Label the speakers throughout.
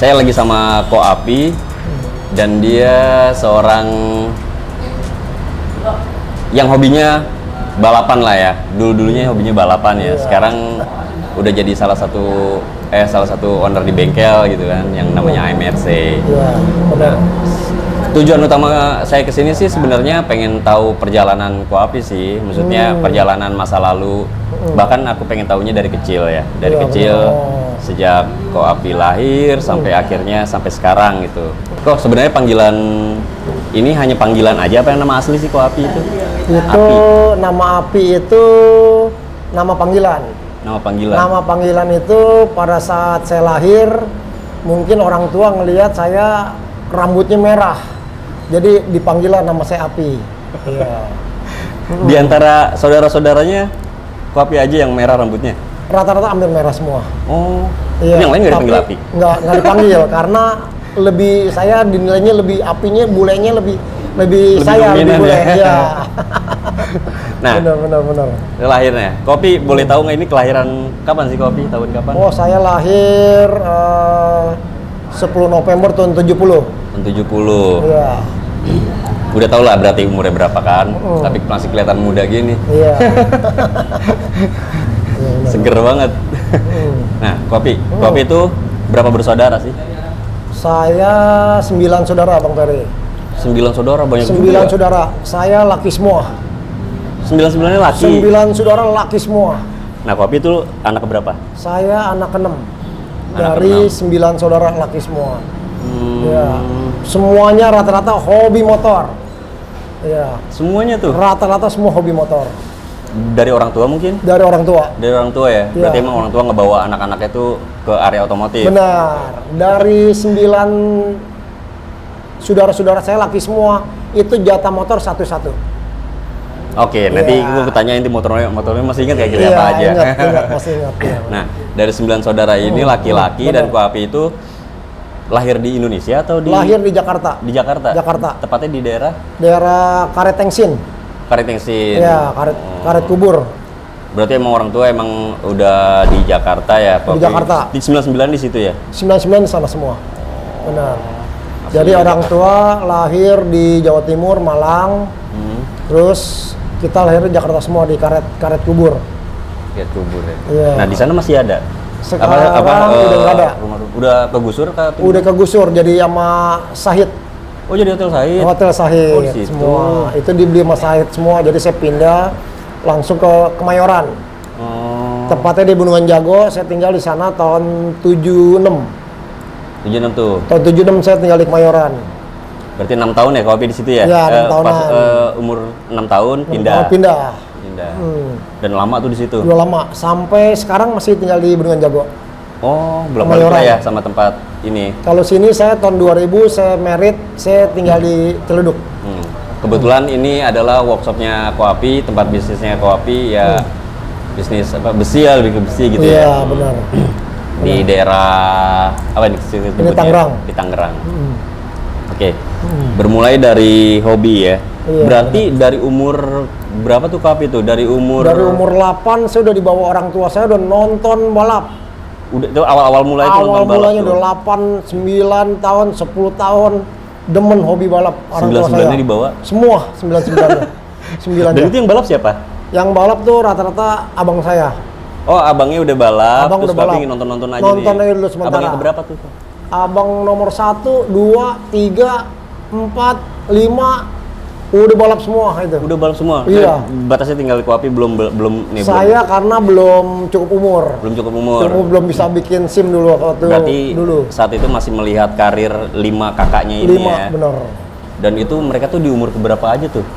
Speaker 1: Saya lagi sama Ko Api dan dia seorang yang hobinya balapan lah ya. Dulunya hobinya balapan ya. Sekarang udah jadi salah satu owner di bengkel gitu kan yang namanya AMRC.
Speaker 2: Iya, benar.
Speaker 1: Tujuan utama saya kesini sih sebenarnya pengen tahu perjalanan Ko Api sih, maksudnya perjalanan masa lalu. Bahkan aku pengen tahunya dari kecil ya, dari kecil sejak Ko Api lahir sampai akhirnya sampai sekarang gitu. Kok sebenarnya panggilan ini hanya panggilan aja apa yang nama asli sih Ko Api itu?
Speaker 2: Itu nama Api itu nama panggilan.
Speaker 1: Nama panggilan.
Speaker 2: Nama panggilan itu pada saat saya lahir mungkin orang tua ngelihat saya rambutnya merah. Jadi dipanggillah nama saya Api. Iya.
Speaker 1: Di antara saudara-saudaranya Ko Api aja yang merah rambutnya?
Speaker 2: Rata-rata hampir merah semua.
Speaker 1: Oh.
Speaker 2: Iya.
Speaker 1: Yang lain nggak dipanggil Api?
Speaker 2: Nggak dipanggil karena saya dinilainya lebih apinya, bulenya lebih saya lebih bule.
Speaker 1: Ya?
Speaker 2: Iya.
Speaker 1: Nah,
Speaker 2: benar.
Speaker 1: lahirnya. Ko Api boleh tahu nggak ini kelahiran kapan sih Ko Api? Tahun kapan?
Speaker 2: Oh, saya lahir 10 November tahun 70.
Speaker 1: Tahun 70.
Speaker 2: Iya.
Speaker 1: Udah tau lah berarti umurnya berapa kan, tapi masih kelihatan muda gini.
Speaker 2: Iya.
Speaker 1: Seger banget. Nah, Ko Api itu berapa bersaudara sih?
Speaker 2: Saya 9 saudara, Bang Ferry.
Speaker 1: 9 saudara, banyak
Speaker 2: 9
Speaker 1: juga.
Speaker 2: saudara. Saya laki semua.
Speaker 1: 9-9-nya laki.
Speaker 2: 9 saudara laki semua.
Speaker 1: Nah, Ko Api itu anak keberapa?
Speaker 2: Saya anak ke-6.
Speaker 1: Anak
Speaker 2: Dari
Speaker 1: ke-6.
Speaker 2: 9 saudara laki semua. Ya. Semuanya rata-rata hobi motor. Ya.
Speaker 1: Semuanya tuh?
Speaker 2: Rata-rata semua hobi motor.
Speaker 1: Dari orang tua mungkin?
Speaker 2: Dari orang tua.
Speaker 1: Dari orang tua ya?
Speaker 2: Iya.
Speaker 1: Berarti emang orang tua ngebawa anak-anaknya tuh ke area otomotif?
Speaker 2: Benar. Dari 9 saudara-saudara saya laki semua, itu jatah motor satu-satu.
Speaker 1: Oke, nanti gue tanya ini motornya masih ingat kayak gini apa aja?
Speaker 2: Ingat, masih ingat. Ya.
Speaker 1: Nah, dari 9 saudara ini laki-laki dan Ko Api itu lahir di Indonesia atau di?
Speaker 2: Lahir di Jakarta.
Speaker 1: Di Jakarta?
Speaker 2: Jakarta.
Speaker 1: Tepatnya di daerah?
Speaker 2: Daerah Karet Tengsin.
Speaker 1: Karet Tengsin.
Speaker 2: Iya, Karet Kubur.
Speaker 1: Berarti emang orang tua emang udah di Jakarta ya? Ko
Speaker 2: Di
Speaker 1: Api?
Speaker 2: Jakarta.
Speaker 1: Di 99 di situ ya?
Speaker 2: 99 sana semua. Benar. Jadi orang tua lahir di Jawa Timur, Malang. Terus kita lahir di Jakarta semua di Karet Kubur.
Speaker 1: Karet Kubur ya.
Speaker 2: Iya.
Speaker 1: Nah, di sana masih ada?
Speaker 2: Sekarang udah nggak ada.
Speaker 1: Udah kegusur kah?
Speaker 2: Udah kegusur jadi sama Sahid.
Speaker 1: Oh, jadi Hotel Sahid?
Speaker 2: Hotel Sahid
Speaker 1: Oh, di situ.
Speaker 2: semua. Itu dibeli sama Sahid semua. Jadi saya pindah langsung ke Kemayoran.
Speaker 1: Oh.
Speaker 2: Tepatnya di Bendungan Jago. Saya tinggal di sana tahun 76.
Speaker 1: 76 tuh.
Speaker 2: Tahun 76 saya tinggal di Kemayoran.
Speaker 1: Berarti 6 tahun ya Ko Api di situ ya?
Speaker 2: Iya, 6 tahunan.
Speaker 1: Pas umur 6 tahun pindah.
Speaker 2: Pindah.
Speaker 1: Dan lama tuh di situ.
Speaker 2: Udah lama. Sampai sekarang masih tinggal di Bendungan Jago.
Speaker 1: Oh, belum
Speaker 2: Kemayoran.
Speaker 1: balik ya sama tempat ini.
Speaker 2: Kalau sini saya tahun 2000 saya merit, saya tinggal di Ciledug.
Speaker 1: Kebetulan ini adalah workshopnya Ko Api, tempat bisnisnya Ko Api ya. Bisnis apa besi ya, lebih ke besi gitu ya.
Speaker 2: Iya, benar.
Speaker 1: Di daerah apa ini?
Speaker 2: Ini Tangerang.
Speaker 1: Di Tangerang. Oke. Bermulai dari hobi ya.
Speaker 2: Iya,
Speaker 1: Berarti dari umur berapa tuh Ko Api tuh? Dari umur
Speaker 2: 8 saya udah dibawa orang tua saya udah nonton balap.
Speaker 1: Udah itu awal-awal mulai itu
Speaker 2: Awal
Speaker 1: nonton balap
Speaker 2: mulanya
Speaker 1: tuh.
Speaker 2: udah 8, 9 tahun, 10 tahun demen hobi balap orang tua saya.
Speaker 1: 9-9-nya dibawa?
Speaker 2: Semua 9-9-nya. 9
Speaker 1: Dan itu yang balap siapa?
Speaker 2: Yang balap tuh rata-rata abang saya.
Speaker 1: Oh, abangnya udah balap,
Speaker 2: Abang
Speaker 1: terus
Speaker 2: udah
Speaker 1: Ko Api
Speaker 2: balap.
Speaker 1: ingin nonton-nonton aja
Speaker 2: Nonton
Speaker 1: nih.
Speaker 2: aja dulu sementara.
Speaker 1: Abang yang keberapa tuh?
Speaker 2: Abang nomor 1, 2, 3, 4, 5 udah balap semua itu.
Speaker 1: Udah balap semua?
Speaker 2: Iya.
Speaker 1: Nah, batasnya tinggal Ko Api belum nih.
Speaker 2: Saya karena belum cukup umur.
Speaker 1: Belum cukup umur.
Speaker 2: Belum bisa bikin SIM dulu waktu
Speaker 1: Berarti
Speaker 2: dulu.
Speaker 1: saat itu masih melihat karir 5 kakaknya ini
Speaker 2: 5,
Speaker 1: ya.
Speaker 2: bener.
Speaker 1: Dan itu mereka tuh di umur keberapa aja tuh?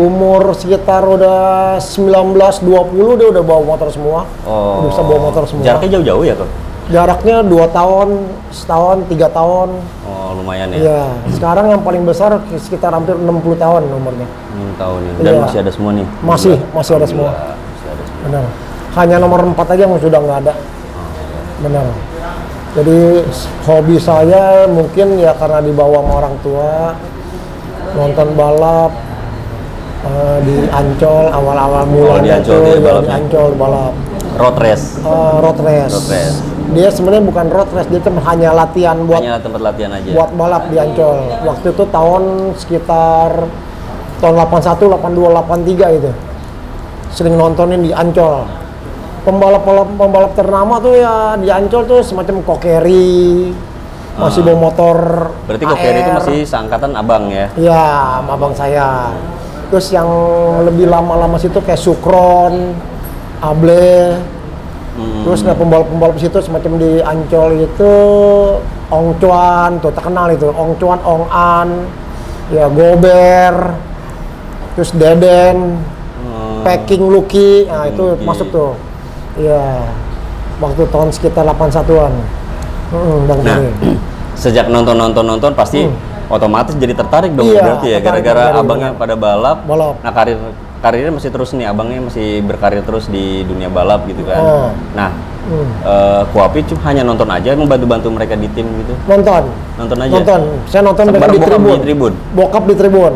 Speaker 2: Umur sekitar udah 19-20 dia udah bawa motor semua.
Speaker 1: Oh.
Speaker 2: Udah bisa bawa motor semua.
Speaker 1: Jaraknya jauh-jauh ya kok?
Speaker 2: Jaraknya 2 tahun, setahun, 3 tahun.
Speaker 1: Oh, lumayan ya.
Speaker 2: Iya. Sekarang yang paling besar sekitar hampir 60 tahun umurnya.
Speaker 1: 6 tahun ya. Dan
Speaker 2: Iya.
Speaker 1: masih ada semua nih?
Speaker 2: Masih ada semua.
Speaker 1: Masih ada semua.
Speaker 2: Benar. Hanya nomor 4 aja yang sudah nggak ada. Benar. Jadi hobi saya mungkin ya karena dibawa sama orang tua, nonton balap di Ancol awal-awal mulanya
Speaker 1: di Ancol
Speaker 2: tuh,
Speaker 1: dia
Speaker 2: ya,
Speaker 1: balapnya.
Speaker 2: di Ancol balap.
Speaker 1: Road race.
Speaker 2: Road race.
Speaker 1: Road race.
Speaker 2: Dia sebenarnya bukan road race, dia cuma hanya latihan
Speaker 1: Hanya tempat latihan aja.
Speaker 2: buat balap di Ancol. Waktu itu tahun sekitar tahun 81, 82, 83 itu. Sering nontonin di Ancol. Pembalap ternama tuh ya di Ancol tuh semacam Kokeri, masih bawa motor.
Speaker 1: Berarti Kokeri itu masih seangkatan abang ya?
Speaker 2: Iya, sama abang saya. Terus yang lebih lama-lama situ kayak Sukron, Able. Terus nah pembalap-pembalap situ semacam di Ancol itu Ong Chuan, tuh terkenal itu. Ong Chuan, Ong An, ya Gober, terus Deden, Peking Lucky, nah itu
Speaker 1: Lucky.
Speaker 2: masuk tuh. Iya, waktu tahun sekitar 81-an. Bang
Speaker 1: Nah,
Speaker 2: Ferry.
Speaker 1: sejak nonton pasti otomatis jadi tertarik dong
Speaker 2: Iya,
Speaker 1: berarti ya,
Speaker 2: tertarik
Speaker 1: gara-gara
Speaker 2: dari
Speaker 1: abangnya pada balap.
Speaker 2: Balap.
Speaker 1: Nah, karirnya masih terus nih, abangnya masih berkarir terus di dunia balap gitu kan.
Speaker 2: Oh.
Speaker 1: Nah, Kuapi cuma hanya nonton aja, membantu mereka di tim gitu. Nonton aja.
Speaker 2: Nonton. Saya nonton
Speaker 1: Bareng
Speaker 2: mereka di
Speaker 1: bokap
Speaker 2: tribun.
Speaker 1: di tribun?
Speaker 2: Bokap di tribun.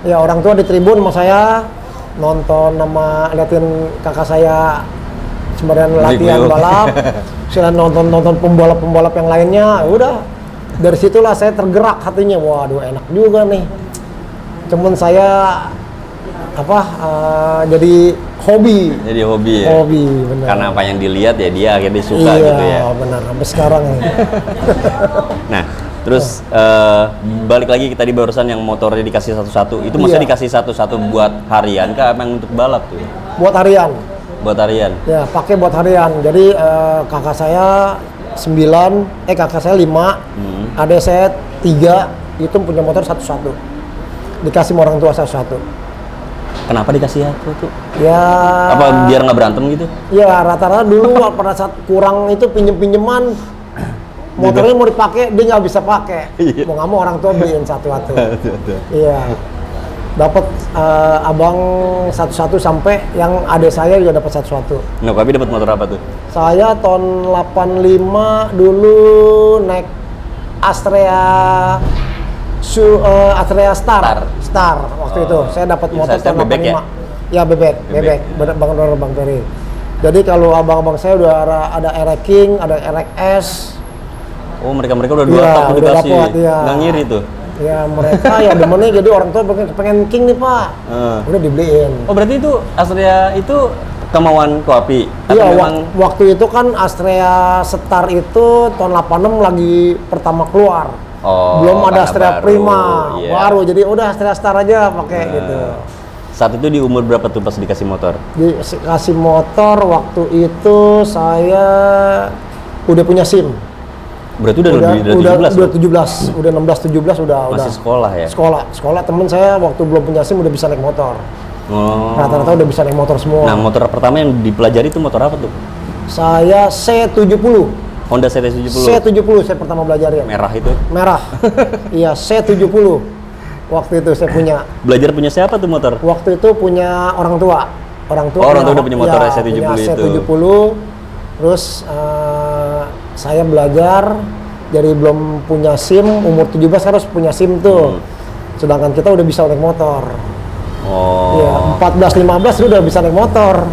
Speaker 2: Ya, orang tua di tribun sama saya nonton sama liatin kakak saya sembarian latihan
Speaker 1: Beli-beli.
Speaker 2: balap. Saya nonton pembalap-pembalap yang lainnya. Udah. Dari situlah saya tergerak hatinya. Waduh, enak juga nih. Cuman saya jadi hobi.
Speaker 1: Jadi hobi ya.
Speaker 2: Hobi, benar.
Speaker 1: Karena apa yang dilihat ya dia akhirnya suka
Speaker 2: iya,
Speaker 1: gitu ya.
Speaker 2: benar. Sampai sekarang nih.
Speaker 1: Nah, terus balik lagi ke tadi barusan yang motornya dikasih satu-satu. Itu maksudnya
Speaker 2: Iya.
Speaker 1: dikasih satu-satu buat harian kah emang untuk balap tuh?
Speaker 2: Buat harian.
Speaker 1: Buat harian.
Speaker 2: Ya, pakai buat harian. Jadi kakak saya 9, kakak saya 5, adik saya 3, itu punya motor satu-satu. Dikasih sama orang tua satu-satu.
Speaker 1: Kenapa dikasih satu tuh?
Speaker 2: Ya.
Speaker 1: Apa biar nggak berantem gitu?
Speaker 2: Ya, rata-rata dulu pada saat kurang itu pinjem-pinjeman, motornya mau dipakai dia nggak bisa pakai.
Speaker 1: Iya.
Speaker 2: Mau nggak mau orang tua beliin satu-satu. Iya. Dapat abang satu-satu sampai yang adik saya juga dapat satu-satu.
Speaker 1: Nah, Kuapi dapat motor apa tuh?
Speaker 2: Saya tahun 85 dulu naik Astrea Astrea Star waktu itu. Saya dapat motor
Speaker 1: Saya
Speaker 2: tahun
Speaker 1: bebek
Speaker 2: 85. Ya, bebek. Bang Ferry. Jadi kalau abang-abang saya udah ada RX King, ada RXS.
Speaker 1: Oh, mereka udah dua
Speaker 2: Iya,
Speaker 1: tak tuh
Speaker 2: udah
Speaker 1: dikasih.
Speaker 2: dapet, iya.
Speaker 1: Nggak ngiri tuh.
Speaker 2: Ya mereka ya demennya, jadi orang tua pengen King nih Pak. Udah dibeliin.
Speaker 1: Oh, berarti itu Astrea itu kemauan Kuapi? Atau
Speaker 2: Iya,
Speaker 1: memang
Speaker 2: waktu itu kan Astrea Star itu tahun 86 lagi pertama keluar. Belum ada
Speaker 1: karena
Speaker 2: Astrea
Speaker 1: baru,
Speaker 2: Prima,
Speaker 1: iya.
Speaker 2: baru. Jadi udah Astrea Star aja pakai gitu.
Speaker 1: Saat itu di umur berapa tuh pas dikasih motor?
Speaker 2: Dikasih motor waktu itu saya udah punya SIM.
Speaker 1: Berarti udah lebih dari 17
Speaker 2: udah
Speaker 1: tuh?
Speaker 2: 17, udah 16 17 udah.
Speaker 1: Masih sekolah ya?
Speaker 2: Sekolah temen saya waktu belum punya SIM udah bisa naik motor.
Speaker 1: Oh.
Speaker 2: Rata-rata udah bisa naik motor semua.
Speaker 1: Nah, motor pertama yang dipelajari itu motor apa tuh?
Speaker 2: Saya C70.
Speaker 1: Honda CT70.
Speaker 2: C70 saya pertama belajarin.
Speaker 1: Merah itu.
Speaker 2: Merah. Iya, C70. Waktu itu saya punya.
Speaker 1: Belajar punya siapa tuh motor?
Speaker 2: Waktu itu punya orang tua. Orang tua
Speaker 1: udah punya motor
Speaker 2: ya,
Speaker 1: C70
Speaker 2: punya
Speaker 1: itu.
Speaker 2: C70. Terus saya belajar dari belum punya SIM, umur 17 harus punya SIM tuh. Sedangkan kita udah bisa naik motor.
Speaker 1: Oh.
Speaker 2: Iya, 14 15 udah bisa naik motor.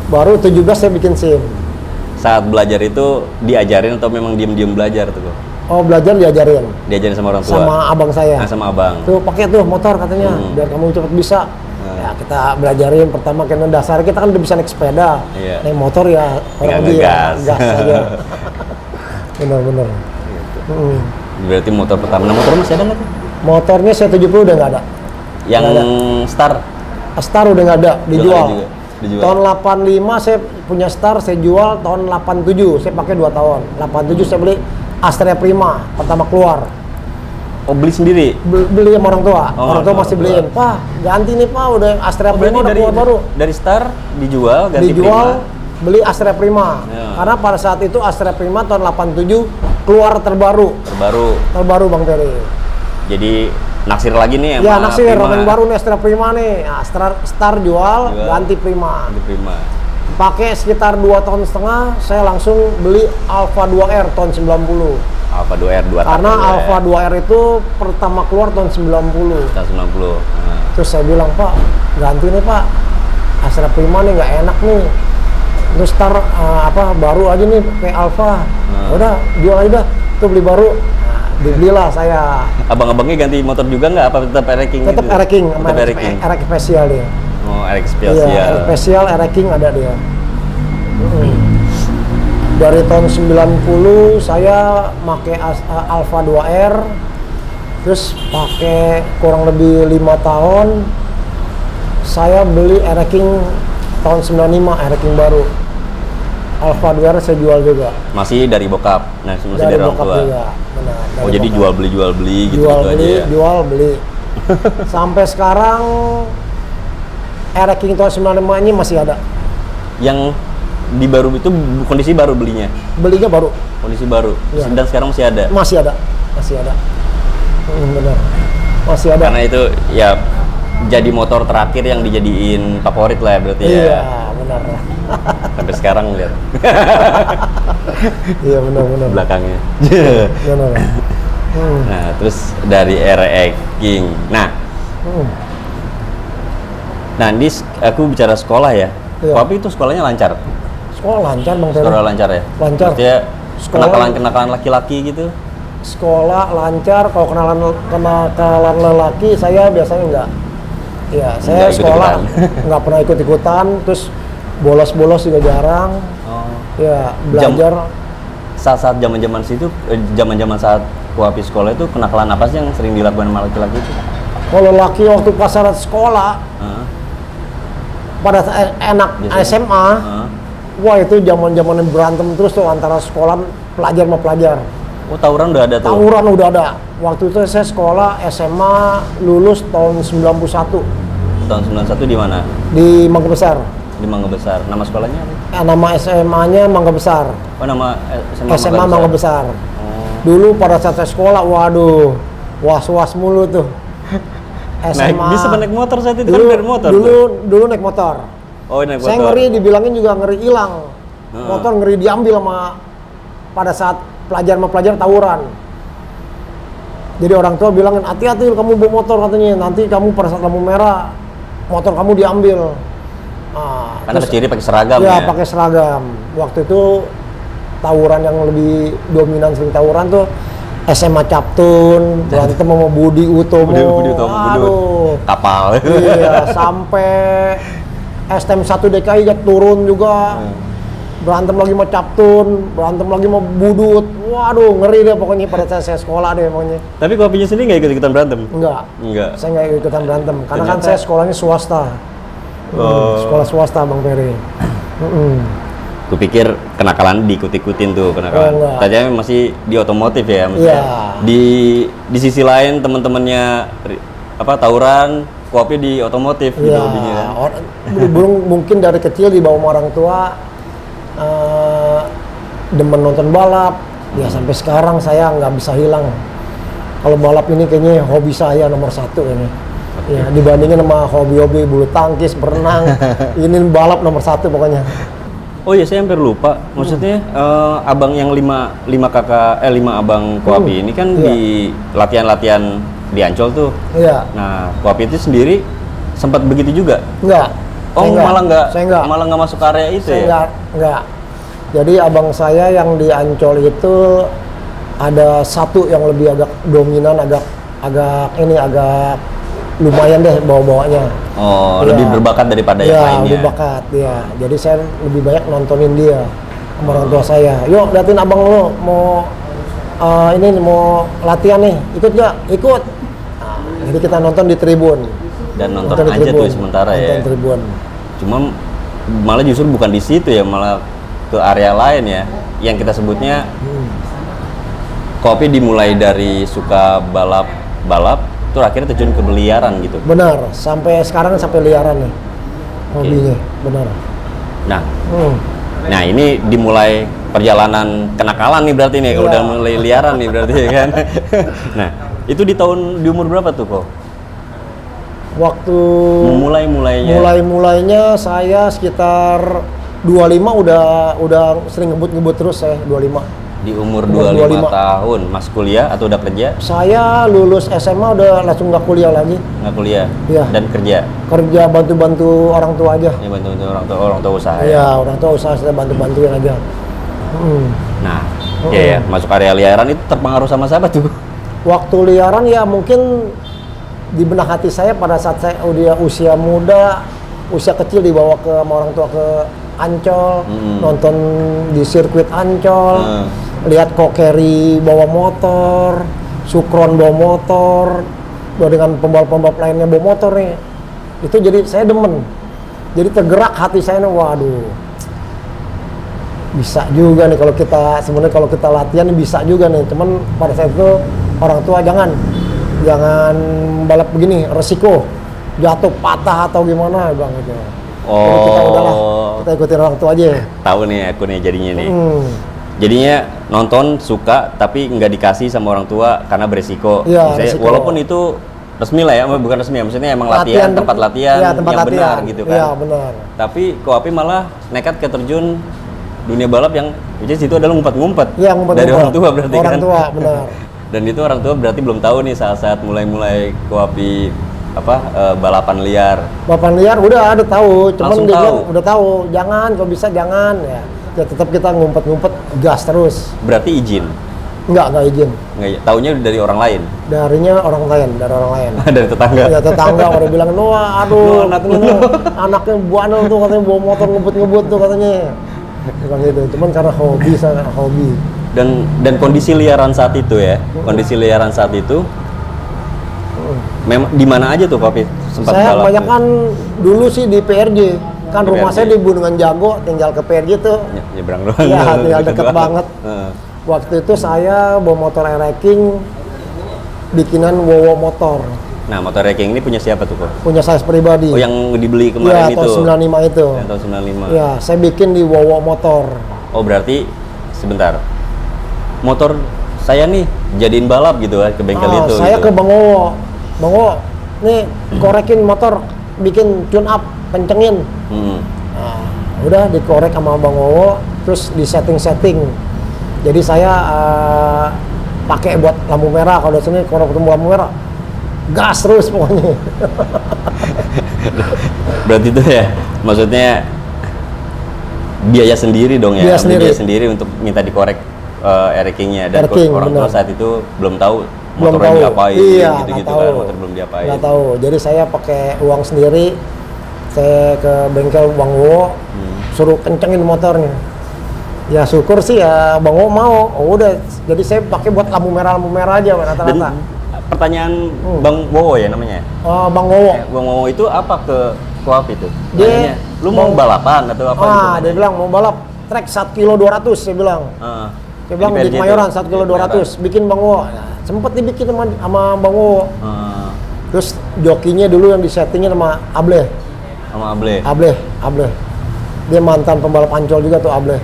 Speaker 2: Baru 17 saya bikin SIM.
Speaker 1: Saat belajar itu diajarin atau memang diem-diem belajar tuh?
Speaker 2: Oh, belajar diajarin
Speaker 1: Diajarin sama orang tua?
Speaker 2: sama abang saya.
Speaker 1: Nah, sama abang.
Speaker 2: Tuh pakai tuh motor katanya, biar kamu cepet bisa. Ya kita belajarin pertama kan dasar kita kan udah bisa naik sepeda,
Speaker 1: Iya.
Speaker 2: naik motor ya
Speaker 1: Tinggal
Speaker 2: orang dia
Speaker 1: ngegas.
Speaker 2: gas aja. Bener.
Speaker 1: Berarti motor pertama. Nah, motor masih ada nggak tuh?
Speaker 2: Motornya saya 70 udah nggak ada.
Speaker 1: Yang
Speaker 2: Nggak
Speaker 1: Star?
Speaker 2: Star udah nggak ada, dijual.
Speaker 1: nggak ada juga, dijual.
Speaker 2: Tahun 85 saya punya Star, saya jual tahun 87, saya pakai 2 tahun. 87 saya beli Astrea Prima pertama keluar.
Speaker 1: Oh, beli sendiri?
Speaker 2: Beli sama orang tua.
Speaker 1: Oh,
Speaker 2: Orang tua
Speaker 1: orang
Speaker 2: masih
Speaker 1: tua.
Speaker 2: beliin. Pak, ganti nih Pak, udah Astrea
Speaker 1: Oh,
Speaker 2: Prima
Speaker 1: berarti
Speaker 2: udah keluar baru.
Speaker 1: dari Star dijual, ganti
Speaker 2: Dijual,
Speaker 1: Prima.
Speaker 2: beli Astrea Prima.
Speaker 1: Ya.
Speaker 2: Karena pada saat itu Astrea Prima tahun 87 keluar terbaru Bang Ferry.
Speaker 1: Jadi naksir lagi nih
Speaker 2: Ya
Speaker 1: sama
Speaker 2: naksir,
Speaker 1: Prima.
Speaker 2: yang baru nih Astrea Prima nih. Nah, Star jual, ganti Prima.
Speaker 1: Ganti Prima.
Speaker 2: Pakai sekitar 2 tahun setengah, saya langsung beli Alfa 2R tahun 90.
Speaker 1: Alfa 2R 2
Speaker 2: Karena Alfa 2R itu pertama keluar tahun 90.
Speaker 1: tahun 90. Nah.
Speaker 2: Terus saya bilang, Pak, ganti nih Pak, Astrea Prima nih nggak enak nih. Terus ntar baru aja nih kayak Alfa, udah jual aja dah, tuh beli baru. Nah, dibelilah saya.
Speaker 1: Abang-abangnya ganti motor juga nggak? Apa tetap R-King?
Speaker 2: Tetap
Speaker 1: gitu?
Speaker 2: R-King,
Speaker 1: Tetap R-King.
Speaker 2: R-King spesial dia.
Speaker 1: Oh, R-King
Speaker 2: Iya,
Speaker 1: spesial.
Speaker 2: spesial R-King ada dia. Dari tahun 90 saya pakai Alfa 2R, terus pakai kurang lebih 5 tahun. Saya beli R-King tahun 95, R-King baru. Alfa 2R saya jual juga.
Speaker 1: Masih dari bokap? Nah, masih dari orang
Speaker 2: bokap
Speaker 1: tua?
Speaker 2: juga. Benar,
Speaker 1: Oh,
Speaker 2: dari
Speaker 1: jadi
Speaker 2: bokap.
Speaker 1: jual beli gitu,
Speaker 2: Jual
Speaker 1: aja
Speaker 2: beli,
Speaker 1: ya?
Speaker 2: jual beli. Sampai sekarang R-King tahun 95 ini masih ada.
Speaker 1: Yang di baru itu kondisi baru belinya?
Speaker 2: Belinya baru.
Speaker 1: Kondisi baru?
Speaker 2: Iya.
Speaker 1: Dan sekarang masih ada?
Speaker 2: Masih ada. Masih ada. Benar. Masih ada.
Speaker 1: Karena itu ya jadi motor terakhir yang dijadiin favorit lah ya berarti ya?
Speaker 2: Iya, benar.
Speaker 1: Sampai sekarang lihat
Speaker 2: Iya, benar.
Speaker 1: belakangnya.
Speaker 2: Benar.
Speaker 1: Nah, terus dari R-King. Nah, ini aku bicara sekolah ya.
Speaker 2: Iya.
Speaker 1: Tapi itu sekolahnya lancar?
Speaker 2: Sekolah lancar, Bang Ferry.
Speaker 1: Sekolah lancar ya?
Speaker 2: Lancar.
Speaker 1: Maksudnya
Speaker 2: Sekolah-
Speaker 1: kenakalan laki-laki gitu?
Speaker 2: Sekolah lancar, kalau kenakalan lelaki saya biasanya enggak. Iya, saya
Speaker 1: Nggak
Speaker 2: sekolah
Speaker 1: ikut-ikutan.
Speaker 2: nggak pernah ikut-ikutan, terus bolos-bolos juga jarang.
Speaker 1: Oh.
Speaker 2: Ya, belajar.
Speaker 1: Saat-saat zaman-zaman situ, zaman-zaman saat kuapi sekolah itu kenakalan apa sih yang sering dilakukan sama laki-laki itu?
Speaker 2: Kalau laki waktu pasar sekolah,
Speaker 1: Heeh.
Speaker 2: pada enak
Speaker 1: Biasanya?
Speaker 2: SMA,
Speaker 1: Heeh.
Speaker 2: wah itu zaman-zaman berantem terus tuh antara sekolah pelajar sama pelajar.
Speaker 1: Oh, tawuran udah ada tuh?
Speaker 2: Tawuran udah ada. Waktu itu saya sekolah SMA lulus tahun 91
Speaker 1: Tahun 91 di mana?
Speaker 2: di Mangga Besar.
Speaker 1: Di Mangga Besar. Nama sekolahnya apa?
Speaker 2: Nama SMA-nya Mangga Besar.
Speaker 1: Oh, nama SMA,
Speaker 2: SMA Mangga Besar.
Speaker 1: Oh.
Speaker 2: Dulu pada saat saya sekolah, waduh, was-was mulu tuh.
Speaker 1: Naik bisa naik motor saat itu?
Speaker 2: Dulu,
Speaker 1: Kan dari motor
Speaker 2: dulu,
Speaker 1: tuh?
Speaker 2: dulu naik motor.
Speaker 1: Oh, naik motor.
Speaker 2: Saya ngeri dibilangin juga ngeri hilang.
Speaker 1: Heeh.
Speaker 2: Motor ngeri diambil pada saat pelajar sama pelajar tawuran. Jadi orang tua bilangin, hati-hati kamu bawa motor katanya, nanti kamu pada saat lampu merah motor kamu diambil.
Speaker 1: Karena kecilnya pakai seragam
Speaker 2: ya?
Speaker 1: ya?
Speaker 2: Pakai seragam. Waktu itu tawuran yang lebih dominan sering tawuran tuh SMA Captun, berantem sama Budi Utomo.
Speaker 1: Budi Utomo,
Speaker 2: Aduh.
Speaker 1: kapal.
Speaker 2: Iya, sampai STM 1 DKI ya turun juga. Berantem lagi sama Captun, berantem lagi sama Budut. Waduh, ngeri deh pokoknya pada saat saya sekolah deh pokoknya.
Speaker 1: Tapi kopinya sendiri nggak ikut-ikutan berantem?
Speaker 2: Enggak.
Speaker 1: Enggak.
Speaker 2: Saya nggak ikutan berantem karena kan
Speaker 1: Ternyata-
Speaker 2: saya sekolahnya swasta. Sekolah swasta Bang Ferry.
Speaker 1: Kupikir kenakalan diikut-ikutin tuh kenakalan.
Speaker 2: Oh, enggak.
Speaker 1: Tadinya masih di otomotif ya, maksudnya.
Speaker 2: Iya.
Speaker 1: Di sisi lain teman-temannya tawuran, kopi di otomotif gitu
Speaker 2: Iya,
Speaker 1: hobinya kan.
Speaker 2: belum mungkin dari kecil dibawa sama orang tua demen nonton balap. Ya sampai sekarang saya nggak bisa hilang. Kalau balap ini kayaknya hobi saya nomor 1 kayaknya. Ya dibandingin sama hobi-hobi bulu tangkis, berenang, ini balap nomor 1 pokoknya.
Speaker 1: Oh iya, saya hampir lupa. Maksudnya abang yang lima abang kopi ini kan
Speaker 2: Iya.
Speaker 1: di latihan-latihan di Ancol tuh.
Speaker 2: Iya,
Speaker 1: Nah, kopi itu sendiri sempat begitu juga.
Speaker 2: enggak.
Speaker 1: Oh,
Speaker 2: Saya
Speaker 1: malah nggak masuk area itu
Speaker 2: Saya
Speaker 1: ya?
Speaker 2: enggak. Jadi abang saya yang di Ancol itu ada satu yang lebih agak dominan, agak lumayan deh bawa-bawanya.
Speaker 1: Oh,
Speaker 2: Iya.
Speaker 1: lebih berbakat daripada yang
Speaker 2: Iya,
Speaker 1: lainnya.
Speaker 2: lebih bakat ya. Jadi saya lebih banyak nontonin dia sama orang tua saya. Yuk, liatin abang lo mau mau latihan nih, ikut gak? Ikut. Nah, jadi kita nonton di tribun.
Speaker 1: Dan nonton
Speaker 2: di
Speaker 1: aja
Speaker 2: tribun.
Speaker 1: tuh sementara ya.
Speaker 2: Nonton tribun.
Speaker 1: Cuma malah justru bukan di situ ya, malah ke area lain ya. Yang kita sebutnya kopi dimulai dari suka balap, terus akhirnya terjun ke beliaran gitu.
Speaker 2: Benar, sampai sekarang sampai liaran nih hobinya, benar.
Speaker 1: Nah,
Speaker 2: Hmm.
Speaker 1: nah ini dimulai perjalanan kenakalan nih berarti nih, kalau
Speaker 2: Iya.
Speaker 1: udah mulai liaran nih berarti ya kan. Nah, itu di umur berapa tuh kok?
Speaker 2: Waktu
Speaker 1: Mulainya
Speaker 2: saya sekitar 25 udah sering ngebut terus saya 25.
Speaker 1: Di umur
Speaker 2: Umur
Speaker 1: 25
Speaker 2: 25.
Speaker 1: tahun, Mas kuliah atau udah kerja?
Speaker 2: Saya lulus SMA udah langsung nggak kuliah lagi.
Speaker 1: Nggak kuliah?
Speaker 2: Iya.
Speaker 1: Dan kerja?
Speaker 2: Kerja bantu-bantu orang tua aja.
Speaker 1: Ya bantu orang tua usaha ya?
Speaker 2: Iya, orang tua usaha saya bantu-bantuin aja.
Speaker 1: Nah, ya, masuk area liaran itu terpengaruh sama siapa tuh?
Speaker 2: Waktu liaran ya mungkin di benak hati saya pada saat saya udah usia muda, usia kecil dibawa ke sama orang tua ke Ancol, nonton di sirkuit Ancol, lihat Kokeri bawa motor, Sukron bawa motor, dengan pembalap-pembalap lainnya bawa motor nih. Itu jadi saya demen. Jadi tergerak hati saya nih, waduh. Bisa juga nih kalau kita sebenarnya kalau kita latihan bisa juga nih. Cuman pada saat itu orang tua jangan balap begini, resiko jatuh patah atau gimana bang itu. Jadi kita udahlah kita ikutin orang tua aja.
Speaker 1: Tahu nih aku nih jadinya nih. Jadinya nonton suka tapi nggak dikasih sama orang tua karena beresiko.
Speaker 2: Iya,
Speaker 1: resiko. Walaupun itu resmi lah ya, bukan resmi ya, maksudnya emang latihan tempat latihan
Speaker 2: ya, tempat
Speaker 1: yang
Speaker 2: latihan.
Speaker 1: benar gitu kan.
Speaker 2: Iya benar.
Speaker 1: Tapi Koapi malah nekat keterjun dunia balap yang which is itu adalah ngumpet-ngumpet.
Speaker 2: Iya, ngumpet-ngumpet.
Speaker 1: Dari orang tua berarti kan.
Speaker 2: Orang tua benar.
Speaker 1: Dan itu orang tua berarti belum tahu nih saat-saat mulai Koapi balapan liar.
Speaker 2: Balapan liar udah ada tahu, cuman
Speaker 1: Langsung
Speaker 2: dia
Speaker 1: tahu.
Speaker 2: bilang udah tahu, jangan kalau bisa jangan ya. Ya tetap kita ngumpet-ngumpet gas terus.
Speaker 1: Berarti izin.
Speaker 2: Enggak izin.
Speaker 1: Enggak, taunya dari orang lain.
Speaker 2: Dari orang lain.
Speaker 1: Dari tetangga.
Speaker 2: Ya tetangga udah bilang, "Wah, aduh,
Speaker 1: Anak
Speaker 2: anaknya buana tuh katanya bawa motor ngebut-ngebut tuh katanya." Bilang gitu. Cuman karena hobi.
Speaker 1: Dan kondisi liaran saat itu ya. Kondisi liaran saat itu memang di mana aja tuh Kopi sempat
Speaker 2: Saya
Speaker 1: balap?
Speaker 2: kebanyakan dulu sih di PRJ. Kan
Speaker 1: Di
Speaker 2: rumah
Speaker 1: PRJ.
Speaker 2: saya di Bendungan Jago, tinggal ke PRJ tuh.
Speaker 1: Nyebrang doang.
Speaker 2: Iya, tinggal deket banget. Waktu itu saya bawa motor racing bikinan Wowo motor.
Speaker 1: Nah, motor racing ini punya siapa tuh, Kok?
Speaker 2: Punya saya pribadi.
Speaker 1: Oh, yang dibeli
Speaker 2: Iya,
Speaker 1: kemarin itu.
Speaker 2: tahun 95 itu.
Speaker 1: Yang tahun 95.
Speaker 2: Iya, saya bikin di Wowo motor.
Speaker 1: Oh, berarti sebentar. Motor saya nih jadiin balap gitu kan ke bengkel itu.
Speaker 2: Saya
Speaker 1: gitu.
Speaker 2: ke Bang Wowo. Bang Wowo, nih korekin motor, bikin tune up, kencengin. Nah, udah dikorek sama Bang Wowo, terus di setting. Jadi saya pakai buat lampu merah. Kalau di sini kalau ketemu lampu merah, gas terus pokoknya.
Speaker 1: Berarti itu ya, maksudnya biaya sendiri dong ya,
Speaker 2: Biaya
Speaker 1: sendiri untuk minta dikorek racingnya dan
Speaker 2: Racking,
Speaker 1: orang tua
Speaker 2: benar.
Speaker 1: saat itu belum tahu
Speaker 2: Belum
Speaker 1: motornya
Speaker 2: tahu.
Speaker 1: diapain
Speaker 2: Iya,
Speaker 1: gitu-gitu
Speaker 2: nggak
Speaker 1: kan,
Speaker 2: tahu.
Speaker 1: motor belum diapain.
Speaker 2: Nggak tahu. Jadi saya pakai uang sendiri. Saya ke bengkel Bang Wowo, suruh kencengin motornya. Ya syukur sih ya Bang Wowo mau. Oh udah, jadi saya pakai buat lampu merah aja rata-rata.
Speaker 1: Dan pertanyaan Bang Wowo ya namanya?
Speaker 2: Bang Wowo.
Speaker 1: Bang Wowo itu apa ke Koap itu?
Speaker 2: Dia-
Speaker 1: Nanyanya, lu mau balapan atau apa gitu?
Speaker 2: Dia bilang mau balap trek 1 kilo 200 saya bilang. Dia bilang di Kemayoran 1 kilo 200 bikin Bang Wowo. Nah, sempet dibikin sama Bang Wowo. Terus jokinya dulu yang disettingin sama Ableh.
Speaker 1: Sama Able.
Speaker 2: Ableh. Dia mantan pembalap Ancol juga tuh Ableh.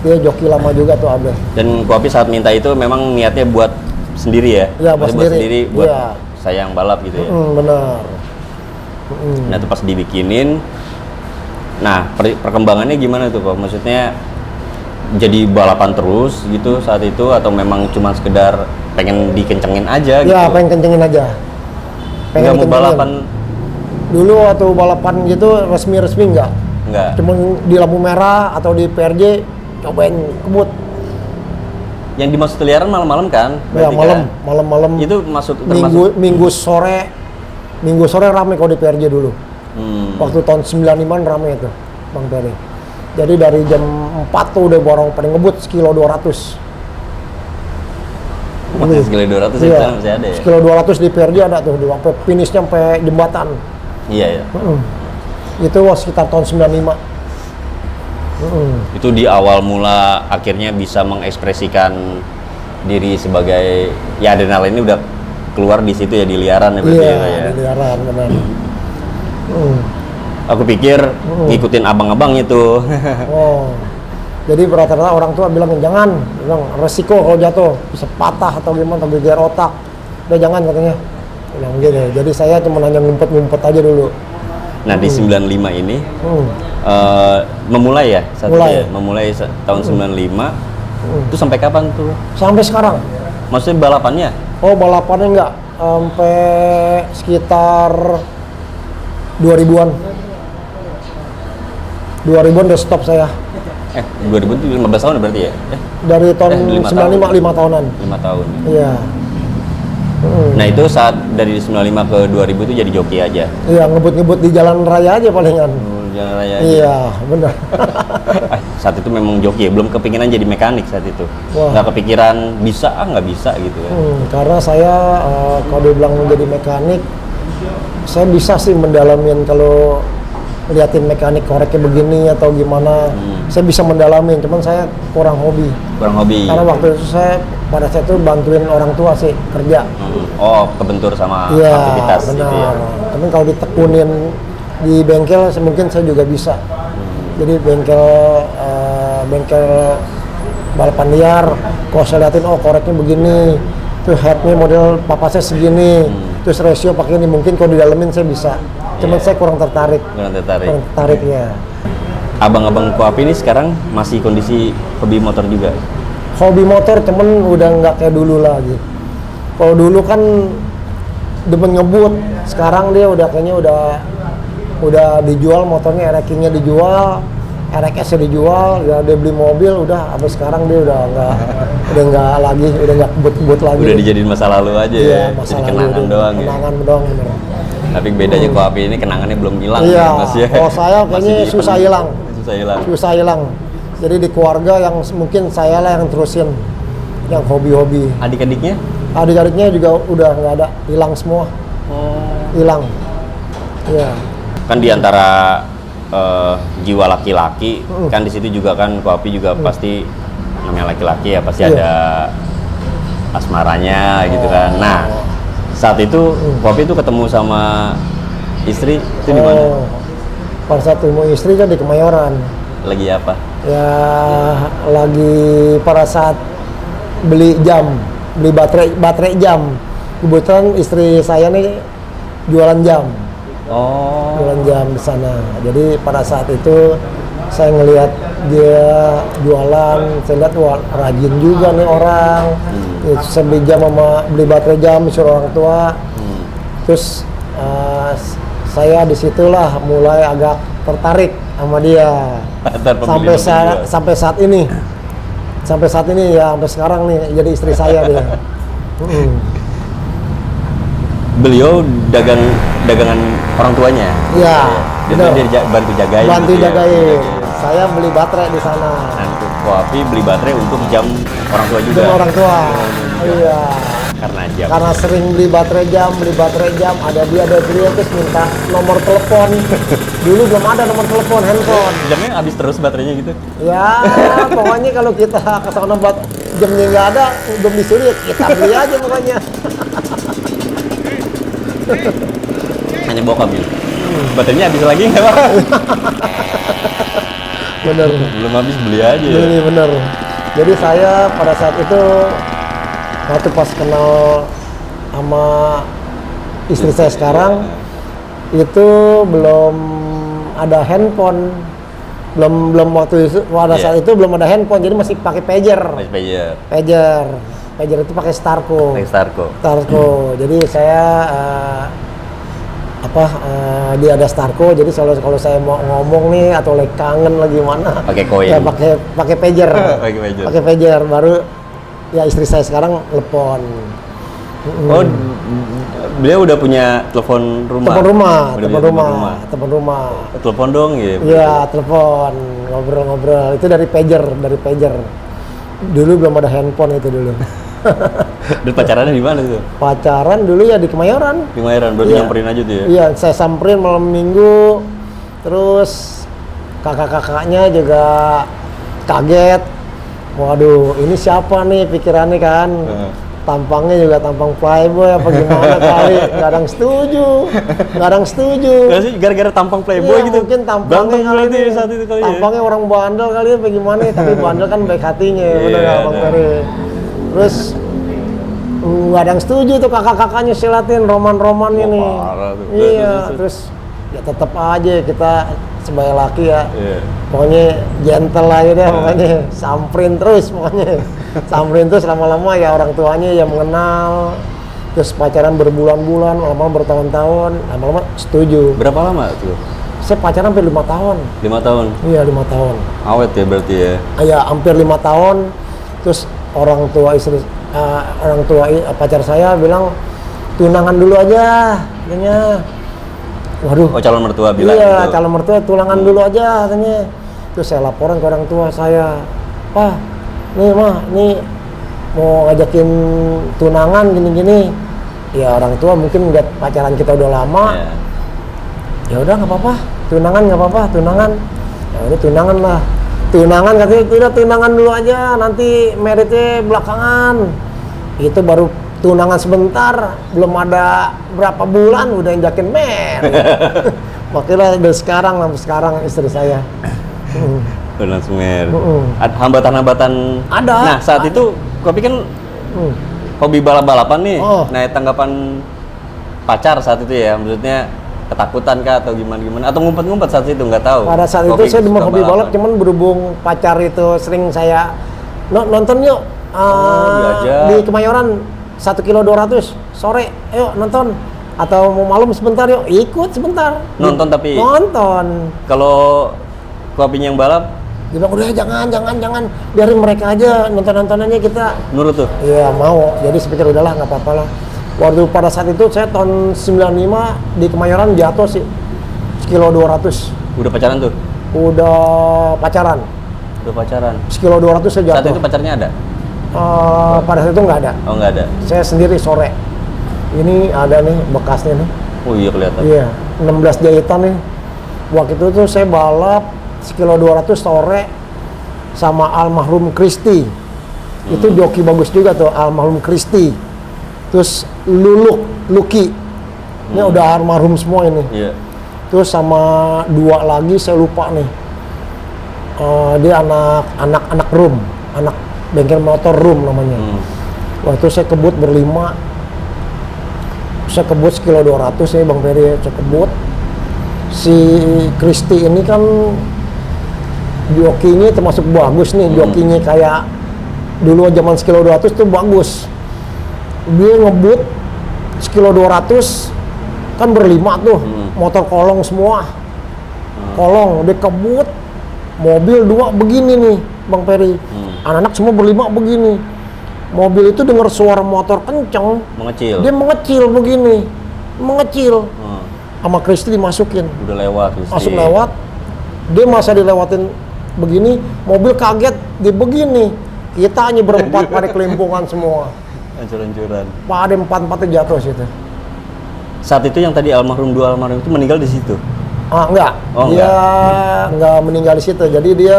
Speaker 2: Dia joki lama juga tuh Ableh.
Speaker 1: Dan Koapi saat minta itu memang niatnya buat sendiri ya?
Speaker 2: Iya, buat
Speaker 1: Maksudnya
Speaker 2: sendiri.
Speaker 1: buat
Speaker 2: Iya.
Speaker 1: sayang balap gitu ya?
Speaker 2: Benar.
Speaker 1: Nah itu pas dibikinin, nah perkembangannya gimana tuh Kok? Maksudnya jadi balapan terus gitu saat itu atau memang cuma sekedar pengen dikencengin aja gitu?
Speaker 2: Ya, pengen kencengin aja.
Speaker 1: Nggak mau
Speaker 2: dikencengin.
Speaker 1: balapan?
Speaker 2: Dulu waktu balapan gitu resmi enggak.
Speaker 1: Enggak.
Speaker 2: Cuman di lampu merah atau di PRJ cobain kebut.
Speaker 1: Yang dimaksud liaran malam-malam kan?
Speaker 2: Ya
Speaker 1: Berarti kan?
Speaker 2: malam-malam.
Speaker 1: Itu termasuk
Speaker 2: Minggu sore rame kalau di PRJ dulu. Waktu tahun 95 rame itu Bang Peri. Jadi dari jam 4 tuh udah borong pada ngebut sekilo 200.
Speaker 1: Masih sekali 200
Speaker 2: Iya,
Speaker 1: ya, masih ada ya?
Speaker 2: sekilo 200 di PRJ ada tuh, sampai finishnya sampai jembatan.
Speaker 1: Iya ya.
Speaker 2: Itu sekitar tahun 95.
Speaker 1: Itu di awal mula akhirnya bisa mengekspresikan diri sebagai ya adrenalin ini udah keluar di situ ya di liaran ya berarti
Speaker 2: Iya,
Speaker 1: ya.
Speaker 2: di liaran benar.
Speaker 1: Aku pikir ngikutin abang-abang itu.
Speaker 2: Oh, jadi rata-rata orang tua bilang bilang resiko kalau jatuh bisa patah atau gimana, atau geger otak. Udah jangan katanya. Bilang gitu. Jadi saya cuma hanya ngumpet-ngumpet aja dulu.
Speaker 1: Nah di 95 ini memulai ya saat itu
Speaker 2: Mulai.
Speaker 1: ya? Memulai tahun 95 Itu sampai kapan tuh?
Speaker 2: Sampai sekarang.
Speaker 1: Maksudnya balapannya?
Speaker 2: Oh, balapannya enggak. Sampai sekitar 2000-an. 2000-an udah stop saya.
Speaker 1: 2000 itu 15 tahun berarti ya?
Speaker 2: Dari tahun
Speaker 1: 5
Speaker 2: 95, 5 tahunan.
Speaker 1: 5 tahun.
Speaker 2: Iya.
Speaker 1: Nah itu saat dari 95 ke 2000 itu jadi joki aja?
Speaker 2: Iya, ngebut-ngebut di jalan raya aja palingan.
Speaker 1: Jalan raya aja?
Speaker 2: Iya, benar.
Speaker 1: Saat itu memang joki ya? Belum kepikiran jadi mekanik saat itu?
Speaker 2: Wah.
Speaker 1: Nggak kepikiran bisa, nggak bisa gitu ya?
Speaker 2: Karena saya, kalau dibilang menjadi mekanik, saya bisa sih mendalamin kalau liatin mekanik koreknya begini atau gimana. Saya bisa mendalamin, cuman saya kurang hobi.
Speaker 1: Kurang hobi?
Speaker 2: Karena waktu itu saya pada saat itu bantuin orang tua sih kerja.
Speaker 1: Oh, kebentur sama
Speaker 2: Iya,
Speaker 1: aktivitas
Speaker 2: benar.
Speaker 1: gitu ya?
Speaker 2: Tapi kalau ditekunin di bengkel, mungkin saya juga bisa. Jadi bengkel balapan liar, kalau saya liatin, oh koreknya begini, tuh headnya model papasnya segini, terus ratio pakai ini, mungkin kalau didalemin saya bisa. Cuman saya kurang tertarik.
Speaker 1: Kurang tertarik?
Speaker 2: Kurang tertarik ya.
Speaker 1: Abang-abang Koapi ini sekarang masih kondisi hobi motor juga?
Speaker 2: Hobi motor temen udah nggak kayak dulu lagi. Kalau dulu kan demen ngebut, sekarang dia udah kayaknya udah dijual motornya, RX-nya dijual, RX-nya dijual, ya dia beli mobil, udah sampai sekarang dia udah nggak lagi, udah nggak kebut-kebut lagi.
Speaker 1: Udah dijadiin masa lalu aja
Speaker 2: Iya,
Speaker 1: ya?
Speaker 2: masa
Speaker 1: Jadi
Speaker 2: lalu
Speaker 1: kenangan
Speaker 2: udah,
Speaker 1: doang ya?
Speaker 2: Kenangan doang, bener.
Speaker 1: Tapi bedanya Koapi ini kenangannya belum hilang
Speaker 2: Iya,
Speaker 1: ya Mas ya?
Speaker 2: kalau saya kayaknya
Speaker 1: Masih
Speaker 2: susah hilang.
Speaker 1: Susah hilang?
Speaker 2: Susah hilang. Jadi di keluarga yang mungkin saya lah yang terusin, yang hobi-hobi.
Speaker 1: Adik-adiknya?
Speaker 2: Adik-adiknya juga udah nggak ada, hilang semua. Hilang. Iya.
Speaker 1: Kan di antara jiwa laki-laki, kan di situ juga kan Koapi juga pasti namanya laki-laki ya, pasti
Speaker 2: Iya.
Speaker 1: ada asmaranya gitu kan. Nah, saat itu Koapi itu ketemu sama istri itu di mana?
Speaker 2: Pada saat ketemu istri kan di Kemayoran.
Speaker 1: Lagi apa?
Speaker 2: Ya lagi pada saat beli jam, beli baterai jam. Kebetulan istri saya nih jualan jam.
Speaker 1: Oh.
Speaker 2: Jualan jam di sana. Jadi pada saat itu saya ngelihat dia jualan, saya lihat wah rajin juga nih orang. Ya, saya beli jam beli baterai jam disuruh orang tua. Terus saya disitulah mulai agak tertarik sama dia. Sampai saat ini. Sampai saat ini ya, sampai sekarang nih jadi istri saya dia.
Speaker 1: Beliau dagangan orang tuanya.
Speaker 2: Iya.
Speaker 1: Dia bantu jagain.
Speaker 2: Bantu
Speaker 1: gitu ya?
Speaker 2: jagain. Saya beli baterai di sana.
Speaker 1: Dan Koapi beli baterai untuk jam orang tua juga.
Speaker 2: Jam orang tua. Iya.
Speaker 1: Karena jam.
Speaker 2: Karena sering beli baterai jam, ada dia terus minta nomor telepon. Dulu belum ada nomor telepon handphone.
Speaker 1: Jamnya habis terus baterainya gitu.
Speaker 2: Ya, pokoknya kalau kita ke sana buat jamnya nggak ada, belum disuruh ya kita beli aja pokoknya.
Speaker 1: Hanya bokap gitu. Baterainya habis lagi nggak apa?
Speaker 2: Bener.
Speaker 1: Belum habis beli aja.
Speaker 2: Beli bener. Jadi saya pada saat itu waktu pas kenal sama istri saya sekarang itu belum ada handphone, belum waktu itu pada saat itu belum ada handphone, jadi masih pakai pager. Pager itu pakai Starco. Jadi saya dia ada Starco, jadi kalau saya mau ngomong nih atau lagi kangen lagi mana
Speaker 1: pakai koin
Speaker 2: ya pakai pager. Pakai pager baru ya istri saya sekarang telepon.
Speaker 1: Oh, beliau udah punya telepon rumah.
Speaker 2: Telepon rumah.
Speaker 1: Telepon dong ya.
Speaker 2: Iya, telepon, ngobrol-ngobrol. Itu dari pager. Dulu belum ada handphone itu dulu.
Speaker 1: Dan pacarannya di mana tuh?
Speaker 2: Pacaran dulu ya di Kemayoran.
Speaker 1: Di Kemayoran, berarti nyamperin aja tuh ya?
Speaker 2: Iya, saya samperin malam minggu. Terus kakak-kakaknya juga kaget. Waduh, ini siapa nih pikirannya kan? Tampangnya juga tampang playboy apa gimana kali? Nggak ada yang setuju.
Speaker 1: Nggak sih, gara-gara tampang playboy
Speaker 2: Iya,
Speaker 1: gitu?
Speaker 2: mungkin tampangnya kali ini,
Speaker 1: saat itu kali
Speaker 2: tampangnya orang bandel kali ya, apa gimana? Tapi bandel kan baik hatinya, bener nggak Bang Ferry? Terus nggak ada yang setuju tuh kakak-kakaknya silatin roman-roman ini.
Speaker 1: Parah tuh.
Speaker 2: Iya, terus ya tetap aja kita sebagai laki ya.
Speaker 1: Iya.
Speaker 2: Pokoknya gentle aja deh, pokoknya samperin terus pokoknya. Samperin terus lama-lama ya orang tuanya yang mengenal. Terus pacaran berbulan-bulan, lama-lama bertahun-tahun, lama-lama setuju.
Speaker 1: Berapa lama tuh?
Speaker 2: Saya pacaran hampir 5 tahun.
Speaker 1: 5 tahun.
Speaker 2: Iya 5 tahun.
Speaker 1: Awet ya berarti ya.
Speaker 2: Ya hampir 5 tahun. Terus orang tua pacar saya bilang tunangan dulu aja, katanya. Waduh.
Speaker 1: Oh, calon mertua bilang
Speaker 2: iya,
Speaker 1: gitu.
Speaker 2: calon mertua tunangan dulu aja katanya. Terus saya laporan ke orang tua saya, "Pak, nih mah, nih mau ngajakin tunangan gini-gini." Ya orang tua mungkin lihat pacaran kita udah lama.
Speaker 1: Iya.
Speaker 2: Ya udah nggak apa-apa, tunangan nggak apa-apa, tunangan. Ya udah tunangan lah. Tunangan katanya, udah tunangan dulu aja, nanti meritnya belakangan. Itu baru tunangan sebentar, belum ada berapa bulan udah injakin merit. Makanya dari sekarang sampai sekarang istri saya.
Speaker 1: Langsung mer. Hambatan-hambatan.
Speaker 2: Ada.
Speaker 1: Nah, saat itu Kopi kan hobi balap-balapan nih.
Speaker 2: Oh.
Speaker 1: Nah, tanggapan pacar saat itu ya, maksudnya ketakutan kah atau gimana atau ngumpet-ngumpet saat itu nggak tahu.
Speaker 2: Pada saat itu saya demen hobi balap, cuman berhubung pacar itu sering saya nonton yuk
Speaker 1: diajak.
Speaker 2: di Kemayoran 1 kilo 200 sore, ayo nonton. Atau mau malam sebentar yuk, ikut sebentar.
Speaker 1: Nonton tapi
Speaker 2: Nonton.
Speaker 1: kalau Kopinya yang balap
Speaker 2: Dia bilang udah jangan, biarin mereka aja nontonannya kita.
Speaker 1: nurut tuh.
Speaker 2: Iya mau, jadi saya pikir udahlah nggak apa-apa lah. Waktu pada saat itu saya tahun 95 di Kemayoran jatuh sih, sekilo 200.
Speaker 1: Udah pacaran tuh?
Speaker 2: Udah pacaran.
Speaker 1: Udah pacaran.
Speaker 2: Sekilo 200 saya jatuh.
Speaker 1: Saat itu pacarnya ada?
Speaker 2: Pada saat itu nggak ada.
Speaker 1: Oh, nggak ada.
Speaker 2: Saya sendiri sore. Ini ada nih bekasnya nih.
Speaker 1: Oh iya kelihatan.
Speaker 2: Iya, 16 jahitan nih. Waktu itu tuh saya balap sekilo 200 sore sama almarhum Kristi. Itu joki bagus juga tuh, almarhum Kristi. Terus Luki. Ini udah almarhum semua ini.
Speaker 1: Iya.
Speaker 2: Terus sama 2 lagi saya lupa nih. Dia anak room, anak bengkel motor room namanya. Waktu saya kebut berlima. Saya kebut sekilo 200 ya Bang Ferry, saya kebut. Si Kristi ini kan jokinya termasuk bagus nih, jokinya kayak dulu zaman sekilo 200 tuh bagus. Dia ngebut sekilo 200 kan berlima tuh, motor kolong semua. Kolong, dia kebut, mobil 2 begini nih Bang Ferry. Anak-anak semua berlima begini. Mobil itu dengar suara motor kenceng,
Speaker 1: Mengecil.
Speaker 2: dia mengecil begini, sama Kristi dimasukin.
Speaker 1: Udah lewat Kristi.
Speaker 2: Masuk lewat, dia masa dilewatin begini, mobil kaget, dia begini. Kita hanya berempat pada kelimpungan semua.
Speaker 1: Hancur-hancuran.
Speaker 2: Pada 4-4 jatuh situ.
Speaker 1: Saat itu yang tadi almarhum itu meninggal di situ.
Speaker 2: Enggak.
Speaker 1: Oh,
Speaker 2: dia enggak meninggal di situ. Jadi dia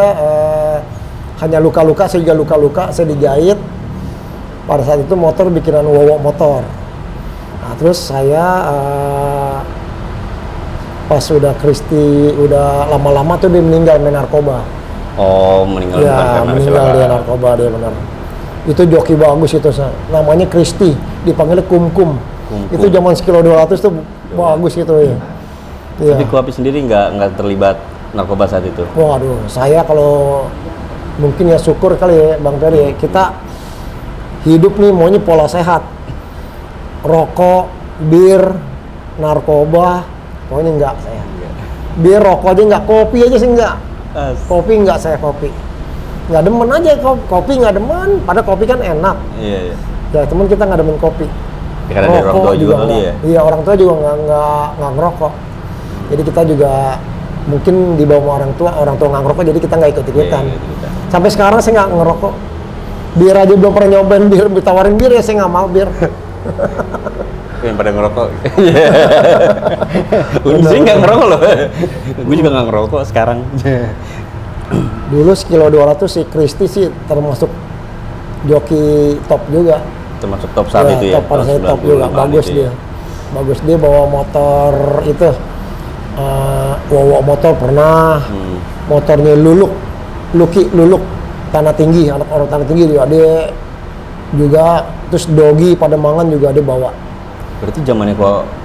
Speaker 2: hanya luka-luka, saya juga luka-luka, saya dijahit. Pada saat itu motor bikinan Wowo motor. Nah, terus saya pas sudah Kristi udah lama-lama tuh dia meninggal main narkoba.
Speaker 1: Oh, meninggal bukan
Speaker 2: Ya,
Speaker 1: karena
Speaker 2: meninggal dia
Speaker 1: kecelakaan.
Speaker 2: narkoba dia benar. Itu joki bagus itu, namanya Kristi, dipanggilnya Kum-Kum. Itu zaman sekilo 200 tuh bagus itu ya. Iya.
Speaker 1: Tapi Kopi sendiri nggak terlibat narkoba saat itu.
Speaker 2: Waduh, saya kalau mungkin ya syukur kali ya Bang Ferry, kita hidup nih maunya pola sehat. Rokok, bir, narkoba, pokoknya enggak saya. Bir, rokok aja enggak, kopi aja sih enggak. Kopi enggak saya kopi. Enggak demen aja kopi enggak demen, padahal kopi kan enak.
Speaker 1: Iya.
Speaker 2: Ya temen kita enggak demen kopi.
Speaker 1: Ya, karena dari orang tua juga kali
Speaker 2: enggak.
Speaker 1: ya.
Speaker 2: Iya, orang tua juga enggak ngerokok. Jadi kita juga mungkin di bawah orang tua nggak ngerokok, jadi kita nggak ikut-ikutan.
Speaker 1: Iya, ikut-ikutan.
Speaker 2: Sampai sekarang saya nggak ngerokok. Bir aja belum pernah nyobain bir, ditawarin bir ya saya nggak mau bir.
Speaker 1: Yang pada ngerokok. Gue sih nggak ngerokok loh. Gue juga nggak ngerokok sekarang.
Speaker 2: Dulu sekilo 200 si Kristi sih termasuk joki top juga.
Speaker 1: Termasuk top saat itu ya.
Speaker 2: Top pada saya
Speaker 1: tahun
Speaker 2: top juga,
Speaker 1: 90-an
Speaker 2: bagus
Speaker 1: itu
Speaker 2: dia.
Speaker 1: ya.
Speaker 2: Bagus dia bawa motor itu. Wowo motor pernah. Motornya Luki Tanah Tinggi, anak orang Tanah Tinggi juga dia juga, terus Dogi Pademangan juga dia bawa.
Speaker 1: Berarti zamannya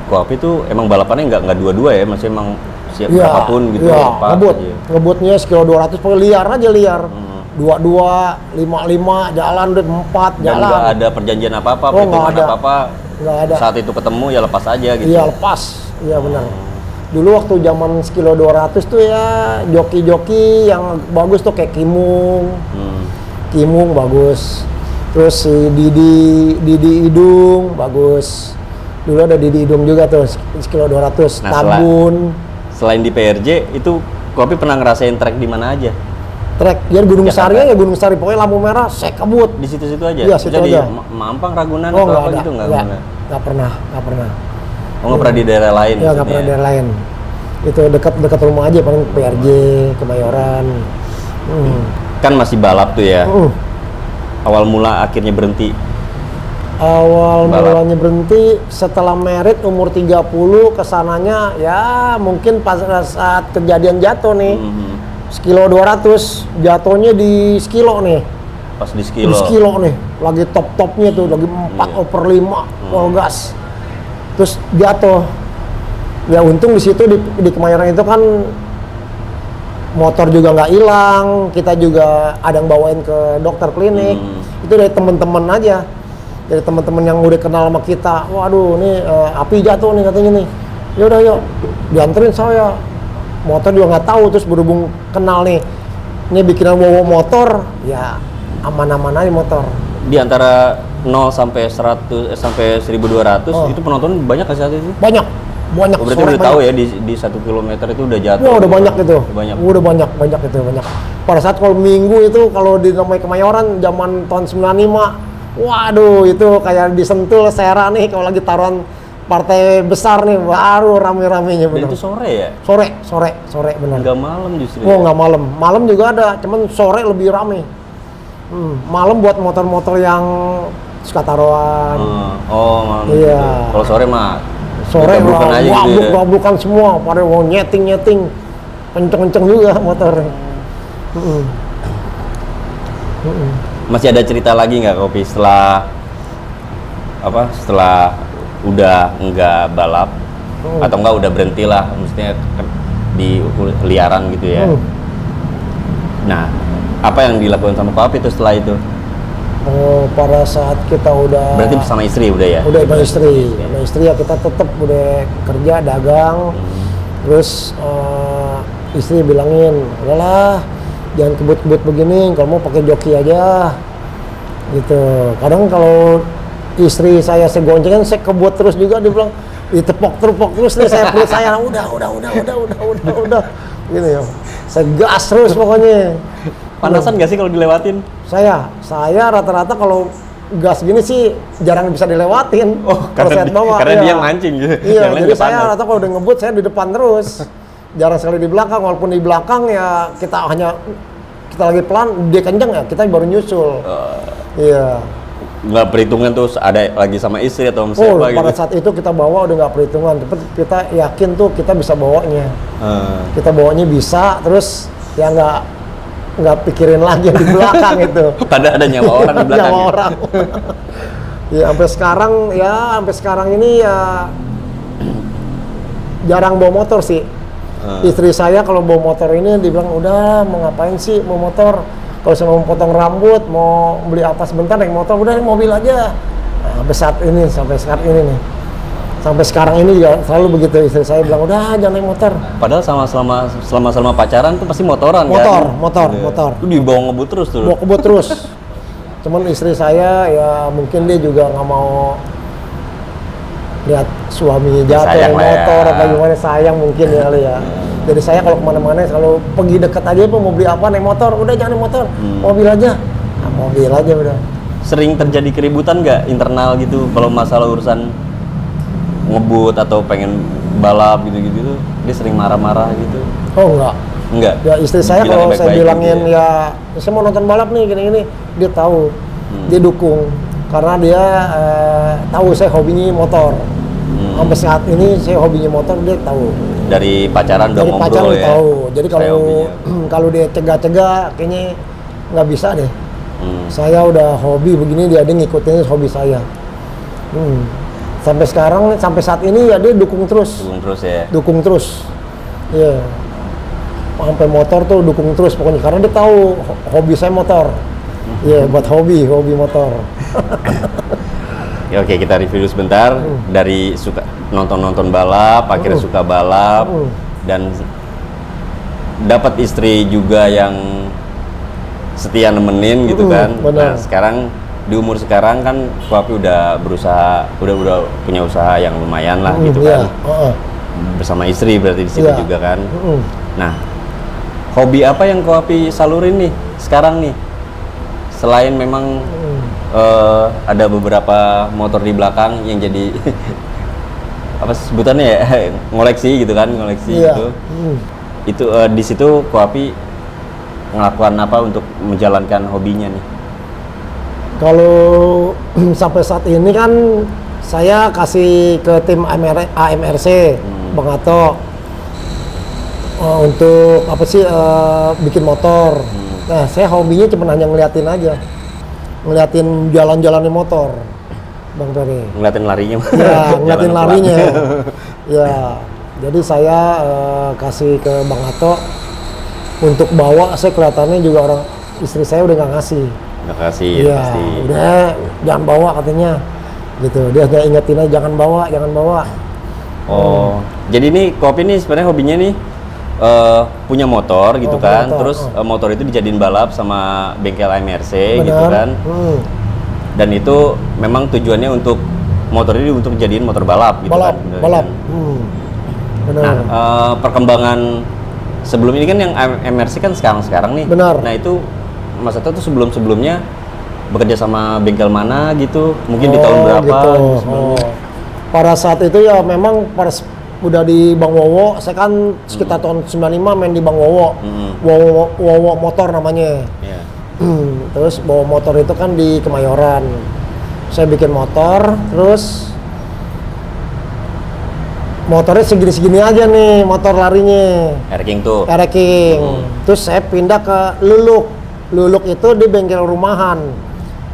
Speaker 1: Koapi itu emang balapannya nggak dua-dua ya, masih emang siap
Speaker 2: Iya,
Speaker 1: berapapun gitu.
Speaker 2: iya,
Speaker 1: lepas
Speaker 2: ngebut.
Speaker 1: aja.
Speaker 2: Ngebutnya sekilo 200, pokoknya liar aja liar. 22, 55, jalan deh, 4,
Speaker 1: Dan
Speaker 2: jalan.
Speaker 1: nggak ada perjanjian apa-apa,
Speaker 2: Oh,
Speaker 1: perhitungan
Speaker 2: nggak ada.
Speaker 1: apa-apa.
Speaker 2: Nggak ada.
Speaker 1: Saat itu ketemu ya lepas aja gitu.
Speaker 2: Iya, lepas. Iya, benar. Dulu waktu zaman sekilo 200 tuh ya, joki-joki yang bagus tuh kayak Kimung. Kimung bagus. Terus si Didi Idung bagus. Dulu ada Didi Idung juga tuh, sekilo 200.
Speaker 1: Nah,
Speaker 2: Tabun.
Speaker 1: Selain di PRJ, itu Koapi pernah ngerasain trek di mana aja?
Speaker 2: Trek, ya Gunung
Speaker 1: Jakarta.
Speaker 2: Sari ya Gunung Sari, pokoknya lampu merah, saya kebut.
Speaker 1: Di situ-situ aja?
Speaker 2: Iya, situ
Speaker 1: Jadi
Speaker 2: aja.
Speaker 1: Mampang, Ragunan,
Speaker 2: Oh,
Speaker 1: atau
Speaker 2: nggak
Speaker 1: apa
Speaker 2: ada,
Speaker 1: gitu? Nggak
Speaker 2: nggak pernah.
Speaker 1: Oh, nggak pernah di daerah lain?
Speaker 2: Ya nggak
Speaker 1: maksudnya?
Speaker 2: pernah daerah lain. Itu dekat rumah aja, paling PRJ, Kemayoran.
Speaker 1: Kan masih balap tuh ya?
Speaker 2: Hmm.
Speaker 1: Awal mula akhirnya berhenti?
Speaker 2: Awal
Speaker 1: Balap.
Speaker 2: mulanya berhenti setelah merit umur 30, kesananya ya mungkin pas saat kejadian jatuh nih. Sekilo 200, jatuhnya di sekilo nih.
Speaker 1: Pas di
Speaker 2: Di
Speaker 1: Sekilo?
Speaker 2: sekilo nih, lagi top-topnya tuh, lagi 4/5 full gas. Terus jatuh. Ya untung di situ di Kemayoran itu kan motor juga nggak hilang, kita juga ada yang bawain ke dokter klinik. Itu dari temen-temen aja, dari temen-temen yang udah kenal sama kita. Waduh, nih api jatuh nih katanya nih. Yaudah yuk, dianterin saya. Motor juga nggak tahu, terus berhubung kenal nih. Ini bikinan bawa motor, ya aman-aman aja motor.
Speaker 1: Di antara 0 sampai 100 sampai 1200
Speaker 2: Oh.
Speaker 1: itu penonton banyak nggak saat itu?
Speaker 2: Banyak.
Speaker 1: Oh, berarti
Speaker 2: sore
Speaker 1: udah tahu ya di 1 kilometer itu udah jatuh.
Speaker 2: Wah, udah banyak itu.
Speaker 1: Banyak.
Speaker 2: Udah banyak itu, banyak. Pada saat kalau minggu itu, kalau di namanya Kemayoran zaman tahun 95, waduh itu kayak disentul Sera nih kalau lagi taruhan partai besar nih, baru rame-ramenya
Speaker 1: Dan
Speaker 2: bener.
Speaker 1: itu sore ya?
Speaker 2: Sore bener.
Speaker 1: Nggak malam justru.
Speaker 2: Oh, nggak malam. Malam juga ada, cuman sore lebih rame. Malam buat motor-motor yang suka taruhan.
Speaker 1: Oh, malam.
Speaker 2: Iya.
Speaker 1: Gitu. Kalau sore mah
Speaker 2: Sore
Speaker 1: bukan aja gitu ya.
Speaker 2: wabuk-wabukan semua, pada mau nyeting, kenceng-kenceng juga motornya.
Speaker 1: Masih ada cerita lagi nggak Kopi setelah udah nggak balap atau enggak udah berhenti lah, maksudnya di liaran gitu ya. Nah, apa yang dilakukan sama Kopi itu setelah itu?
Speaker 2: Oh, pada saat kita udah
Speaker 1: Berarti sama istri udah ya?
Speaker 2: udah sama istri ya kita tetap udah kerja dagang. Terus istri bilangin, udahlah jangan kebut-kebut begini, kalau mau pakai joki aja gitu. Kadang kalau istri saya goncengin, saya kebut terus juga, dia bilang ditepok terus nih saya perut saya, udah gitu ya. Saya gas terus pokoknya.
Speaker 1: Panasan nggak sih kalau dilewatin?
Speaker 2: Saya rata-rata kalau gas gini sih jarang bisa dilewatin.
Speaker 1: Oh,
Speaker 2: kalau saya bawa,
Speaker 1: karena
Speaker 2: iya.
Speaker 1: dia yang mancing gitu.
Speaker 2: Iya,
Speaker 1: Yang lain
Speaker 2: jadi
Speaker 1: nggak
Speaker 2: saya
Speaker 1: panas.
Speaker 2: rata kalau udah ngebut saya di depan terus. Jarang sekali di belakang, walaupun di belakang ya kita lagi pelan, dia kenceng ya kita baru nyusul. Iya.
Speaker 1: Nggak perhitungan tuh ada lagi sama istri atau sama
Speaker 2: Oh,
Speaker 1: siapa
Speaker 2: pada
Speaker 1: gitu?
Speaker 2: saat itu kita bawa udah nggak perhitungan, tapi kita yakin tuh kita bisa bawanya. Kita bawanya bisa, terus ya nggak pikirin lagi yang di belakang itu.
Speaker 1: Pada ada nyawa orang di belakang.
Speaker 2: Nyawa
Speaker 1: ya?
Speaker 2: orang. Ya sampai sekarang ini ya jarang bawa motor sih. Istri saya kalau bawa motor ini dibilang udah mau ngapain sih bawa motor? Kalau saya mau potong rambut, mau beli apa sebentar naik motor, udah naik mobil aja. Nah, sampai saat ini nih. Sampai sekarang ini juga selalu begitu, istri saya bilang udah jangan naik motor.
Speaker 1: Padahal selama pacaran tuh pasti motoran kan?
Speaker 2: Motor.
Speaker 1: Itu dibawa ngebut terus tuh.
Speaker 2: Bawa kebut terus. Cuman istri saya ya mungkin dia juga nggak mau lihat suaminya jatuh
Speaker 1: Sayang
Speaker 2: naik
Speaker 1: lah ya.
Speaker 2: motor atau gimana, sayang mungkin ya kali ya. Jadi saya kalau kemana-mana kalau pergi deket aja pun mau beli apa naik motor, udah jangan naik motor, mobil aja. Nah, mobil aja udah.
Speaker 1: Sering terjadi keributan nggak internal gitu kalau masalah urusan ngebut atau pengen balap gitu-gitu? Dia sering marah-marah gitu?
Speaker 2: Oh enggak.
Speaker 1: Enggak?
Speaker 2: Ya istri saya
Speaker 1: Bilangnya
Speaker 2: kalau saya
Speaker 1: baik-baik
Speaker 2: bilangin
Speaker 1: gitu
Speaker 2: ya saya mau nonton balap nih gini-gini, dia tahu, dia dukung karena dia tahu saya hobinya motor. Sampai saat ini saya hobinya motor, dia tahu.
Speaker 1: Dari pacaran udah
Speaker 2: Dari
Speaker 1: ngobrol
Speaker 2: pacaran
Speaker 1: ya?
Speaker 2: tahu. Jadi
Speaker 1: Saya hobinya.
Speaker 2: kalau dia cegah-cegah kayaknya nggak bisa deh. Saya udah hobi begini, dia ngikutin hobi saya. Sampai sekarang, sampai saat ini ya dia dukung terus.
Speaker 1: Dukung terus ya.
Speaker 2: Dukung terus. Iya. Sampai motor tuh dukung terus pokoknya karena dia tahu hobi saya motor. Iya, buat hobi motor.
Speaker 1: Ya, oke, kita review dulu sebentar. Dari suka nonton balap, akhirnya suka balap, dan dapat istri juga yang setia nemenin gitu kan.
Speaker 2: benar.
Speaker 1: Nah, sekarang di umur sekarang kan Koapi udah berusaha, udah punya usaha yang lumayan lah gitu kan. Bersama istri berarti di situ juga kan. Nah, hobi apa yang Koapi salurin nih sekarang nih? Selain memang ada beberapa motor di belakang yang jadi apa sebutannya ya, ngoleksi gitu kan, gitu. Itu di situ Koapi ngelakukan apa untuk menjalankan hobinya nih?
Speaker 2: Kalau sampai saat ini kan saya kasih ke tim AMRC Bang Ato untuk apa sih bikin motor. Nah, saya hobinya cuma hanya ngeliatin aja, ngeliatin jalan-jalannya motor, Bang Ferry.
Speaker 1: Ngeliatin larinya?
Speaker 2: Ya, ngeliatin larinya. Ya, jadi saya kasih ke Bang Ato untuk bawa. Saya kelihatannya juga orang istri saya udah nggak ngasih.
Speaker 1: Nggak kasih,
Speaker 2: ya,
Speaker 1: pasti.
Speaker 2: Udah, jangan bawa katanya. Gitu, dia hanya ingetin aja jangan bawa.
Speaker 1: Oh, jadi ini Koapi nih sebenarnya hobinya nih punya motor gitu kan,
Speaker 2: motor.
Speaker 1: Terus motor itu dijadiin balap sama bengkel AMRC gitu
Speaker 2: Benar.
Speaker 1: kan. Dan itu memang tujuannya untuk motor ini untuk jadiin motor balap gitu kan.
Speaker 2: Balap. Benar.
Speaker 1: Nah, perkembangan sebelum ini kan yang MRC kan sekarang nih.
Speaker 2: Benar.
Speaker 1: Nah, itu Mas Ato tuh sebelumnya bekerja sama bengkel mana gitu? Mungkin di tahun berapa
Speaker 2: gitu.
Speaker 1: sebelumnya?
Speaker 2: Pada saat itu ya memang udah di Bang Wowo. Saya kan sekitar tahun 95 main di Bang Wowo. Wowo motor namanya.
Speaker 1: Yeah.
Speaker 2: Terus bawa motor itu kan di Kemayoran. Saya bikin motor, terus motornya segini-segini aja nih motor larinya.
Speaker 1: Air King tuh.
Speaker 2: Air King. Terus saya pindah ke Luluk. Luluk itu di bengkel rumahan.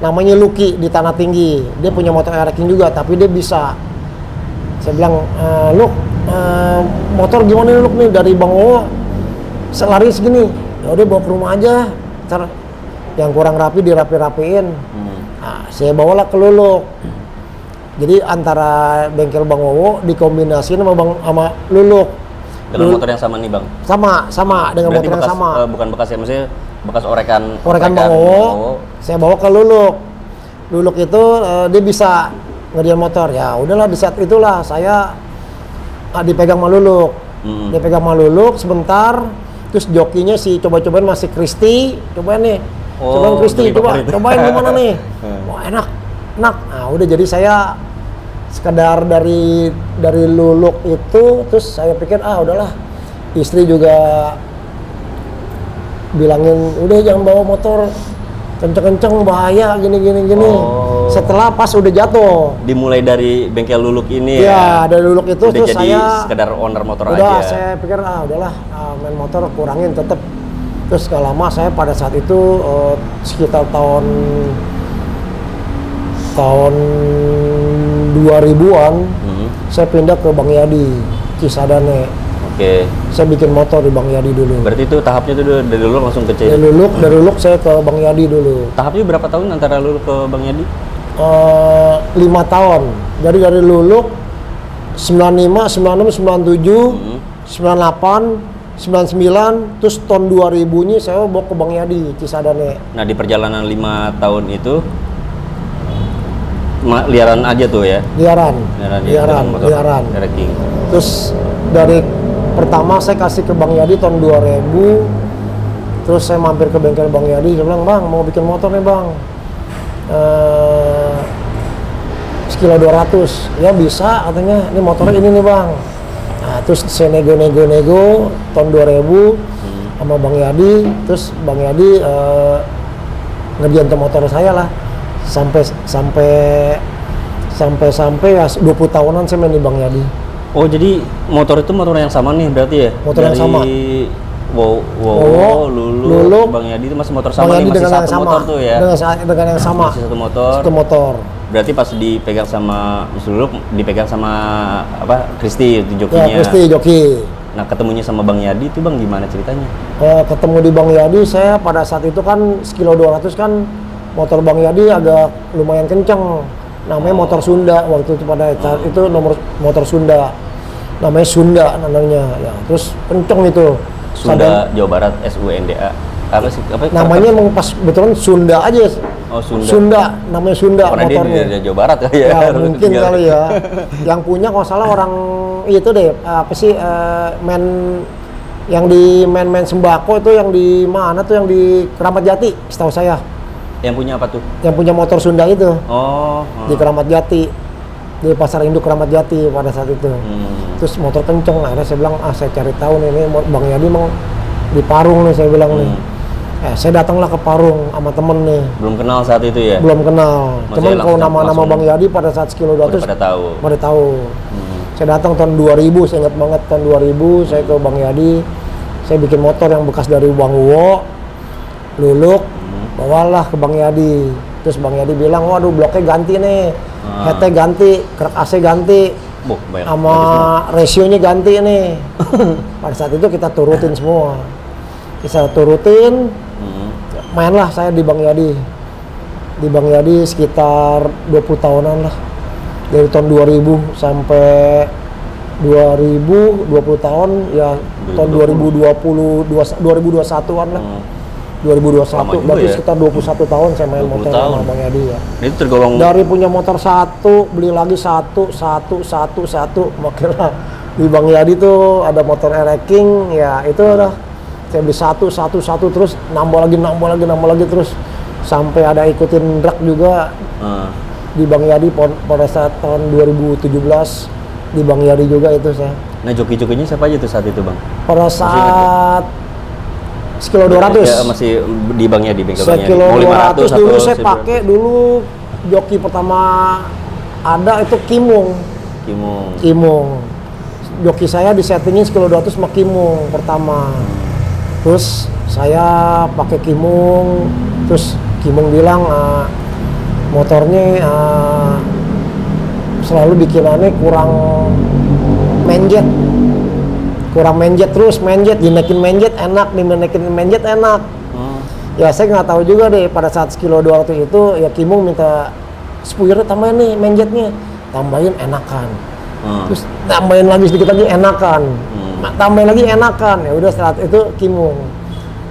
Speaker 2: Namanya Lucky di Tanah Tinggi. Dia punya motor Air King juga, tapi dia bisa. Saya bilang, Luk, motor gimana nih Luk nih dari Bang Wowo? Lari segini. Ya udah bawa ke rumah aja. Ntar yang kurang rapi dirapi-rapiin. Nah, saya bawalah ke Luluk. Jadi antara bengkel Bang Wowo dikombinasiin sama Luluk.
Speaker 1: Dengan motor yang sama nih Bang?
Speaker 2: Sama dengan
Speaker 1: Berarti
Speaker 2: motor yang sama.
Speaker 1: Bukan bekas ya, maksudnya bekas orekan
Speaker 2: Bang Wowo. Saya bawa ke Luluk. Luluk itu dia bisa ngerjain motor. Ya udahlah, di saat itulah saya dipegang sama Luluk. Dia pegang sama Luluk sebentar. Terus jokinya si cobain masih Kristi. Cobain nih. Cobain Kristi, cobain gimana nih? Wah, enak. Nah, udah jadi saya sekedar dari Luluk itu, terus saya pikir udahlah, istri juga bilangin udah jangan bawa motor kenceng-kenceng bahaya gini. Setelah pas udah jatuh,
Speaker 1: dimulai dari bengkel Luluk ini
Speaker 2: ya dari Luluk itu
Speaker 1: udah
Speaker 2: terus
Speaker 1: jadi
Speaker 2: saya
Speaker 1: sekedar owner motor
Speaker 2: udah
Speaker 1: aja.
Speaker 2: saya pikir udahlah, main motor kurangin tetap. Terus gak lama saya pada saat itu sekitar tahun 2000-an saya pindah ke Bang Yadi Cisadane.
Speaker 1: Oke.
Speaker 2: Saya bikin motor di Bang Yadi dulu.
Speaker 1: Berarti itu tahapnya tuh dari Luluk langsung ke
Speaker 2: Dari Luluk saya ke Bang Yadi dulu.
Speaker 1: Tahapnya berapa tahun antara Luluk ke Bang Yadi?
Speaker 2: 5 tahun. Dari Luluk 95, 96, 97, 98, 99, terus tahun 2000-nya saya bawa ke Bang Yadi Cisadane.
Speaker 1: Nah, di perjalanan 5 tahun itu liaran aja tuh ya?
Speaker 2: Liaran.
Speaker 1: Air King.
Speaker 2: Terus dari pertama saya kasih ke Bang Yadi tahun 2000. Terus saya mampir ke bengkel Bang Yadi, saya bilang, "Bang, mau bikin motor nih, Bang. Sekilo 200." "Ya bisa," katanya. "Ini motornya ini nih, Bang." Nah, terus saya nego tahun 2000 sama Bang Yadi. Terus Bang Yadi ngerjain motor saya lah. Sampai ya 20 tahunan saya main di Bang Yadi.
Speaker 1: Oh, jadi motor itu motor yang sama nih berarti ya?
Speaker 2: Motor yang sama.
Speaker 1: Wow, Lulu, Bang Yadi itu masih motor sama
Speaker 2: Bang
Speaker 1: nih,
Speaker 2: Yadi
Speaker 1: masih
Speaker 2: dengan yang
Speaker 1: satu
Speaker 2: sama.
Speaker 1: motor tuh ya.
Speaker 2: Dengan yang sama.
Speaker 1: Masih satu motor.
Speaker 2: Satu motor.
Speaker 1: Berarti pas dipegang sama Mas Lulu, dipegang sama apa? Kristi itu
Speaker 2: Ya,
Speaker 1: jokinya.
Speaker 2: Kristi joki.
Speaker 1: Nah, ketemunya sama Bang Yadi itu Bang gimana ceritanya?
Speaker 2: Ketemu di Bang Yadi, saya pada saat itu kan sekilo 200 kan motor Bang Yadi agak lumayan kenceng. Namanya motor Sunda waktu itu pada saat itu nomor motor Sunda. Namanya Sunda namanya. Ya, terus kenceng itu.
Speaker 1: Sunda Jawa Barat SUNDA. Apa sih? Apa?
Speaker 2: Namanya emang pas betulan Sunda aja.
Speaker 1: Oh, Sunda.
Speaker 2: Sunda, namanya Sunda
Speaker 1: Karena dia
Speaker 2: motornya.
Speaker 1: dari Jawa Barat kali ya.
Speaker 2: Ya mungkin kali ya. Yang punya kalau salah orang itu deh, apa sih yang di men sembako itu yang di mana tuh, yang di Keramat Jati setahu saya.
Speaker 1: Yang punya apa tuh?
Speaker 2: Yang punya motor Sunda itu di
Speaker 1: Oh.
Speaker 2: Keramat Jati, di Pasar Induk Keramat Jati pada saat itu. Terus motor kenceng, akhirnya saya bilang saya cari tahu nih, ini Bang Yadi emang di Parung nih, saya bilang nih. Saya datanglah ke Parung sama temen nih.
Speaker 1: Belum kenal saat itu ya?
Speaker 2: Belum kenal.
Speaker 1: Maksudnya
Speaker 2: Cuman kalau nama-nama
Speaker 1: langsung
Speaker 2: Bang Yadi pada saat sekilo 200
Speaker 1: pada tahu.
Speaker 2: pada tahu. Saya datang tahun 2000, saya ingat banget tahun 2000 saya ke Bang Yadi. Saya bikin motor yang bekas dari Bang Uwo, Luluk, bawalah ke Bang Yadi. Terus Bang Yadi bilang, waduh bloknya ganti nih, headnya ganti, kerak AC ganti,
Speaker 1: Banyak.
Speaker 2: sama rasionya ganti nih. Pada saat itu kita turutin semua. Kita turutin, mainlah saya di Bang Yadi. Di Bang Yadi sekitar 20 tahunan lah. Dari tahun 2000 sampai 2020 tahun ya, tahun 2021-an lah. 2021
Speaker 1: Lama juga
Speaker 2: berarti
Speaker 1: ya?
Speaker 2: sekitar 21 tahun saya main
Speaker 1: 20
Speaker 2: motor
Speaker 1: tahun.
Speaker 2: sama Bang Yadi ya.
Speaker 1: Itu tergolong
Speaker 2: Dari punya motor satu, beli lagi satu, makanya di Bang Yadi tuh ada motor Ereking, ya itu udah saya beli satu terus nambah lagi terus sampai ada ikutin drag juga di Bang Yadi pada saat tahun 2017 di Bang Yadi juga itu saya.
Speaker 1: Nah, joki-jokinya siapa aja tuh saat itu, Bang?
Speaker 2: Pada saat sekilo 200.
Speaker 1: Ya, masih di Bang Yadi, bengkel Bang Yadi.
Speaker 2: Sekilo
Speaker 1: Mau
Speaker 2: 200
Speaker 1: 500
Speaker 2: dulu
Speaker 1: atau
Speaker 2: saya
Speaker 1: 1000?
Speaker 2: pakai dulu joki pertama ada itu Kimung. Joki saya disettingin sekilo 200 sama Kimung pertama. Terus saya pakai Kimung, terus Kimung bilang motornya selalu bikinannya kurang menjet terus, dinaikin menjet enak, ya saya nggak tahu juga deh pada saat sekilo 200 itu ya Kimung minta spoiler tambahin nih menjetnya, tambahin enakan. Terus tambahin lagi sedikit lagi enakan, tambahin lagi enakan, ya udah saat itu Kimung.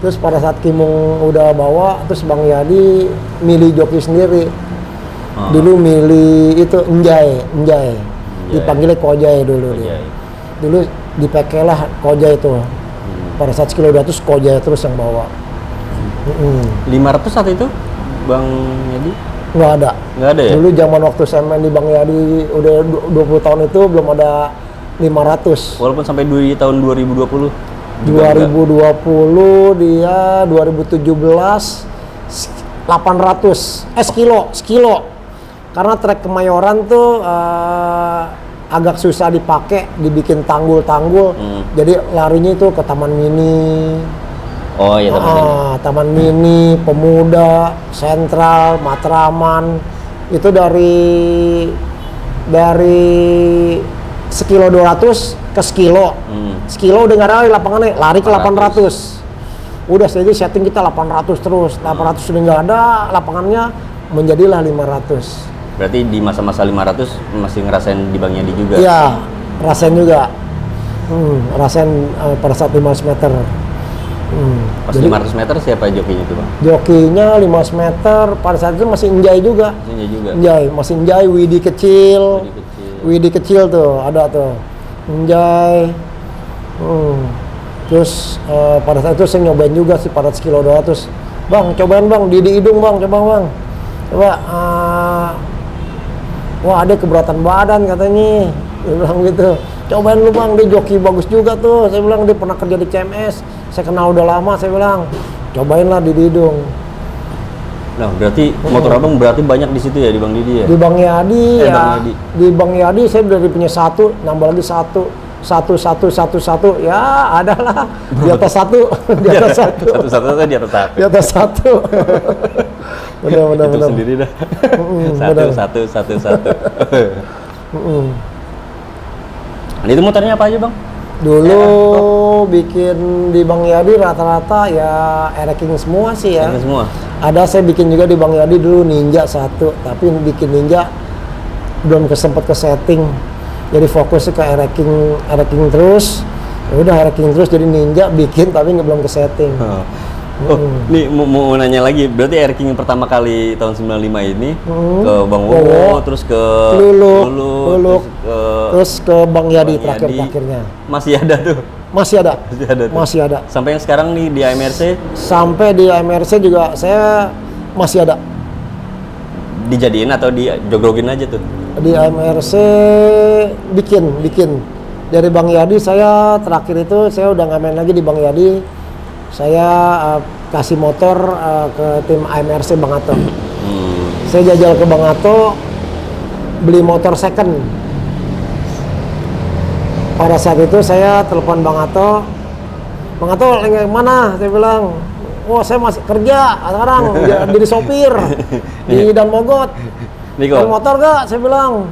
Speaker 2: Terus pada saat Kimung udah bawa, terus Bang Yadi milih joki sendiri. Dulu milih itu Enjay. Dipanggilnya Kojay dulu dia. Dulu dipakai lah Kojay itu. Pada saat sekilo 200 Kojay terus yang bawa.
Speaker 1: 500 saat itu, Bang Yadi?
Speaker 2: Nggak ada ya? Dulu zaman waktu saya main di Bang Yadi udah 20 tahun itu belum ada 500.
Speaker 1: Walaupun sampai di tahun 2020?
Speaker 2: 2020 dia 2017 800 sekilo. Karena trek Kemayoran tuh agak susah dipakai, dibikin tanggul-tanggul. Jadi larinya itu ke Taman Mini.
Speaker 1: Oh iya,
Speaker 2: Taman Mini, Pemuda, Sentral, Matraman. Itu dari sekilo 200 ke sekilo. Sekilo udah nggak ada lapangannya, lari ke 800. Udah jadi setting kita 800 terus. 800 udah nggak ada lapangannya, menjadilah 500.
Speaker 1: Berarti di masa-masa 500 masih ngerasain di Bang Yadi juga?
Speaker 2: Iya, rasain juga. Rasain pada saat 500 meter.
Speaker 1: Pas
Speaker 2: Jadi,
Speaker 1: 500 meter siapa jokinya itu, Bang?
Speaker 2: jokinya 500 meter, pada saat itu masih Enjay juga. Masih Enjay, Widi kecil. Widi kecil tuh, ada tuh. Enjay. Terus pada saat itu saya nyobain juga sih pada sekilo 200. Bang, cobain Bang, di hidung Bang, coba Bang. Coba, wah ada keberatan badan katanya. Dia bilang gitu. Cobain lu Bang, dia joki bagus juga tuh. Saya bilang dia pernah kerja di CMS. Saya kenal udah lama, saya bilang. Cobain lah di hidung.
Speaker 1: Nah, berarti motor Abang berarti banyak di situ ya, di Bang Didi ya?
Speaker 2: Di Bang Yadi
Speaker 1: Bang
Speaker 2: ya.
Speaker 1: Yadi.
Speaker 2: Di Bang Yadi saya dari punya satu, nambah lagi satu. 1 ya adalah di atas 1 di atas 1
Speaker 1: Satu-satu di atas satu.
Speaker 2: di atas 1 benar
Speaker 1: Itu sendiri dah. Satu. Nah, itu motornya apa aja bang?
Speaker 2: dulu bikin di Bang Yadi rata-rata ya Ereking semua sih ya.
Speaker 1: Ini semua.
Speaker 2: Ada saya bikin juga di Bang Yadi dulu Ninja 1, tapi bikin Ninja belum kesempet ke setting. Jadi fokusnya ke Ereking terus. Ya udah Ereking terus jadi Ninja bikin tapi belum ke setting.
Speaker 1: Oh, nih mau nanya lagi. Berarti Ereking pertama kali tahun 95 ini ke Bang Wowo, terus ke
Speaker 2: Lulu, terus ke Bang Yadi
Speaker 1: Bang Yadi.
Speaker 2: terakhirnya.
Speaker 1: Masih ada tuh.
Speaker 2: Masih ada.
Speaker 1: Tuh.
Speaker 2: Masih ada.
Speaker 1: Sampai yang sekarang nih di AMRC
Speaker 2: Sampai di AMRC juga saya masih ada.
Speaker 1: dijadiin atau dijogrogin aja tuh?
Speaker 2: Di AMRC bikin dari Bang Yadi. Saya terakhir itu saya udah nggak main lagi di Bang Yadi. Saya kasih motor ke tim AMRC Bang Ato. Saya jajal ke Bang Ato beli motor second. Pada saat itu saya telepon Bang Ato lagi mana? Saya bilang, wah saya masih kerja sekarang jadi sopir di Dan Mogot. Main motor gak? Saya bilang.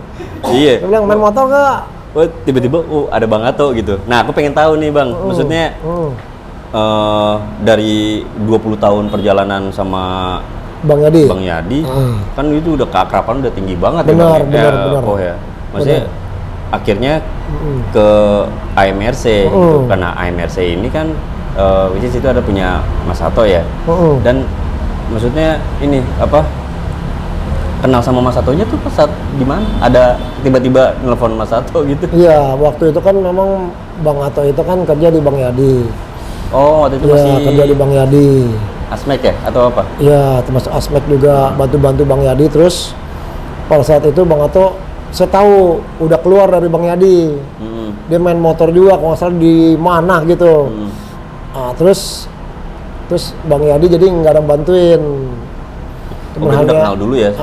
Speaker 1: Iya.
Speaker 2: Saya bilang main motor gak?
Speaker 1: Oh, tiba-tiba ada Bang Ato gitu. Nah, aku pengen tahu nih, Bang. Maksudnya dari 20 tahun perjalanan sama
Speaker 2: Bang Yadi.
Speaker 1: Kan itu udah keakraban udah tinggi banget
Speaker 2: Benar.
Speaker 1: Oh ya. Maksudnya akhirnya ke AMRC gitu. Karena AMRC ini kan which is itu ada punya Mas Ato ya. Dan maksudnya ini apa? Kenal sama Mas Atonya tuh pas saat di mana? Ada tiba-tiba nelpon Mas Ato gitu.
Speaker 2: Iya, waktu itu kan memang Bang Ato itu kan kerja di Bang Yadi.
Speaker 1: Oh, waktu itu
Speaker 2: Ya,
Speaker 1: masih
Speaker 2: kerja di Bang Yadi.
Speaker 1: Asmek ya atau apa?
Speaker 2: Iya, termasuk Asmek juga bantu-bantu Bang Yadi. Terus pada saat itu Bang Ato, saya tahu udah keluar dari Bang Yadi. Dia main motor juga, kalau nggak salah di mana gitu. Nah, terus Bang Yadi jadi nggak ada bantuin.
Speaker 1: Udah kenal dulu ya?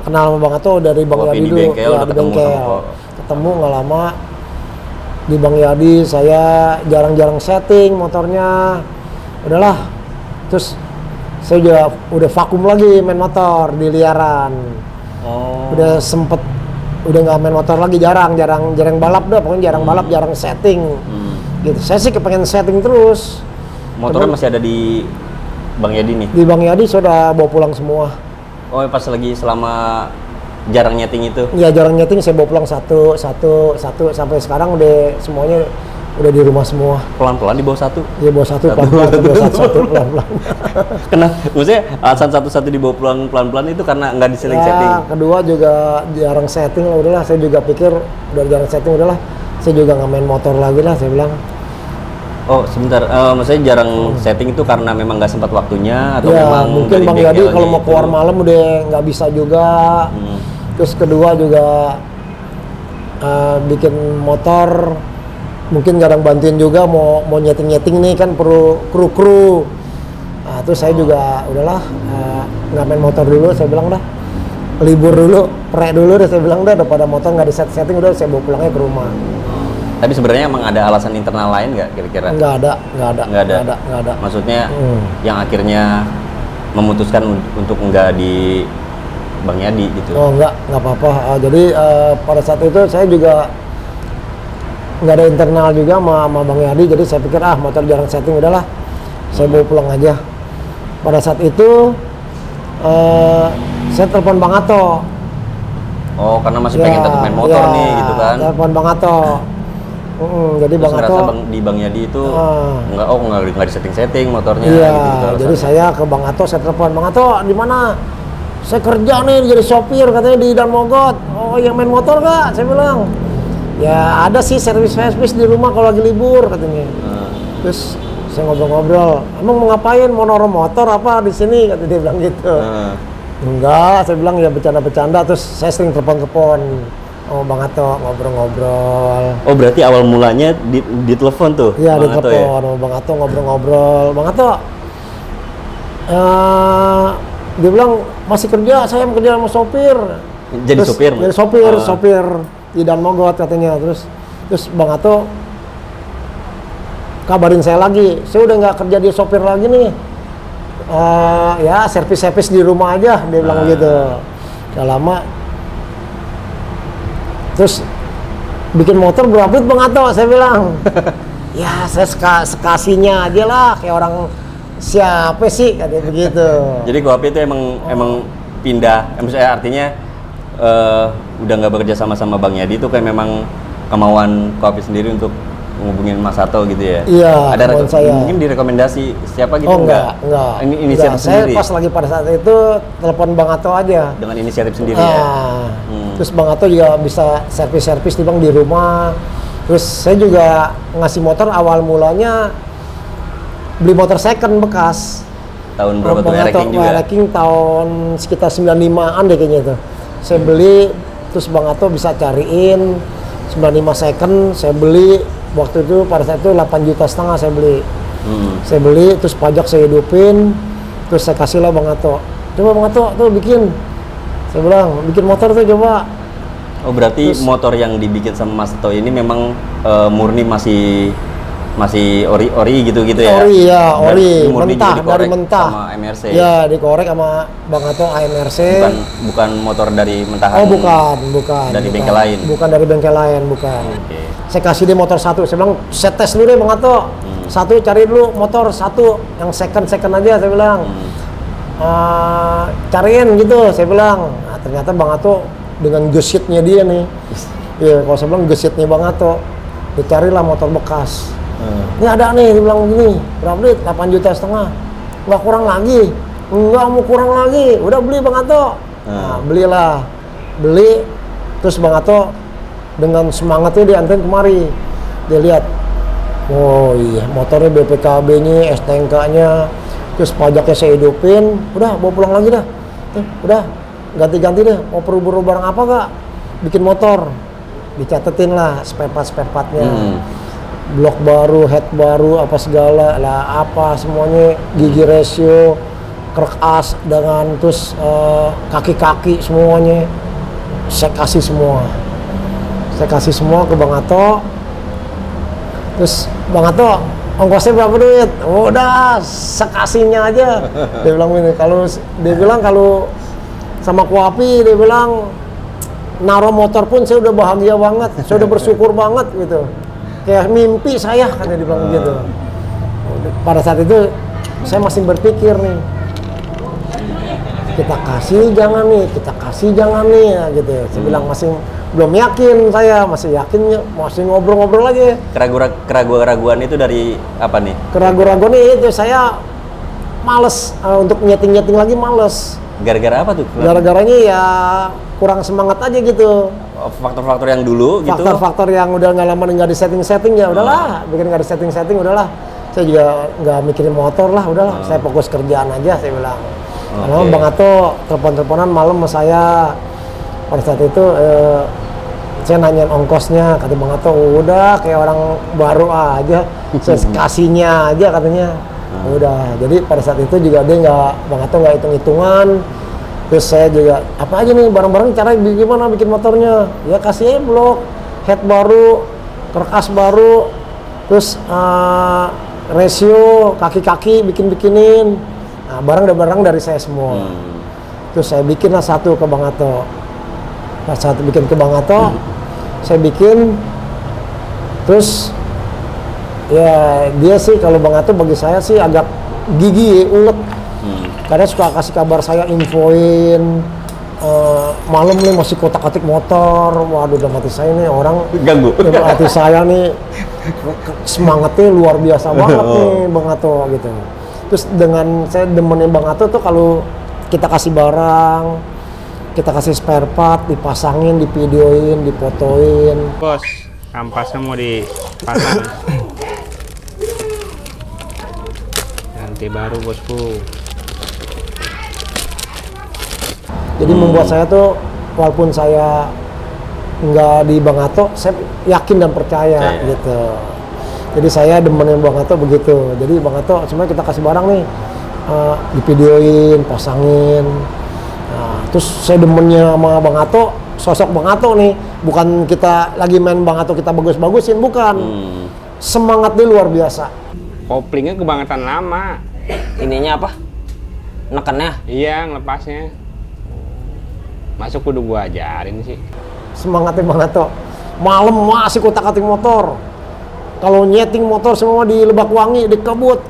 Speaker 2: Kenal sama Bang Ato dari Bang Yadi
Speaker 1: di
Speaker 2: dulu.
Speaker 1: bengkel,
Speaker 2: Ya,
Speaker 1: udah
Speaker 2: di
Speaker 1: ketemu
Speaker 2: bengkel.
Speaker 1: sama
Speaker 2: Ketemu nggak lama. Di Bang Yadi saya jarang-jarang setting motornya. Udahlah. Terus saya juga udah vakum lagi main motor di liaran. Udah sempet udah nggak main motor lagi, jarang balap dah, pokoknya jarang balap, jarang setting. Gitu. Saya sih kepengen setting terus.
Speaker 1: Motornya masih ada di Bang Yadi nih?
Speaker 2: Di Bang Yadi sudah bawa pulang semua.
Speaker 1: Oh, pas lagi selama jarang nyeting itu?
Speaker 2: Ya jarang nyeting saya bawa pulang satu sampai sekarang udah semuanya udah di rumah semua.
Speaker 1: Pelan-pelan di bawah satu?
Speaker 2: Iya bawa satu pelan-pelan.
Speaker 1: Kenapa? Maksudnya alasan satu-satu dibawa pulang pelan-pelan itu karena nggak disetting-setting?
Speaker 2: Ya, kedua juga jarang setting lah, udahlah saya juga pikir udah jarang setting, udahlah saya juga nggak main motor lagi lah, saya bilang.
Speaker 1: Oh sebentar, maksudnya jarang setting itu karena memang nggak sempat waktunya atau
Speaker 2: Ya
Speaker 1: memang
Speaker 2: mungkin
Speaker 1: dari
Speaker 2: Bang Yadi kalau mau
Speaker 1: bengkelnya
Speaker 2: keluar
Speaker 1: itu?
Speaker 2: malam udah nggak bisa juga. Terus kedua juga bikin motor mungkin kadang bantuin juga, mau nyeting nih kan perlu kru. Nah, terus saya juga udahlah nggak main motor dulu, saya bilang dah libur dulu, prek dulu deh, saya bilang dah daripada motor nggak di setting, udah saya bawa pulangnya ke rumah.
Speaker 1: Tapi sebenarnya emang ada alasan internal lain nggak kira-kira?
Speaker 2: Nggak ada.
Speaker 1: Maksudnya yang akhirnya memutuskan untuk nggak di Bang Yadi gitu?
Speaker 2: Oh nggak apa-apa. Jadi pada saat itu saya juga nggak ada internal juga sama Bang Yadi, jadi saya pikir motor jarang setting, udahlah saya bawa pulang aja. Pada saat itu saya telepon Bang Ato.
Speaker 1: Oh karena masih pengen tetap main motor nih gitu kan?
Speaker 2: Telepon Bang Ato. Jadi
Speaker 1: Terus
Speaker 2: Bang Ato
Speaker 1: di Bang Yadi itu nggak di setting motornya.
Speaker 2: Iya,
Speaker 1: gitu
Speaker 2: jadi saya ke Bang Ato, saya telepon Bang Ato, di mana? Saya kerja nih jadi sopir katanya di Dan Mogot. Oh yang main motor nggak? Saya bilang. Ya ada sih servis di rumah kalau lagi libur katanya. Terus saya ngobrol-ngobrol, emang mau ngapain? Mau noro motor apa di sini? Kata dia bilang gitu. Enggak, saya bilang ya bercanda-bercanda. Terus saya sering telepon oh Bang Ato, ngobrol-ngobrol.
Speaker 1: Oh berarti awal mulanya di telepon tuh?
Speaker 2: Iya di
Speaker 1: Ato
Speaker 2: telepon,
Speaker 1: ya?
Speaker 2: Bang Ato ngobrol-ngobrol. Bang Ato, dia bilang masih kerja, saya kerja sama sopir.
Speaker 1: Jadi
Speaker 2: terus,
Speaker 1: sopir?
Speaker 2: Jadi sopir di Dan Mogot katanya. Terus Bang Ato kabarin saya lagi, saya udah nggak kerja di sopir lagi nih. Ya servis-servis di rumah aja, dia bilang gitu. Gak lama, terus bikin motor berapa duit Bang Ato? Saya bilang, ya saya sekasihnya aja lah, kayak orang siapa sih, katanya begitu.
Speaker 1: Jadi Koapi itu emang pindah, saya artinya udah nggak bekerja sama Bang Yadi itu kayak memang kemauan Koapi sendiri untuk ngubungin Mas Ato gitu ya?
Speaker 2: Iya,
Speaker 1: ada
Speaker 2: saya.
Speaker 1: Mungkin direkomendasi siapa gitu?
Speaker 2: Oh enggak.
Speaker 1: Ini inisiatif
Speaker 2: saya
Speaker 1: sendiri?
Speaker 2: Pas lagi pada saat itu telepon Bang Ato aja.
Speaker 1: Dengan inisiatif sendiri ya?
Speaker 2: Terus Bang Ato juga bisa servis-servis di Bang di rumah. Terus saya juga ngasih motor awal mulanya beli motor second bekas.
Speaker 1: Tahun berapa tuh Ereking juga?
Speaker 2: Ereking tahun sekitar 95-an deh kayaknya itu. Saya beli, terus Bang Ato bisa cariin 95 second, saya beli. Waktu itu pada saat itu 8,5 juta saya beli. Saya beli, terus pajak saya hidupin, terus saya kasih lah Bang Ato. Coba Bang Ato tuh bikin. Saya bilang, bikin motor tuh coba.
Speaker 1: Oh berarti terus, motor yang dibikin sama Mas Ato ini memang murni masih ori gitu ya?
Speaker 2: Ori ya, ori.
Speaker 1: Murni
Speaker 2: mentah, dari mentah.
Speaker 1: Sama MRC?
Speaker 2: Ya, dikorek sama Bang Ato AMRC.
Speaker 1: Bukan motor dari mentahan?
Speaker 2: Oh bukan.
Speaker 1: Dari bengkel lain?
Speaker 2: Bukan dari bengkel lain, bukan.
Speaker 1: Okay.
Speaker 2: Saya kasih dia motor satu, saya bilang, saya tes dulu deh Bang Ato. Satu, cari dulu motor satu, yang second aja, saya bilang. Cariin gitu, saya bilang. Nah, ternyata Bang Ato dengan gesitnya dia nih. Ya, kalau saya bilang gesitnya Bang Ato, dicarilah motor bekas. Ini ada nih, dia bilang gini, berapa duit? 8,5 juta. Nggak kurang lagi. Nggak mau kurang lagi, udah beli Bang Ato. Nah, belilah. Beli, terus Bang Ato dengan semangatnya dia anterin kemari. Dia lihat, oh iya, motornya BPKB-nya, STNK-nya, terus pajaknya saya hidupin, udah bawa pulang lagi dah. Udah, ganti-ganti deh, mau perlu barang apa gak? Bikin motor. Dicatetin lah spare part-nya. Blok baru, head baru, apa segala lah, apa semuanya, gigi ratio, krek as dengan terus kaki-kaki semuanya saya kasih semua ke Bang Ato. Terus Bang Ato, ongkosnya berapa duit? Udah sekasihnya aja. Dia bilang ini, kalau sama Koapi, dia bilang naruh motor pun saya udah bahagia banget, saya udah bersyukur banget gitu. Kayak mimpi saya, kan dia bilang gitu. Pada saat itu saya masih berpikir nih, kita kasih jangan nih ya, gitu. Saya bilang masih belum yakin, saya masih yakin, masih ngobrol-ngobrol lagi.
Speaker 1: Keraguan itu dari apa nih?
Speaker 2: Keraguan itu saya males untuk nyeting lagi, males.
Speaker 1: Gara-gara apa tuh?
Speaker 2: Gara-garanya ya kurang semangat aja gitu.
Speaker 1: Faktor-faktor yang dulu gitu?
Speaker 2: Faktor-faktor yang udah nggak lama nggak di setting ya udahlah, bikin nggak di setting udahlah. Saya juga nggak mikirin motor lah, udahlah. Saya fokus kerjaan aja, saya bilang. Karena Bang Ato telepon-teleponan malam sama saya. Pada saat itu saya nanyain ongkosnya, kata Bang Ato udah kayak orang baru aja, saya kasihnya aja katanya. Udah, jadi pada saat itu juga dia Bang Ato nggak hitung-hitungan. Terus saya juga, apa aja nih barang-barang cara gimana bikin motornya? Ya kasih aja blok, head baru, kerkas baru, terus ratio, kaki-kaki bikinin. Nah, barang dari saya semua. Terus saya bikinlah satu ke Bang Ato. Pas satu bikin ke Bang Ato, saya bikin. Terus ya dia sih, kalau Bang Ato bagi saya sih agak gigi, ulet. Kadang suka kasih kabar saya, infoin malam nih masih kotak-katik motor. Waduh, udah mati saya nih orang
Speaker 1: ganggu.
Speaker 2: Hati saya nih semangatnya luar biasa banget nih Bang Ato gitu. Terus dengan saya demennya Bang Ato tuh kalau kita kasih barang, kita kasih spare part, dipasangin, divideoin, difotoin.
Speaker 3: Bos, kampasnya mau dipasang. Ganti baru bosku.
Speaker 2: Jadi membuat saya tuh, walaupun saya nggak di Bang Ato, saya yakin dan percaya gitu. Jadi saya demenin Bang Ato begitu. Jadi Bang Ato, semuanya kita kasih barang nih, divideoin, pasangin. Nah, terus saya demennya sama Bang Ato, sosok Bang Ato nih, bukan kita lagi main Bang Ato kita bagus-bagusin, bukan. semangat dia luar biasa.
Speaker 3: Koplingnya kebangetan lama.
Speaker 1: Ininya apa? Nekennya?
Speaker 3: Iya, ngelepasnya. Masuk kudu gua ajarin sih.
Speaker 2: Semangatnya Bang Ato. Malam masih kutak-atik motor. Kalau nyeting motor semua di Lebak Wangi, di Kebut.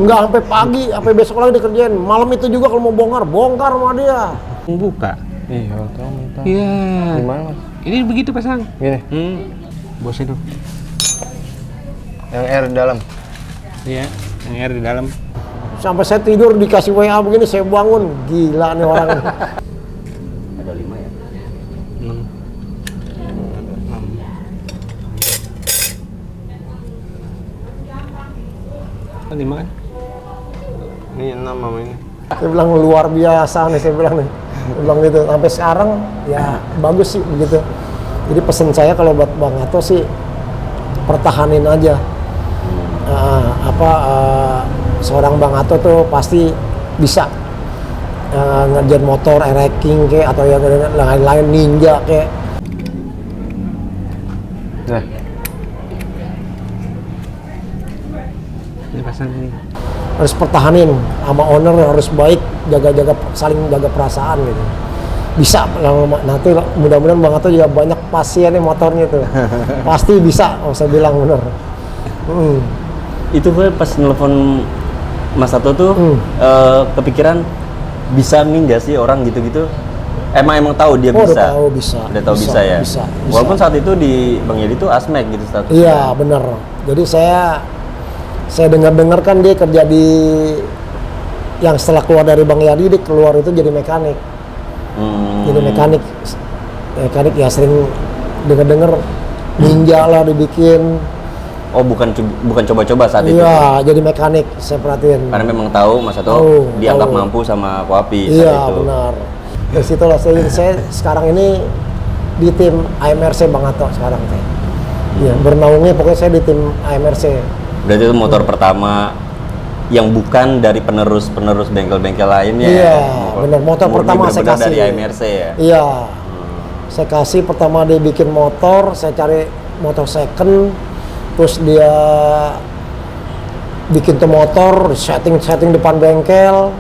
Speaker 2: Enggak sampai pagi, sampai besok lagi dikerjain. Malam itu juga kalau mau bongkar sama dia.
Speaker 3: Buka.
Speaker 4: Iya, tahu minta.
Speaker 3: Iya.
Speaker 4: Gimana, Mas?
Speaker 3: Ini begitu pasang.
Speaker 4: Gini,
Speaker 3: Bosnya tuh.
Speaker 4: yang air di dalam.
Speaker 3: Iya, yang air di dalam.
Speaker 2: Sampai saya tidur dikasih WA begini, saya bangun. Gila nih orang.
Speaker 1: Ada 5 ya?
Speaker 3: 6. Kan 5 kan?
Speaker 4: Ini 6 sama ini.
Speaker 2: Saya bilang luar biasa nih, saya bilang nih. Saya bilang gitu. Sampai sekarang ya bagus sih begitu. Jadi pesan saya kalau buat Bang Ato sih pertahanin aja. Seorang Bang Ato tuh pasti bisa ngerjain motor, racing kayak atau yang lain-lain, ninja kayak.
Speaker 4: Nah,
Speaker 3: Ini pasang ini.
Speaker 2: Harus pertahanin sama owner, harus baik, jaga-jaga, saling jaga perasaan gitu. Bisa lama nanti mudah-mudahan Bang Ato juga banyak pasien nih motornya tuh. Pasti bisa, saya bilang bener.
Speaker 1: Itu gue pas nelfon Mas Ato tuh kepikiran bisa ninja sih orang gitu-gitu. Emang tahu dia
Speaker 2: Oh,
Speaker 1: bisa.
Speaker 2: udah tahu bisa.
Speaker 1: Udah tahu bisa ya.
Speaker 2: Bisa.
Speaker 1: Walaupun saat itu di Bang Yadi tuh asmek gitu statusnya.
Speaker 2: Iya, bener. Jadi saya dengar-dengar kan dia kerja di yang setelah keluar dari Bang Yadi, dia keluar itu jadi mekanik. Jadi mekanik ya sering dengar-dengar ninja lah dibikin.
Speaker 1: Oh, bukan coba-coba saat itu.
Speaker 2: Iya, jadi mekanik saya perhatiin.
Speaker 1: Karena memang tahu Mas Ato dianggap mampu sama Koapi saat
Speaker 2: Iya,
Speaker 1: itu.
Speaker 2: benar. Dari situlah saya sekarang ini di tim AMRC Bang Ato sekarang saya. Iya, bernaungnya pokoknya saya di tim AMRC.
Speaker 1: Berarti itu motor pertama yang bukan dari penerus bengkel-bengkel lainnya.
Speaker 2: Iya, benar. Motor
Speaker 1: Murni
Speaker 2: pertama saya
Speaker 1: benar-benar
Speaker 2: kasih.
Speaker 1: dari AMRC ya.
Speaker 2: Iya. Saya kasih pertama dia bikin motor, saya cari motor second, terus dia bikin tuh motor, setting depan bengkel.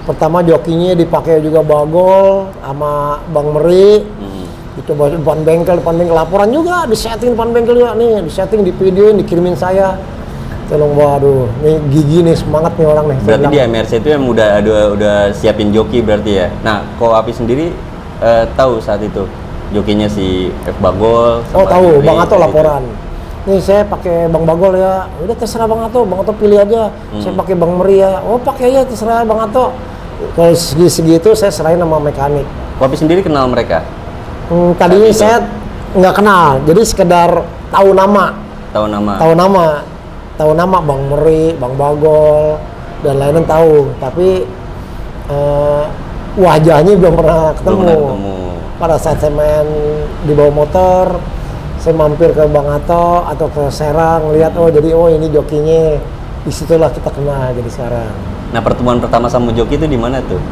Speaker 2: Pertama jokinya dipakai juga Bagol sama Bang Meri. Dicoba depan bengkel laporan juga, disetting depan bengkel juga nih, disetting, di videoin, dikirimin saya. Tolong, waduh, nih gigi nih, semangat nih orang nih.
Speaker 1: Berarti di MRC itu yang udah siapin joki berarti ya. Nah, Koapi sendiri tahu saat itu jokinya si F Bagol.
Speaker 2: Oh,
Speaker 1: sama
Speaker 2: tahu,
Speaker 1: Yuri,
Speaker 2: Bang Ato
Speaker 1: gitu.
Speaker 2: laporan. Nih saya pakai Bang Bagol ya. Udah terserah Bang Ato pilih aja. Saya pakai Bang Meri ya. Oh, pakai aja, terserah Bang Ato. Kalau segi itu saya serahin sama mekanik.
Speaker 1: Koapi sendiri kenal mereka?
Speaker 2: Tadinya saya nggak kenal, jadi sekedar tahu nama.
Speaker 1: Tahu nama?
Speaker 2: Tahu nama Bang Meri, Bang Bagol, dan lain-lain tahu. Tapi wajahnya belum pernah ketemu.
Speaker 1: Belum pernah ketemu.
Speaker 2: Pada saat saya main di bawah motor, saya mampir ke Bang Ato atau ke Serang, lihat ini jokinya. Disitulah kita kenal jadi sekarang.
Speaker 1: Nah, pertemuan pertama sama joki itu di mana tuh?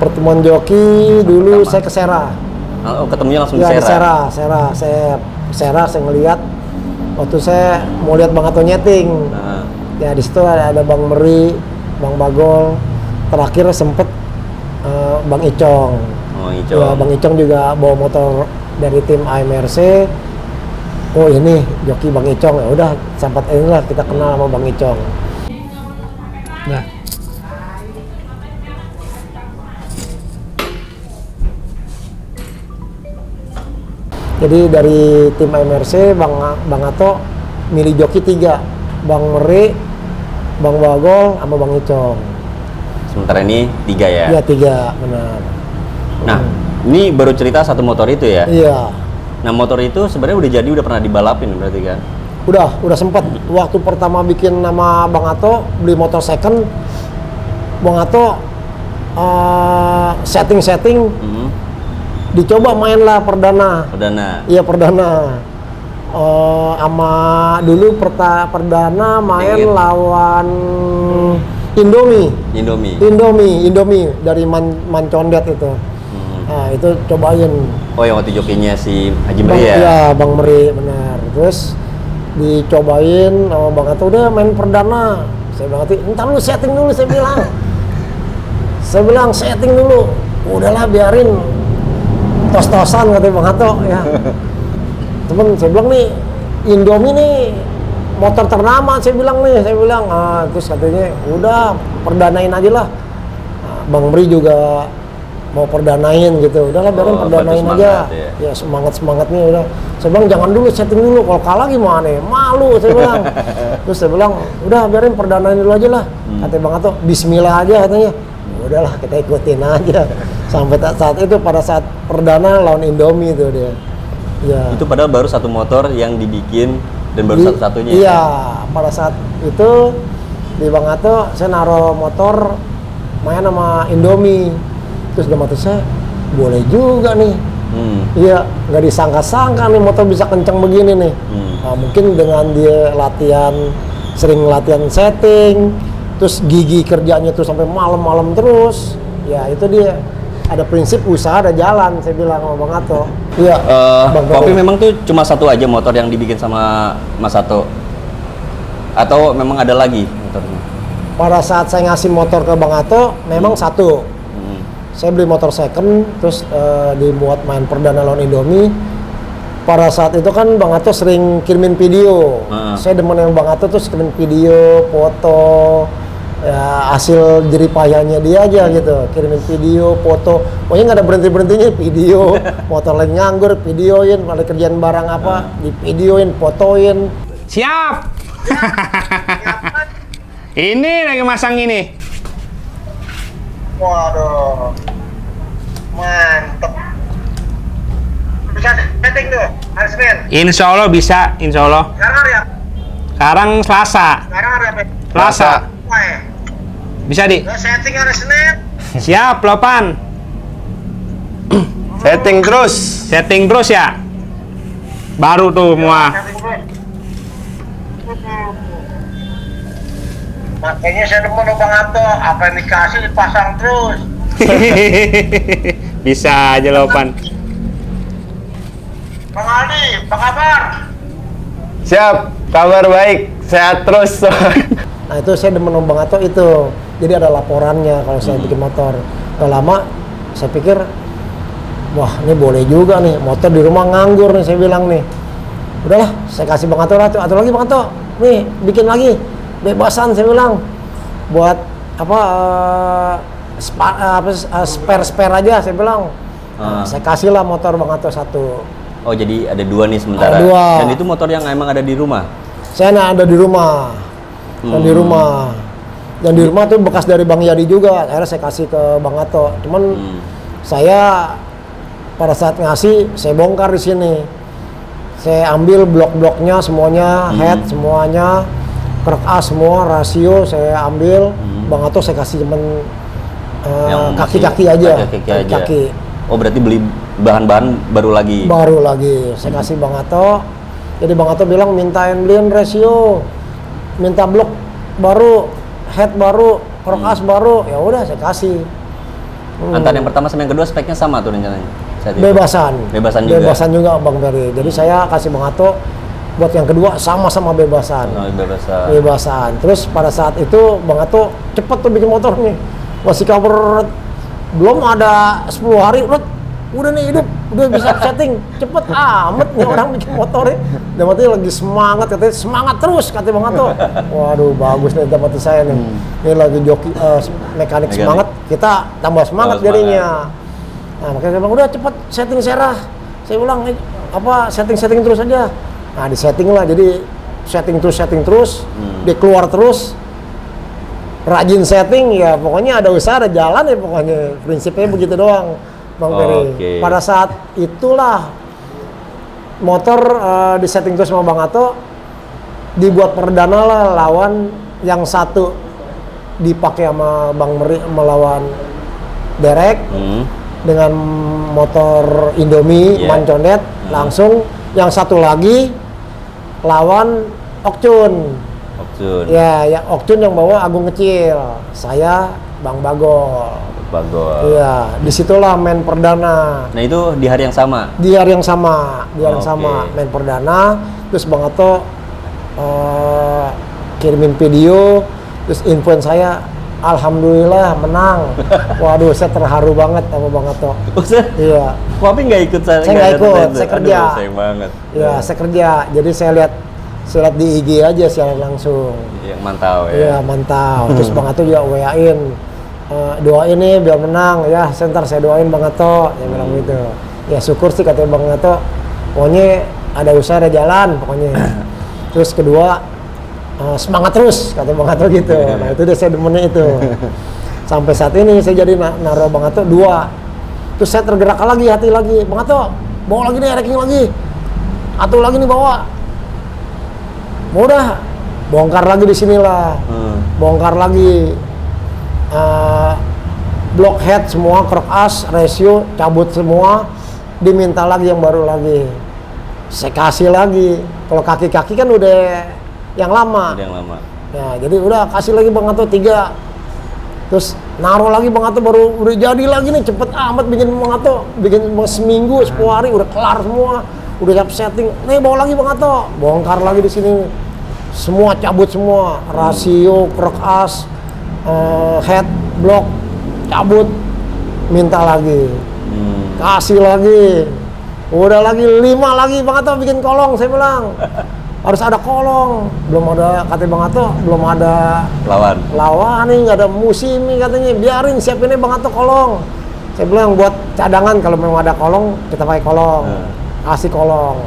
Speaker 2: Pertemuan joki dulu saya ke Serang.
Speaker 1: Oh, ketemunya langsung
Speaker 2: Ya,
Speaker 1: di
Speaker 2: di
Speaker 1: Serang?
Speaker 2: Serang. Saya ngelihat waktu saya mau lihat Bang Ato nyeting.
Speaker 1: Nah,
Speaker 2: Ya di situ ada Bang Meri, Bang Bagol. Terakhir sempet Bang Icong.
Speaker 1: oh, Icong.
Speaker 2: Ya, Bang Icong juga bawa motor dari tim AMRC. Oh ini joki Bang Icong, ya udah sempat inilah kita kenal sama Bang Icong. Nah, jadi dari tim AMRC Bang Ato milih joki 3, Bang Meri, Bang Bagol, sama Bang Icong.
Speaker 1: Sementara ini 3 ya?
Speaker 2: Iya 3, benar.
Speaker 1: Nah, ini baru cerita satu motor itu ya?
Speaker 2: Iya.
Speaker 1: Nah, motor itu sebenarnya udah pernah dibalapin berarti kan?
Speaker 2: Udah sempat. Waktu pertama bikin nama Bang Ato, beli motor second, Bang Ato setting, dicoba main lah perdana. Iya perdana. Sama dulu perdana main
Speaker 1: Dingin.
Speaker 2: lawan Indomie dari Mancondet itu. Nah itu cobain.
Speaker 1: Oh, yang waktu jokinya si Haji Meri ya?
Speaker 2: Iya Bang Meri, benar. Terus dicobain sama Bang Ato, udah main perdana. Saya bilang, entar lu setting dulu, saya bilang. Saya bilang setting dulu. Udahlah biarin tos-tosan kata Bang Ato ya. Temen saya bilang nih Indomie nih motor ternama saya bilang. Terus katanya udah perdanain aja lah. Bang Bri juga mau perdanain gitu, udahlah biarin perdanain aja ya semangatnya udah. Saya bilang jangan dulu setting dulu, kalau kalah gimana ya, malu saya bilang. Terus saya bilang udah biarin perdanain dulu aja lah. Kata Bang Ato Bismillah aja katanya. Udahlah kita ikutin aja sampai saat itu, pada saat perdana lawan Indomie itu dia ya.
Speaker 1: Itu padahal baru satu motor yang dibikin dan baru satu-satunya.
Speaker 2: Iya, pada saat itu di Bang Ato saya naruh motor main sama Indomie. Terus dalam hati saya, boleh juga nih. Iya, nggak disangka-sangka nih motor bisa kenceng begini nih. Nah, mungkin dengan dia sering latihan setting, terus gigi kerjanya tuh sampai malam-malam terus. Ya itu dia, ada prinsip usaha ada jalan, saya bilang sama Bang Ato. Iya.
Speaker 1: Kopi memang tuh cuma satu aja motor yang dibikin sama Mas Ato? Atau memang ada lagi motornya?
Speaker 2: Pada saat saya ngasih motor ke Bang Ato, memang satu. Saya beli motor second, terus dibuat main perdana lawan Indomie. Pada saat itu kan Bang Ato sering kirimin video. Saya demen yang Bang Ato tuh kirimin video, foto, ya, hasil jeripayahnya dia aja gitu. Kirimin video, foto, pokoknya nggak ada berhenti-berhentinya video. Motor lagi nganggur, videoin, ada kerjaan barang apa, di videoin, fotoin.
Speaker 3: Siap. Ini lagi masang ini.
Speaker 2: Waduh, mantep. Bisa setting tuh, hari Senin.
Speaker 3: Insya Allah bisa, insya Allah.
Speaker 2: Sekarang hari apa?
Speaker 3: Sekarang Selasa.
Speaker 2: Sekarang hari apa?
Speaker 3: Selasa.
Speaker 2: Wah, ya.
Speaker 3: Bisa di.
Speaker 2: Setting hari Senin.
Speaker 3: Siap, Lopan.
Speaker 4: Setting terus.
Speaker 3: Setting terus ya. Baru tuh semua.
Speaker 2: Makanya saya demen Bang Ato, apa yang dikasih dipasang terus.
Speaker 3: Bisa aja Lopan.
Speaker 2: Bang Aldi, apa kabar?
Speaker 4: Siap, kabar baik, sehat terus.
Speaker 2: Nah itu saya demen Bang Ato itu. Jadi ada laporannya kalau saya bikin motor. Udah lama, saya pikir, wah ini boleh juga nih, motor di rumah nganggur nih, saya bilang nih. Udahlah, saya kasih Bang Ato, atau lagi Bang Ato, nih bikin lagi. Bebasan saya bilang buat spare aja saya bilang. Saya kasih lah motor Bang Ato satu.
Speaker 1: Oh jadi ada dua nih sementara.
Speaker 2: Ada dua.
Speaker 1: Dan itu motor yang emang ada di rumah?
Speaker 2: Saya ada di rumah. Dan di rumah. Dan di rumah tuh bekas dari Bang Yadi juga. Akhirnya saya kasih ke Bang Ato. Cuman saya pada saat ngasih saya bongkar di sini. Saya ambil blok-bloknya semuanya, head semuanya. Krek A semua, rasio saya ambil. Bang Ato saya kasih cuman kaki-kaki aja. Kaki.
Speaker 1: Oh berarti beli bahan-bahan baru lagi?
Speaker 2: Baru lagi, saya kasih Bang Ato. Jadi Bang Ato bilang beliin rasio, minta blok baru, head baru, krek A baru. Ya udah saya kasih.
Speaker 1: Antara yang pertama sama yang kedua speknya sama tuh rencananya?
Speaker 2: Bebasan juga? Bebasan juga Bang Ferry. Jadi saya kasih Bang Ato buat yang kedua sama-sama bebasan. Bebasan. Terus pada saat itu Bang Ato cepet tuh bikin motor nih. Masih cover belum ada 10 hari, udah nih hidup, udah bisa setting. Cepet amat nih orang bikin motornya. Dan mati lagi semangat, katanya semangat terus kata Bang Ato. Waduh bagus nih dapat saya nih. Ini lagi joki mekanik semangat, kita tambah semangat jadinya. Nah makanya saya bilang udah cepet setting Serah. Saya bilang setting terus aja. Nah di setting lah, jadi setting terus, dia keluar terus, rajin setting ya pokoknya ada usaha ada jalan ya pokoknya, prinsipnya begitu doang Bang Ferry. Pada saat itulah motor di setting terus sama Bang Ato, dibuat perdana lah lawan yang satu dipakai sama Bang Meri melawan Derek dengan motor Indomie Manconet langsung. Yang satu lagi lawan Okcun. Ya, yang Okcun yang bawa Agung kecil. Saya Bang Bagol. Iya, disitulah main perdana.
Speaker 1: Nah itu di hari yang sama?
Speaker 2: Di hari yang sama, main perdana. Terus Bang Ato kirimin video, terus infoin saya, alhamdulillah menang. Waduh, saya terharu banget sama Bang Ato. Iya.
Speaker 1: Kopi nggak ikut
Speaker 2: Saya nggak ikut,
Speaker 1: datang
Speaker 2: saya
Speaker 1: itu?
Speaker 2: kerja.
Speaker 1: Aduh, sayang banget.
Speaker 2: Ya, saya kerja. Jadi saya lihat di IG aja secara langsung.
Speaker 1: Yang mantau ya.
Speaker 2: Iya, mantau. Terus Bang Ato juga WA-in. Doain nih biar menang ya. Sebentar saya doain Bang Ato, yang bilang gitu. Ya syukur sih kata Bang Ato. Pokoknya ada usaha ada jalan pokoknya. Terus kedua, semangat terus kata Bang Ato gitu. Nah itu dia saya demennya itu. Sampai saat ini saya jadi naruh Bang Ato 2. Terus saya tergerak lagi hati lagi, Bang Ato bawa lagi nih ranking lagi, Ato lagi nih bawa. Udah bongkar lagi di sinilah, bongkar lagi blockhead semua, crook as, ratio cabut semua, diminta lagi yang baru lagi. Saya kasih lagi. Kalau kaki-kaki kan udah yang lama.
Speaker 1: Udah yang lama.
Speaker 2: Ya, jadi udah kasih lagi Bang Ato 3. Terus naruh lagi Bang Ato baru udah jadi lagi nih, cepet amat bikin Bang Ato, bikin seminggu 10 hari udah kelar semua, udah siap setting. Nih bawa lagi Bang Ato, bongkar lagi di sini. Semua cabut semua, rasio, crook as, head, block, cabut, minta lagi. Kasih lagi. Udah lagi 5 lagi Bang Ato bikin kolong, saya bilang. Harus ada kolong. Belum ada, kata Bang Ato, belum ada lawan nih, nggak ada musim nih katanya. Biarin siapinnya Bang Ato kolong. Saya bilang buat cadangan kalau memang ada kolong, kita pakai kolong. Kasih kolong.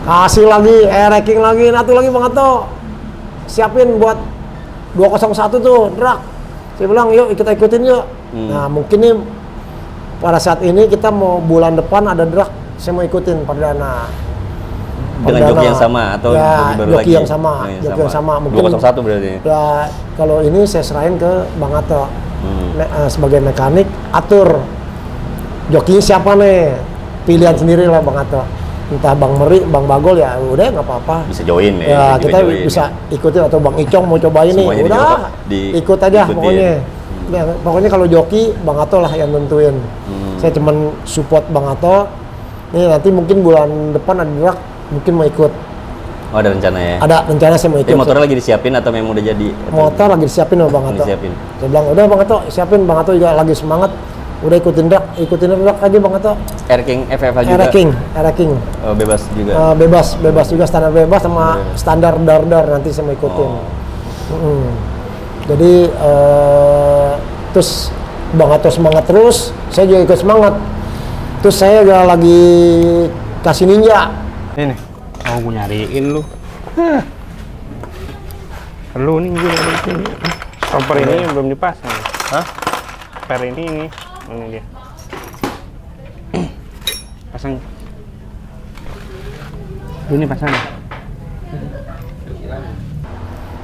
Speaker 2: Kasih lagi, ranking lagi, satu lagi Bang Ato. Siapin buat 201 tuh, drag. Saya bilang, yuk kita ikutin yuk. Nah mungkin nih pada saat ini kita mau bulan depan ada drag, saya mau ikutin perdana.
Speaker 1: Dengan joki yang sama atau
Speaker 2: ya,
Speaker 1: baru
Speaker 2: joki
Speaker 1: lagi?
Speaker 2: yang sama, joki yang sama. Mungkin
Speaker 1: 201 berarti.
Speaker 2: Ya kalau ini saya serahin ke Bang Ato sebagai mekanik, atur jokinya siapa nih, pilihan sendiri lah Bang Ato. Entah Bang Meri, Bang Bagol ya udah nggak apa-apa.
Speaker 1: Bisa join ya.
Speaker 2: Ya kita bisa ikutin, atau Bang Icong mau cobain nih,
Speaker 1: Semuanya
Speaker 2: udah ikut aja
Speaker 1: ikutin.
Speaker 2: pokoknya. Ya, pokoknya kalau joki Bang Ato lah yang nentuin. Saya cuman support Bang Ato. Nih nanti mungkin bulan depan ada drag, mungkin mau ikut.
Speaker 1: Oh ada rencana ya?
Speaker 2: Ada rencana saya mau ikut.
Speaker 1: Tapi motornya lagi disiapin atau memang udah jadi?
Speaker 2: Motor lagi disiapin sama Bang Ato.
Speaker 1: Disiapin.
Speaker 2: Saya bilang udah Bang Ato siapin, Bang Ato juga lagi semangat. Udah ikutin drag aja Bang Ato.
Speaker 1: Air King FFA juga?
Speaker 2: Air King.
Speaker 1: Oh, bebas juga?
Speaker 2: Bebas juga, standar bebas sama standar dar nanti saya mau ikutin. Jadi terus Bang Ato semangat terus, saya juga ikut semangat. Terus saya juga lagi kasih ninja.
Speaker 3: Ini, mau gue nyariin lu. Lu nih gue nyariin. Stopper ini belum dipasang.
Speaker 1: Hah?
Speaker 3: Per ini dia. Pasang. Ini pasang.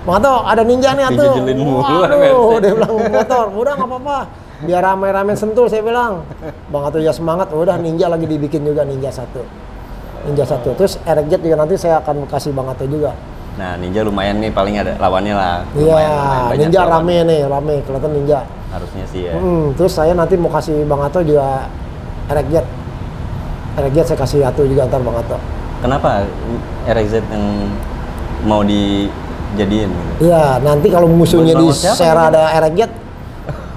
Speaker 2: Bang Ato ada ninja nih Ato.
Speaker 1: Dijejelin mulu,
Speaker 2: Waduh, dia bilang motor, udah nggak apa-apa. Biar rame-rame sentul, saya bilang. Bang Ato ya semangat, udah ninja lagi dibikin juga ninja 1. Terus RJ juga nanti saya akan kasih Bang Ato juga.
Speaker 1: Nah ninja lumayan nih, paling ada lawannya lah.
Speaker 2: Iya,
Speaker 1: Lumayan banyak
Speaker 2: ninja
Speaker 1: lawan.
Speaker 2: rame, kelihatan ninja.
Speaker 1: Harusnya sih ya.
Speaker 2: Terus saya nanti mau kasih Bang Ato juga RJ saya kasih Ato juga ntar Bang Ato.
Speaker 1: Kenapa RX yang mau dijadiin?
Speaker 2: Iya, nanti kalau musuhnya di
Speaker 1: Lawan siapa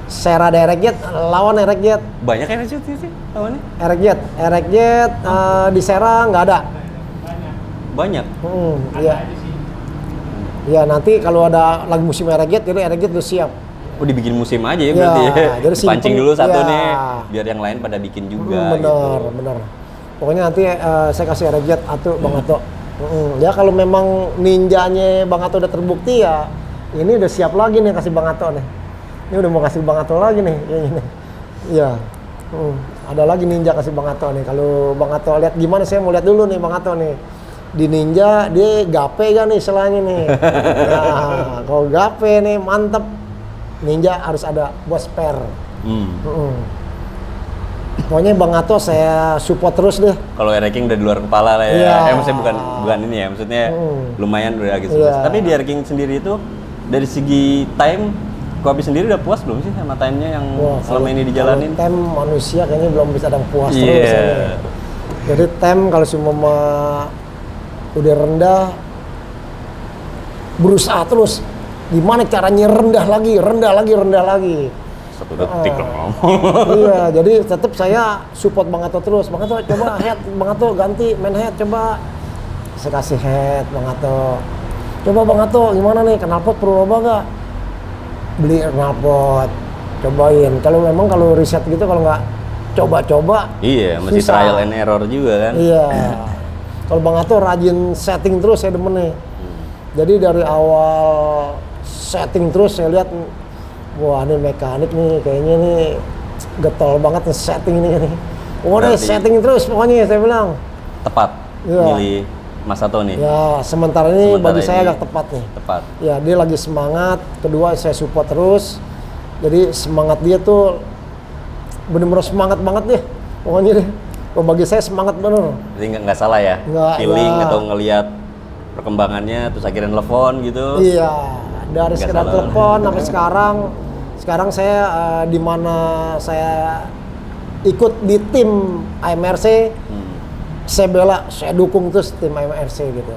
Speaker 2: Serada RJ, lawan RJ.
Speaker 1: Banyak RX sih lawannya?
Speaker 2: RJ di Serang nggak ada.
Speaker 1: Banyak?
Speaker 2: Iya. Ya nanti kalau ada lagi musim RJ, jadi RJ udah siap.
Speaker 1: Oh dibikin musim aja ya
Speaker 2: Ya,
Speaker 1: berarti ya?
Speaker 2: jadi
Speaker 1: Pancing
Speaker 2: simpel,
Speaker 1: dulu satu
Speaker 2: ya.
Speaker 1: nih, biar yang lain pada bikin juga
Speaker 2: Bener. Pokoknya nanti saya kasih RJ Ato, Bang Ato. Ya kalau memang ninjanya Bang Ato udah terbukti ya, ini udah siap lagi nih kasih Bang Ato nih. Ini udah mau kasih Bang Ato lagi nih, ini. Iya. Ada lagi ninja kasih Bang Ato nih. Kalau Bang Ato lihat gimana, saya mau lihat dulu nih Bang Ato nih. Di ninja dia gape gak nih istilahnya nih. Nah, kalau gape nih mantep. Ninja harus ada buat spare. Pokoknya Bang Ato saya support terus deh.
Speaker 1: Kalau ranking udah di luar kepala lah ya.
Speaker 2: Iya.
Speaker 1: Maksudnya bukan ini ya, maksudnya lumayan udah agak
Speaker 2: Iya.
Speaker 1: Tapi di ranking sendiri itu dari segi time, Kopi sendiri udah puas belum sih sama time-nya yang selama ini dijalanin?
Speaker 2: Time manusia kayaknya belum bisa ada yang puas
Speaker 1: Iya.
Speaker 2: terus. Jadi time kalau semua udah rendah, berusaha terus gimana caranya rendah lagi.
Speaker 1: 1 detik loh.
Speaker 2: Iya, jadi tetap saya support Bang Ato terus. Bang Ato coba head, Bang Ato ganti main head coba. Saya kasih head Bang Ato. Coba Bang Ato gimana nih, knalpot perlu apa gak? Beli knalpot, cobain. Kalau riset gitu kalau nggak coba-coba,
Speaker 1: Iya, masih
Speaker 2: susah.
Speaker 1: trial and error juga kan.
Speaker 2: Iya. Kalau Bang Ato rajin setting terus saya demen nih. Jadi dari awal setting terus saya lihat, wah ini mekanik nih kayaknya nih getol banget nih setting ini nih. Wah deh
Speaker 1: Berarti-
Speaker 2: setting terus pokoknya saya bilang.
Speaker 1: Tepat
Speaker 2: Iya.
Speaker 1: milih Mas Ato nih.
Speaker 2: Ya sementara ini
Speaker 1: Sementara
Speaker 2: bagi saya
Speaker 1: ini
Speaker 2: agak tepat nih.
Speaker 1: Tepat.
Speaker 2: Ya dia lagi semangat, kedua saya support terus. Jadi semangat dia tuh bener-bener semangat banget deh. Pokoknya deh. Oh, bagi saya semangat bener.
Speaker 1: Jadi nggak salah ya.
Speaker 2: Nggak,
Speaker 1: Feeling
Speaker 2: ya.
Speaker 1: atau ngelihat perkembangannya terus akhirnya telepon gitu.
Speaker 2: Iya, dari
Speaker 1: Nggak
Speaker 2: sekedar
Speaker 1: salah.
Speaker 2: telepon sampai sekarang saya di mana saya ikut di tim AMRC, saya bela, saya dukung terus tim AMRC gitu.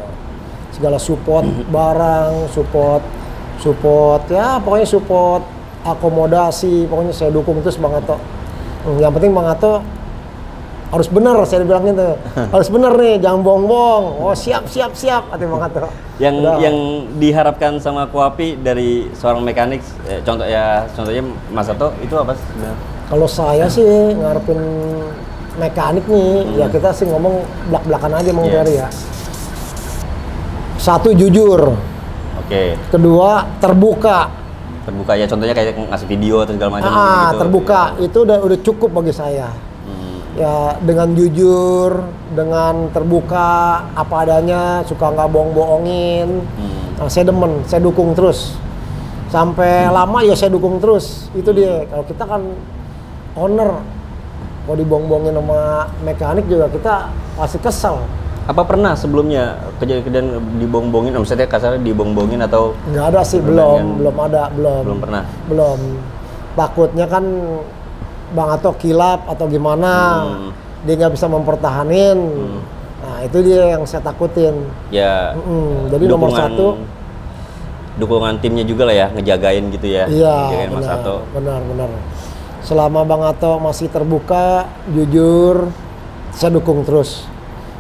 Speaker 2: Segala support barang, support ya pokoknya support akomodasi, pokoknya saya dukung terus Bang Ato. Yang penting Bang Ato harus bener, saya bilang gitu. Harus bener nih, jangan bohong-bohong. Oh siap, kata Bang Ato.
Speaker 1: Yang
Speaker 2: Udah.
Speaker 1: yang diharapkan sama Koapi dari seorang mekanik, contohnya Mas Ato itu apa sih sebenarnya?
Speaker 2: Kalau saya sih ngarepin mekanik nih, ya kita sih ngomong belak-belakan aja Bang
Speaker 1: Yes.
Speaker 2: Ferry ya. Satu jujur,
Speaker 1: Oke,
Speaker 2: kedua terbuka.
Speaker 1: terbuka ya, contohnya kayak ngasih video atau segala macam gitu.
Speaker 2: Terbuka itu udah cukup bagi saya. Ya dengan jujur, dengan terbuka apa adanya, suka nggak bohong-bohongin. Nah, saya demen, saya dukung terus. Sampai lama ya saya dukung terus. Itu dia. Kalau kita kan owner, kalau dibohong-bohongin sama mekanik juga kita pasti kesel.
Speaker 1: Apa pernah sebelumnya kejadian dibohong-bohongin, maksudnya kasarnya dibohong-bohongin atau
Speaker 2: Nggak ada sih,
Speaker 1: Perbandingan-
Speaker 2: belum ada.
Speaker 1: belum pernah?
Speaker 2: Belum. Takutnya kan Bang Ato kilap atau gimana, dia nggak bisa mempertahanin. Nah itu dia yang saya takutin.
Speaker 1: Ya
Speaker 2: Jadi nomor satu,
Speaker 1: dukungan timnya juga lah ya, ngejagain gitu ya,
Speaker 2: iya
Speaker 1: ngejagain Mas Ato.
Speaker 2: benar. Selama Bang Ato masih terbuka, jujur, saya dukung terus.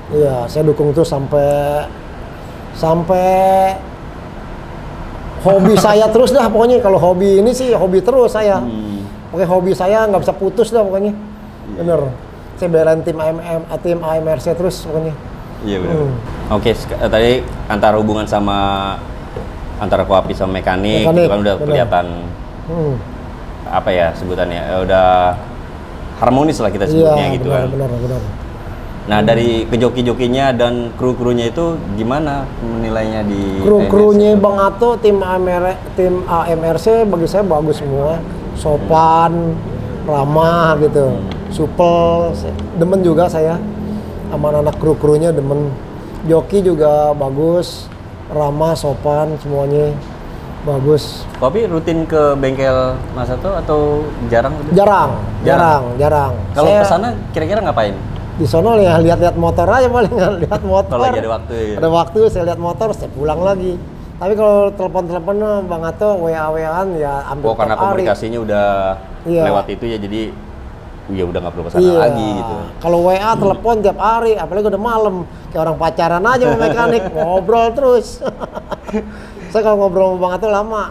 Speaker 2: Iya, saya dukung terus sampai hobi saya terus dah pokoknya. Kalau hobi ini sih hobi terus saya. Pokoknya hobi saya nggak bisa putus dah pokoknya. Bener. Saya belain tim AMRC terus pokoknya.
Speaker 1: Iya benar. Oke, tadi antara hubungan antara Koapi sama mekanik itu kan udah
Speaker 2: benar.
Speaker 1: kelihatan apa ya sebutannya, udah harmonis lah kita sebutnya
Speaker 2: Iya,
Speaker 1: gitu
Speaker 2: benar.
Speaker 1: kan. Nah dari kejoki-jokinya dan kru-krunya itu gimana menilainya di
Speaker 2: Kru-krunya Bang Ato, tim AMRC bagi saya bagus semua. Sopan, ramah gitu, supel, demen juga saya sama anak kru-krunya demen. Joki juga bagus, ramah, sopan, semuanya bagus.
Speaker 1: Kopi rutin ke bengkel Mas Ato atau jarang?
Speaker 2: Jarang.
Speaker 1: Kalau
Speaker 2: Saya
Speaker 1: kesana kira-kira ngapain?
Speaker 2: di sono ya lihat-lihat motor aja paling, lihat motor.
Speaker 1: Kalau lagi ada waktu ya?
Speaker 2: Ada waktu saya lihat motor, saya pulang lagi. Tapi kalau telepon Bang Ato, WA-WA-an ya hampir
Speaker 1: Karena
Speaker 2: tiap hari.
Speaker 1: komunikasinya udah
Speaker 2: Iya.
Speaker 1: lewat itu ya, jadi ya udah nggak perlu kesana
Speaker 2: Iya.
Speaker 1: lagi gitu.
Speaker 2: Kalau WA telepon tiap hari, apalagi udah malam, kayak orang pacaran aja sama mekanik, ngobrol terus. Saya kalau ngobrol sama Bang Ato lama.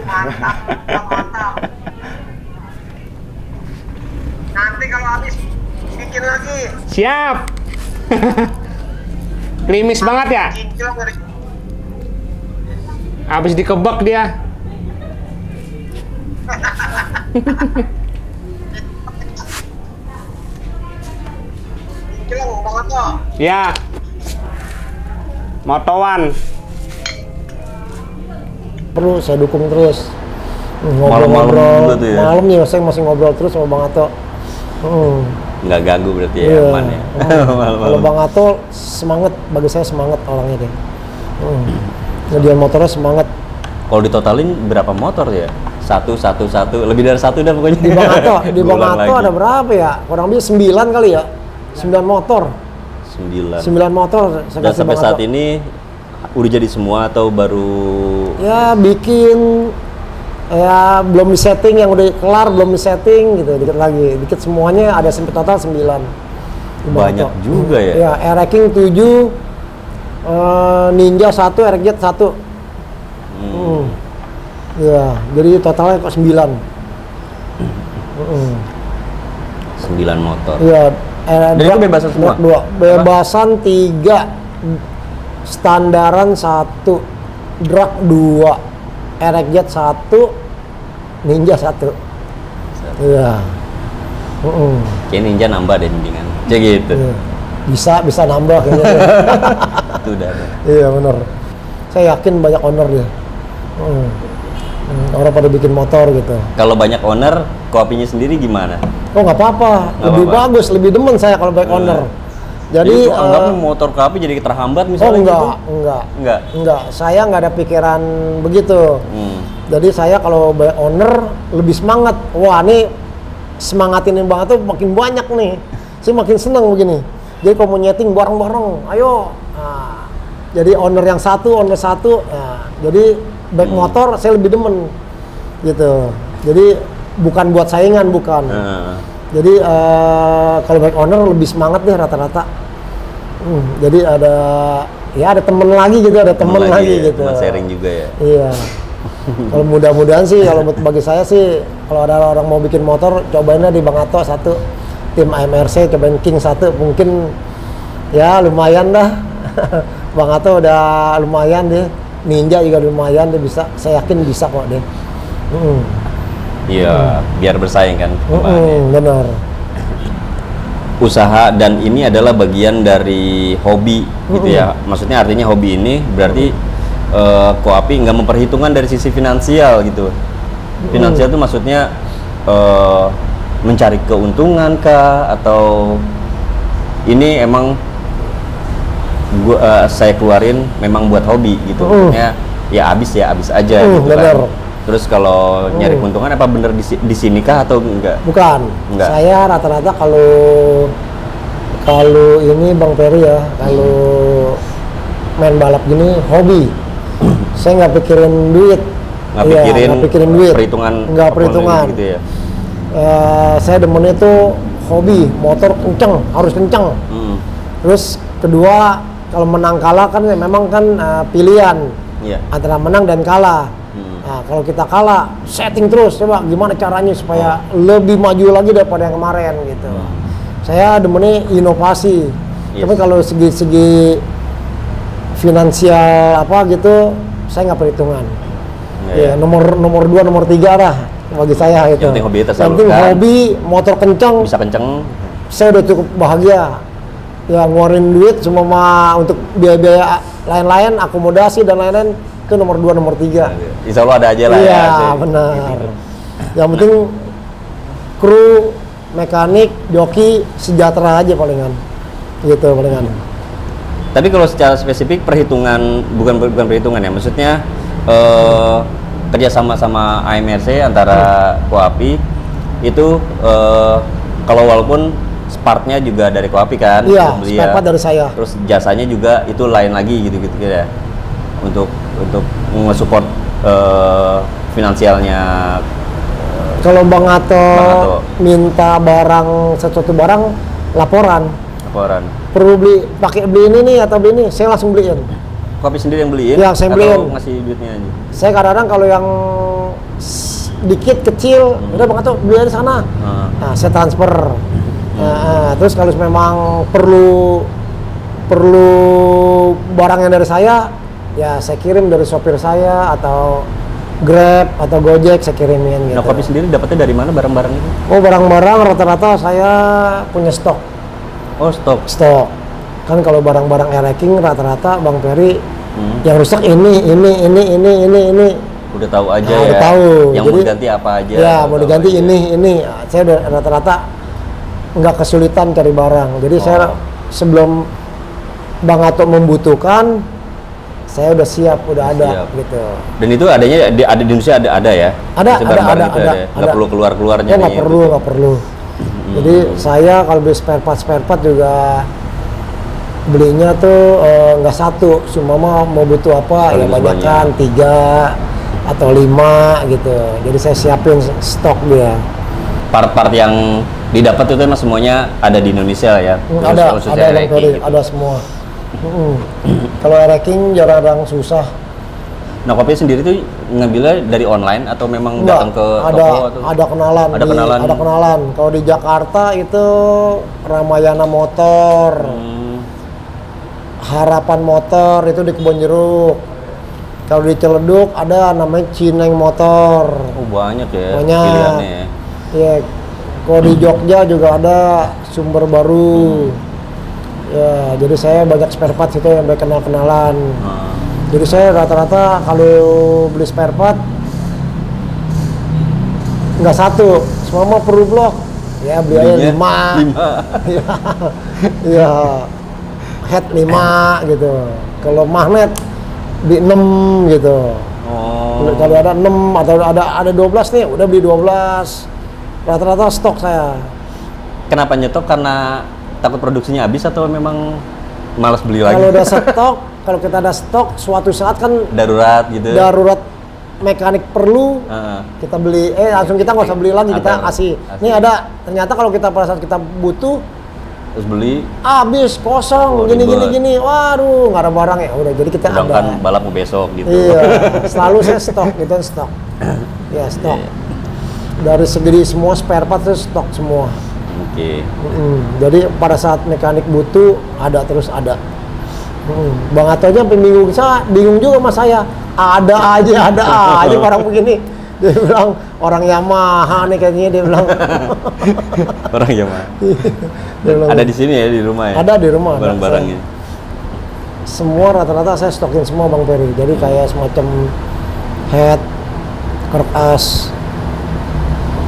Speaker 5: Mantap. Nanti kalau habis bikin lagi.
Speaker 3: Siap. Klimis banget ya.
Speaker 5: Cincin dari
Speaker 3: Habis dikebak dia.
Speaker 5: cincin banget tuh.
Speaker 3: Ya. Motowan.
Speaker 2: Perlu saya dukung terus.
Speaker 1: Malam-malam juga tuh ya?
Speaker 2: Malam ya saya masih ngobrol terus sama Bang Ato.
Speaker 1: Nggak ganggu berarti ya,
Speaker 2: Iya.
Speaker 1: aman ya.
Speaker 2: Kalau
Speaker 1: Malam-malam.
Speaker 2: Bang Ato semangat, bagi saya semangat orangnya deh. Ngedian motornya semangat.
Speaker 1: Kalau ditotalin berapa motor ya? Satu, lebih dari satu dah pokoknya.
Speaker 2: Di Bang Ato,
Speaker 1: Berulang lagi.
Speaker 2: ada berapa ya? Kurang lebih 9 kali ya. 9 motor.
Speaker 1: 9.
Speaker 2: 9 motor saya
Speaker 1: Dan
Speaker 2: kasih
Speaker 1: sampai
Speaker 2: Bang
Speaker 1: saat
Speaker 2: Ato.
Speaker 1: ini udah jadi semua atau baru?
Speaker 2: Ya bikin, ya belum di setting, yang udah kelar belum di setting gitu, dikit lagi, dikit semuanya ada sampai total 9.
Speaker 1: Banyak juga ya?
Speaker 2: Ya, Air-King 7, Ninja 1, RX-Jet 1. Ya, jadi totalnya kok 9.
Speaker 1: 9 motor.
Speaker 2: Iya,
Speaker 1: Dan itu bebasan semua?
Speaker 2: Bebasan 3, standaran 1, drag 2, RX-Jet 1, Ninja 1. Iya.
Speaker 1: Kayak Ninja nambah deh mendingan. Kayak gitu.
Speaker 2: Iya. Bisa nambah kayaknya.
Speaker 1: Itu udah ada.
Speaker 2: Iya benar. Saya yakin banyak owner dia. Orang pada bikin motor gitu.
Speaker 1: Kalau banyak owner, kopinya sendiri gimana?
Speaker 2: Oh nggak apa-apa,
Speaker 1: Nggak
Speaker 2: lebih
Speaker 1: apa-apa.
Speaker 2: bagus, lebih demen saya kalau banyak owner. Jadi
Speaker 1: itu anggapnya motor kopi jadi terhambat
Speaker 2: oh
Speaker 1: misalnya
Speaker 2: enggak,
Speaker 1: gitu? Enggak.
Speaker 2: Saya nggak ada pikiran begitu. Jadi saya kalau banyak owner lebih semangat. Wah ini semangatin banget tuh makin banyak nih. Saya makin seneng begini. Jadi kalau mau nyeting bareng-bareng, ayo. Nah, jadi owner yang satu, owner satu. Nah, jadi baik motor saya lebih demen gitu. Jadi bukan buat saingan, bukan. Jadi kalau baik owner lebih semangat deh rata-rata. Jadi ada temen lagi gitu, ada temen lagi
Speaker 1: ya,
Speaker 2: gitu.
Speaker 1: teman sharing juga ya.
Speaker 2: Iya. Kalau mudah-mudahan sih, kalau bagi saya sih, kalau ada orang mau bikin motor, cobainlah di Bang Ato 1, tim AMRC, cobain King 1, mungkin ya lumayan dah. Bang Ato udah lumayan deh, Ninja juga lumayan dia bisa, saya yakin bisa kok deh.
Speaker 1: Iya, biar bersaing kan.
Speaker 2: Benar.
Speaker 1: Usaha dan ini adalah bagian dari hobi gitu ya. Maksudnya artinya hobi ini berarti Koapi nggak memperhitungkan dari sisi finansial gitu. Finansial itu maksudnya mencari keuntungan kah, atau ini emang saya keluarin memang buat hobi gitu. Maksudnya ya habis aja gitu
Speaker 2: bener.
Speaker 1: kan. Terus kalau nyari keuntungan apa bener di sini kah atau enggak?
Speaker 2: Bukan.
Speaker 1: Enggak.
Speaker 2: Saya rata-rata kalau ini Bang Ferry ya, kalau main balap gini hobi. Saya nggak pikirin duit.
Speaker 1: Nggak pikirin
Speaker 2: duit.
Speaker 1: Perhitungan.
Speaker 2: Nggak perhitungan.
Speaker 1: Gitu ya.
Speaker 2: Saya demennya itu hobi, motor kenceng, harus kenceng. Terus kedua, kalau menang kalah kan memang kan pilihan antara menang dan kalah. Nah, kalau kita kalah, setting terus, coba gimana caranya supaya lebih maju lagi daripada yang kemarin gitu. Saya demennya inovasi. Tapi kalau segi finansial apa gitu, saya nggak perhitungan. Ya, nomor 2, nomor 3 lah bagi saya itu.
Speaker 1: Yang penting hobi tersalurkan.
Speaker 2: Yang penting hobi, motor kenceng.
Speaker 1: Bisa kenceng.
Speaker 2: Saya udah cukup bahagia. Ya ngeluarin duit cuma untuk biaya-biaya lain-lain, akomodasi dan lain-lain, itu nomor 2, nomor 3.
Speaker 1: Insya Allah ada aja lah ya.
Speaker 2: Iya benar. Yang penting kru, mekanik, joki sejahtera aja palingan. Gitu palingan.
Speaker 1: Tapi kalau secara spesifik perhitungan, bukan perhitungan ya, maksudnya kerjasama sama AMRC antara Koapi itu kalau walaupun partnya juga dari Koapi kan,
Speaker 2: iya, spare part dari saya.
Speaker 1: Terus jasanya juga itu lain lagi gitu ya, untuk nge-support finansialnya.
Speaker 2: Kalau Bang Ato minta sesuatu barang, laporan. Perlu beli ini nih atau beli ini, saya langsung beliin.
Speaker 1: Koapi sendiri yang beliin?
Speaker 2: Ya, saya beliin.
Speaker 1: Atau ngasih duitnya aja? Saya
Speaker 2: kadang-kadang kalau yang dikit kecil, udah Bang Ato beli aja sana. Nah, saya transfer. Terus kalau memang perlu barang yang dari saya, ya saya kirim dari sopir saya atau Grab atau Gojek, saya kirimin gitu.
Speaker 1: Nah, Koapi sendiri dapatnya dari mana barang-barang itu?
Speaker 2: Oh, barang-barang rata-rata saya punya stok.
Speaker 1: Oh, stok.
Speaker 2: Kan kalau barang-barang Air-King rata-rata Bang Ferry yang rusak ini.
Speaker 1: Udah tahu aja
Speaker 2: ya.
Speaker 1: Udah
Speaker 2: tahu.
Speaker 1: Yang
Speaker 2: jadi,
Speaker 1: mau diganti apa aja?
Speaker 2: Ya, mau diganti ini. Saya udah rata-rata nggak kesulitan cari barang. Jadi saya sebelum Bang Ato membutuhkan, saya udah siap, udah ada gitu.
Speaker 1: Dan itu adanya ada di Indonesia ada ya?
Speaker 2: Ada.
Speaker 1: Nggak perlu keluarnya.
Speaker 2: Nggak perlu. Jadi saya kalau beli spare part juga belinya tuh nggak satu, cuma mau butuh apa ya
Speaker 1: Sekaligus
Speaker 2: banyakan
Speaker 1: banyak.
Speaker 2: 3 atau 5 gitu. Jadi saya siapin stok dia.
Speaker 1: Part-part yang didapat itu emang semuanya ada di Indonesia ya. Khususnya
Speaker 2: Ada
Speaker 1: Ereki
Speaker 2: Ferry,
Speaker 1: gitu.
Speaker 2: ada semua. Kalau ranking jarang susah.
Speaker 1: Nah, kopi sendiri tuh ngambilnya dari online atau memang
Speaker 2: Enggak,
Speaker 1: datang ke
Speaker 2: ada
Speaker 1: toko atau
Speaker 2: ada kenalan.
Speaker 1: Ada kenalan.
Speaker 2: Ada kenalan. Kalau di Jakarta itu Ramayana Motor, Harapan Motor itu di Kebon Jeruk. Kalau di Ciledug ada namanya Cineng Motor.
Speaker 1: Oh, banyak ya
Speaker 2: Banyak.
Speaker 1: pilihannya ya.
Speaker 2: Ya, kalau di Jogja juga ada Sumber Baru. Ya, jadi saya banyak spare part itu yang baik kenal-kenalan. Jadi saya rata-rata kalau beli spare part nggak satu, semua mau perlu blok. Ya beli aja
Speaker 1: Belinya
Speaker 2: 5. Iya. Head 5 gitu. Kalau magnet beli 6 gitu.
Speaker 1: Oh.
Speaker 2: Kalau ada 6 atau ada 12 nih, udah beli 12. Rata-rata stok saya.
Speaker 1: Kenapa nyetok? Karena takut produksinya habis atau memang malas beli lagi?
Speaker 2: Kalau udah stok, kalau kita ada stok, suatu saat kan
Speaker 1: Darurat gitu.
Speaker 2: darurat mekanik perlu,
Speaker 1: Heeh.
Speaker 2: kita beli, langsung kita nggak usah beli lagi, kita
Speaker 1: Atau-
Speaker 2: kasih.
Speaker 1: kasih.
Speaker 2: Ini ada, ternyata kalau kita pada saat kita butuh,
Speaker 1: Terus beli,
Speaker 2: habis, kosong,
Speaker 1: Oh,
Speaker 2: gini,
Speaker 1: ribet.
Speaker 2: waduh, nggak ada barang ya, udah, jadi kita
Speaker 1: sedangkan
Speaker 2: ada.
Speaker 1: balap mau besok gitu.
Speaker 2: Iya, selalu saya stok, gitu stok. Ya, stok.
Speaker 1: Iya.
Speaker 2: Dari segi semua spare part itu stok semua.
Speaker 1: Oke.
Speaker 2: Jadi pada saat mekanik butuh, ada terus ada. Bang Ato aja bingung juga sama saya. Ada aja barang begini. Dia bilang orang Yamaha nih kayaknya, dia bilang.
Speaker 1: Orang ya mah.
Speaker 2: Dia bilang,
Speaker 1: Ada di sini ya di rumah ya.
Speaker 2: Ada di rumah, ada.
Speaker 1: Barang-barangnya.
Speaker 2: semua rata-rata saya stokin semua Bang Ferry. Jadi kayak semacam head, kertas,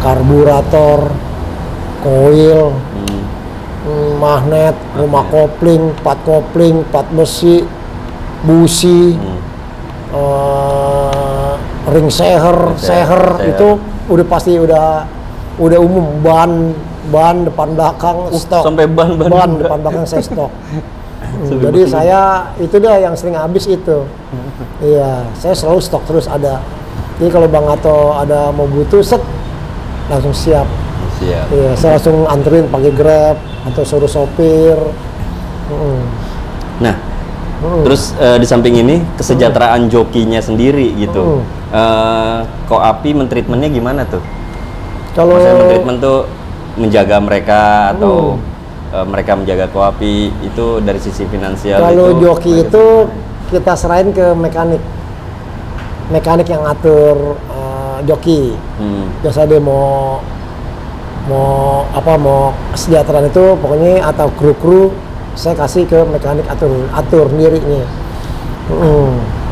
Speaker 2: karburator, koil, magnet, rumah kopling, plat besi, busi, ring seher
Speaker 1: Seher.
Speaker 2: itu udah pasti udah umum, ban depan belakang stok.
Speaker 1: Sampai ban
Speaker 2: depan belakang saya stok. Jadi saya itu dah yang sering habis itu. Iya, saya selalu stok terus ada. Jadi kalau Bang Ato ada mau butuh set langsung siap.
Speaker 1: Siap.
Speaker 2: Iya, saya langsung anterin pakai Grab atau suruh sopir.
Speaker 1: Nah, terus di samping ini kesejahteraan jokinya sendiri gitu. Koapi mentreatmentnya gimana tuh?
Speaker 2: Kalau
Speaker 1: Maksudnya mentreatment tuh menjaga mereka atau mereka menjaga Koapi itu dari sisi finansial
Speaker 2: kalau
Speaker 1: itu
Speaker 2: joki
Speaker 1: mereka
Speaker 2: itu
Speaker 1: gimana?
Speaker 2: kita serahin ke mekanik yang ngatur joki. Biasa dia mau kesejahteraan itu pokoknya atau kru saya kasih ke mekanik atur sendirinya.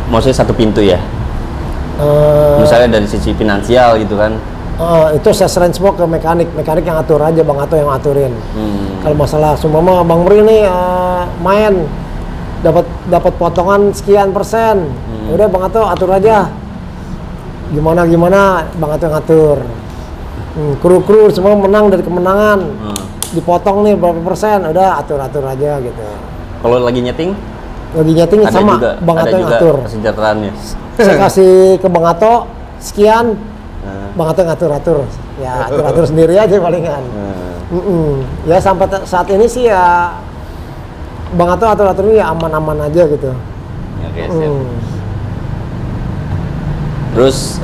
Speaker 1: Maksudnya satu pintu ya? Misalnya dari sisi finansial gitu kan?
Speaker 2: Itu saya serahin semua ke mekanik yang atur aja, Bang Ato yang aturin. Kalau masalah semua Bang Bri nih main dapat potongan sekian persen, udah Bang Ato atur aja. Gimana Bang Ato yang atur. Kru semua menang dari kemenangan. Dipotong nih berapa persen, udah atur aja gitu.
Speaker 1: Kalau lagi nyeting?
Speaker 2: Lagi nyeting
Speaker 1: Ada
Speaker 2: sama
Speaker 1: juga,
Speaker 2: Bang
Speaker 1: ada
Speaker 2: Ato yang
Speaker 1: juga
Speaker 2: atur.
Speaker 1: kesejahteraannya.
Speaker 2: Saya kasih ke Bang Ato sekian, Bang Ato ngatur. Ya atur sendiri aja palingan. Ya sampai saat ini sih ya Bang Ato atur-aturnya ya aman-aman aja gitu.
Speaker 1: Oke, siap. Terus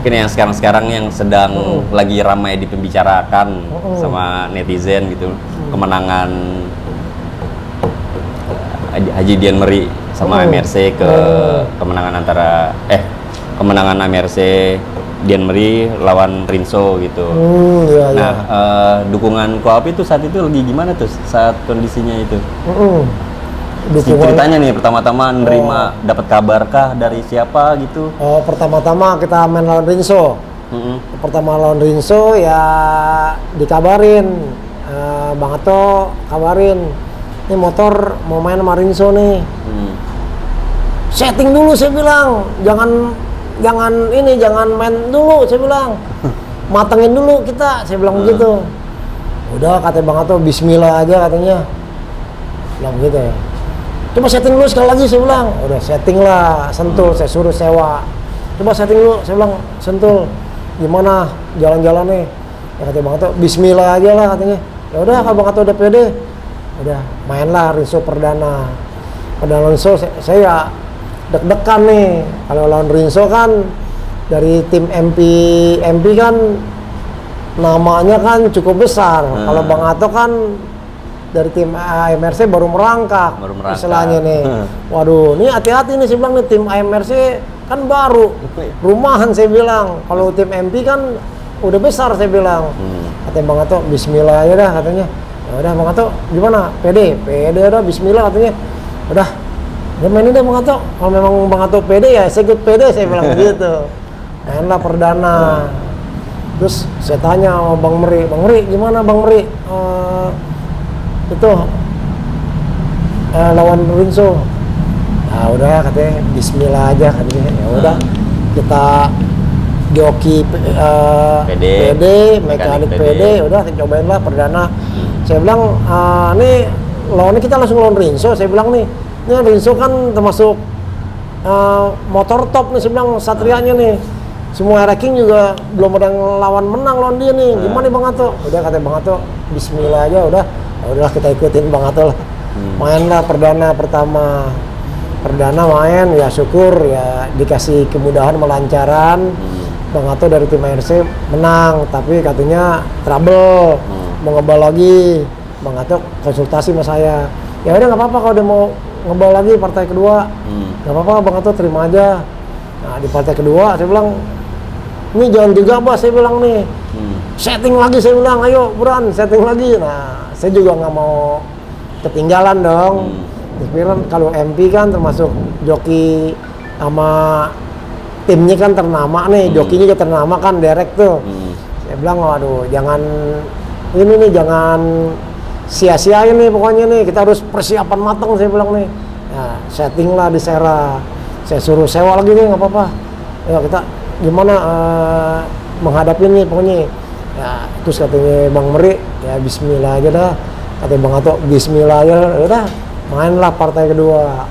Speaker 1: mungkin yang sekarang yang sedang lagi ramai dipembicarakan sama netizen gitu, kemenangan Haji Dian Meri sama MRC ke kemenangan kemenangan MRC Dian Meri lawan Rinso gitu.
Speaker 2: Iya.
Speaker 1: Nah, dukungan Koapi itu saat itu lagi gimana tuh saat kondisinya itu? Ceritanya nih pertama-tama nerima dapat kabarkah dari siapa gitu?
Speaker 2: Pertama-tama kita main lawan Rinso. Pertama lawan Rinso ya dikabarin, Bang Ato kabarin, ini motor mau main sama Rinso nih. Setting dulu saya bilang, jangan main dulu saya bilang, matengin dulu kita, saya bilang begitu. Udah kata Bang Ato, Bismillah aja katanya. bilang gitu. Coba setting dulu sekali lagi, saya bilang. Udah setting lah, Sentul, saya suruh sewa. Coba setting dulu, saya bilang, Sentul, gimana jalan-jalan nih? Ya kata Bang Ato, Bismillah aja lah katanya. Ya udah, kalau Bang Ato udah pede, udah mainlah Rinso perdana. Perdana Rinso, saya ya deg-degan nih. Kalau lawan Rinso kan dari tim MP kan namanya kan cukup besar. Kalau Bang Ato kan dari tim AMRC baru merangkak. Istilahnya nih. Waduh, ini hati-hati nih saya bilang nih, tim AMRC kan baru. Rumahan saya bilang. Kalau tim MP kan udah besar saya bilang. Katanya Bang Ato, Bismillah aja dah katanya. Ya udah Bang Ato, gimana? Pede udah Bismillah katanya. Udah, ya mainin deh Bang Ato. Kalau memang Bang Ato pede ya saya ikut pede, saya bilang gitu. Mainlah perdana. Terus saya tanya sama Bang Meri, gimana Bang Meri? Itu lawan Rinso. Nah udah katanya Bismillah aja katanya. Ya udah kita joki PD, mekanik PD, udah kita cobain lah perdana. Saya bilang nih lawannya kita langsung lawan Rinso. Saya bilang nih Rinso kan termasuk motor top nih, saya bilang Satrianya nih. Semua ranking juga belum ada yang lawan menang lawan dia nih. Gimana nih Bang Ato? Udah kata Bang Ato, Bismillah aja udah. Udah kita ikutin Bang Ato lah. Mainlah perdana pertama. Perdana main ya syukur ya dikasih kemudahan melancaran. Bang Ato dari tim ARC menang, tapi katanya trouble. Mau ngebal lagi. Bang Ato konsultasi sama saya. Ya udah nggak apa-apa kalau udah mau ngebal lagi partai kedua. Nggak apa-apa Bang Ato terima aja. Nah di partai kedua saya bilang ini jangan gegabah saya bilang nih. Setting lagi saya bilang, ayo Bran setting lagi. Nah saya juga nggak mau ketinggalan dong. Pikiran kalau MP kan termasuk joki sama timnya kan ternama nih, jokinya juga ternama kan Derek tuh. Saya bilang waduh jangan ini nih jangan sia-siain nih pokoknya nih, kita harus persiapan matang saya bilang nih. Nah setting lah di Sera, saya suruh sewa lagi nih nggak apa-apa. Ya kita gimana menghadapi nih pokoknya. Ya terus katanya Bang Meri ya Bismillah aja dah. Katanya Bang Ato Bismillah aja udah mainlah partai kedua.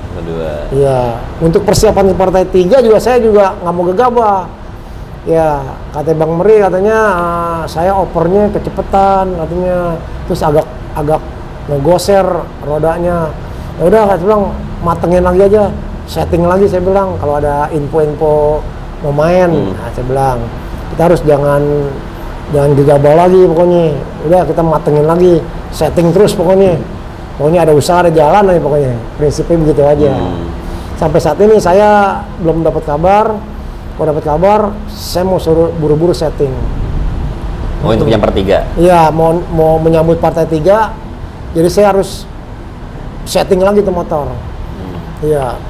Speaker 2: Iya, untuk persiapan di partai 3 juga saya juga nggak mau gegabah. Ya, katanya Bang Meri katanya saya opernya kecepatan katanya, terus agak ngegoser rodanya. Ya udah saya bilang matengin lagi aja, setting lagi saya bilang kalau ada info-info mau main. Nah, saya bilang kita harus jangan gegabah lagi pokoknya. Udah kita matengin lagi, setting terus pokoknya. Pokoknya ada usaha, ada jalan aja pokoknya. Prinsipnya begitu aja. Sampai saat ini saya belum dapat kabar. Kalau dapat kabar, saya mau suruh buru-buru setting.
Speaker 1: Oh, untuk yang pertiga?
Speaker 2: Iya, mau menyambut partai 3. Jadi saya harus setting lagi tuh motor. Iya.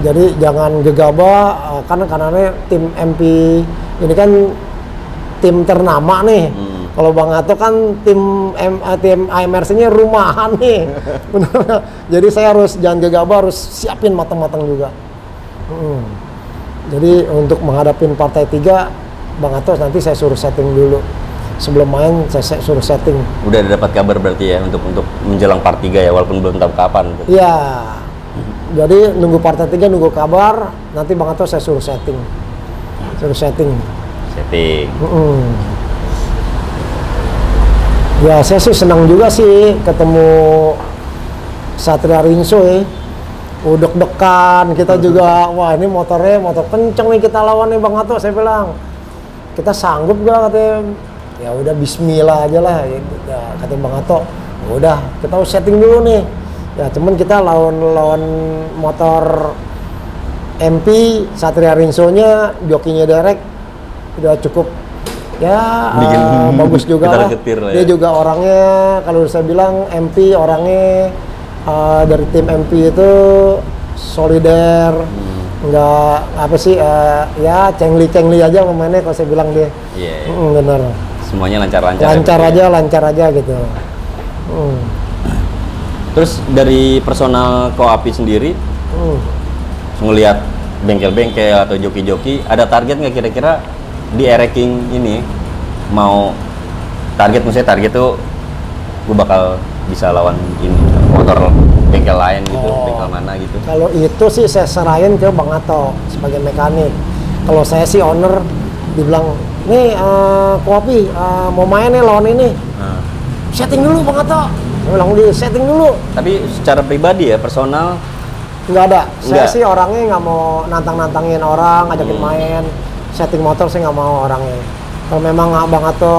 Speaker 2: Jadi jangan gegabah karena tim MP ini kan tim ternama nih. Kalau Bang Ato kan tim AMRC-nya rumahan nih. Benar. Jadi saya harus jangan gegabah, harus siapin matang-matang juga. Jadi untuk menghadapin partai 3, Bang Ato nanti saya suruh setting dulu. Sebelum main saya suruh setting.
Speaker 1: Udah dapat kabar berarti ya untuk menjelang part 3 ya, walaupun belum tahu kapan.
Speaker 2: Iya. Jadi nunggu partai 3, nunggu kabar, nanti Bang Ato saya suruh setting. Setting. Ya saya sih senang juga sih ketemu Satria Rinso ya. Deg-degan kita juga, wah ini motor kenceng nih kita lawan nih Bang Ato, saya bilang kita sanggup gak katanya. Ya udah Bismillah aja lah ya, katanya Bang Ato. Udah kita harus setting dulu nih. Ya cuman kita lawan motor MP Satria Rinso-nya, jokinya Derek udah cukup ya bagus juga lah. Dia juga orangnya kalau saya bilang MP orangnya dari tim MP itu solider, nggak apa sih ya cengli aja pemainnya kalau saya bilang dia. Bener.
Speaker 1: Semuanya lancar-lancar.
Speaker 2: Lancar aja gitu.
Speaker 1: Terus dari personal Koapi sendiri, ngelihat bengkel-bengkel atau joki-joki, ada target nggak kira-kira di ranking ini maksudnya target tuh gue bakal bisa lawan ini motor bengkel lain gitu, bengkel mana gitu.
Speaker 2: Kalau itu sih saya serahin ke Bang Ato sebagai mekanik. Kalau saya sih owner, dibilang, nih Kopi mau main nih lawan ini. Setting dulu Bang Ato. Saya bilang di setting dulu.
Speaker 1: Tapi secara pribadi ya, personal
Speaker 2: Nggak ada. Saya
Speaker 1: Nggak.
Speaker 2: sih orangnya nggak mau nantang-nantangin orang, ngajakin main. Setting motor saya nggak mau orangnya. Kalau memang Bang Ato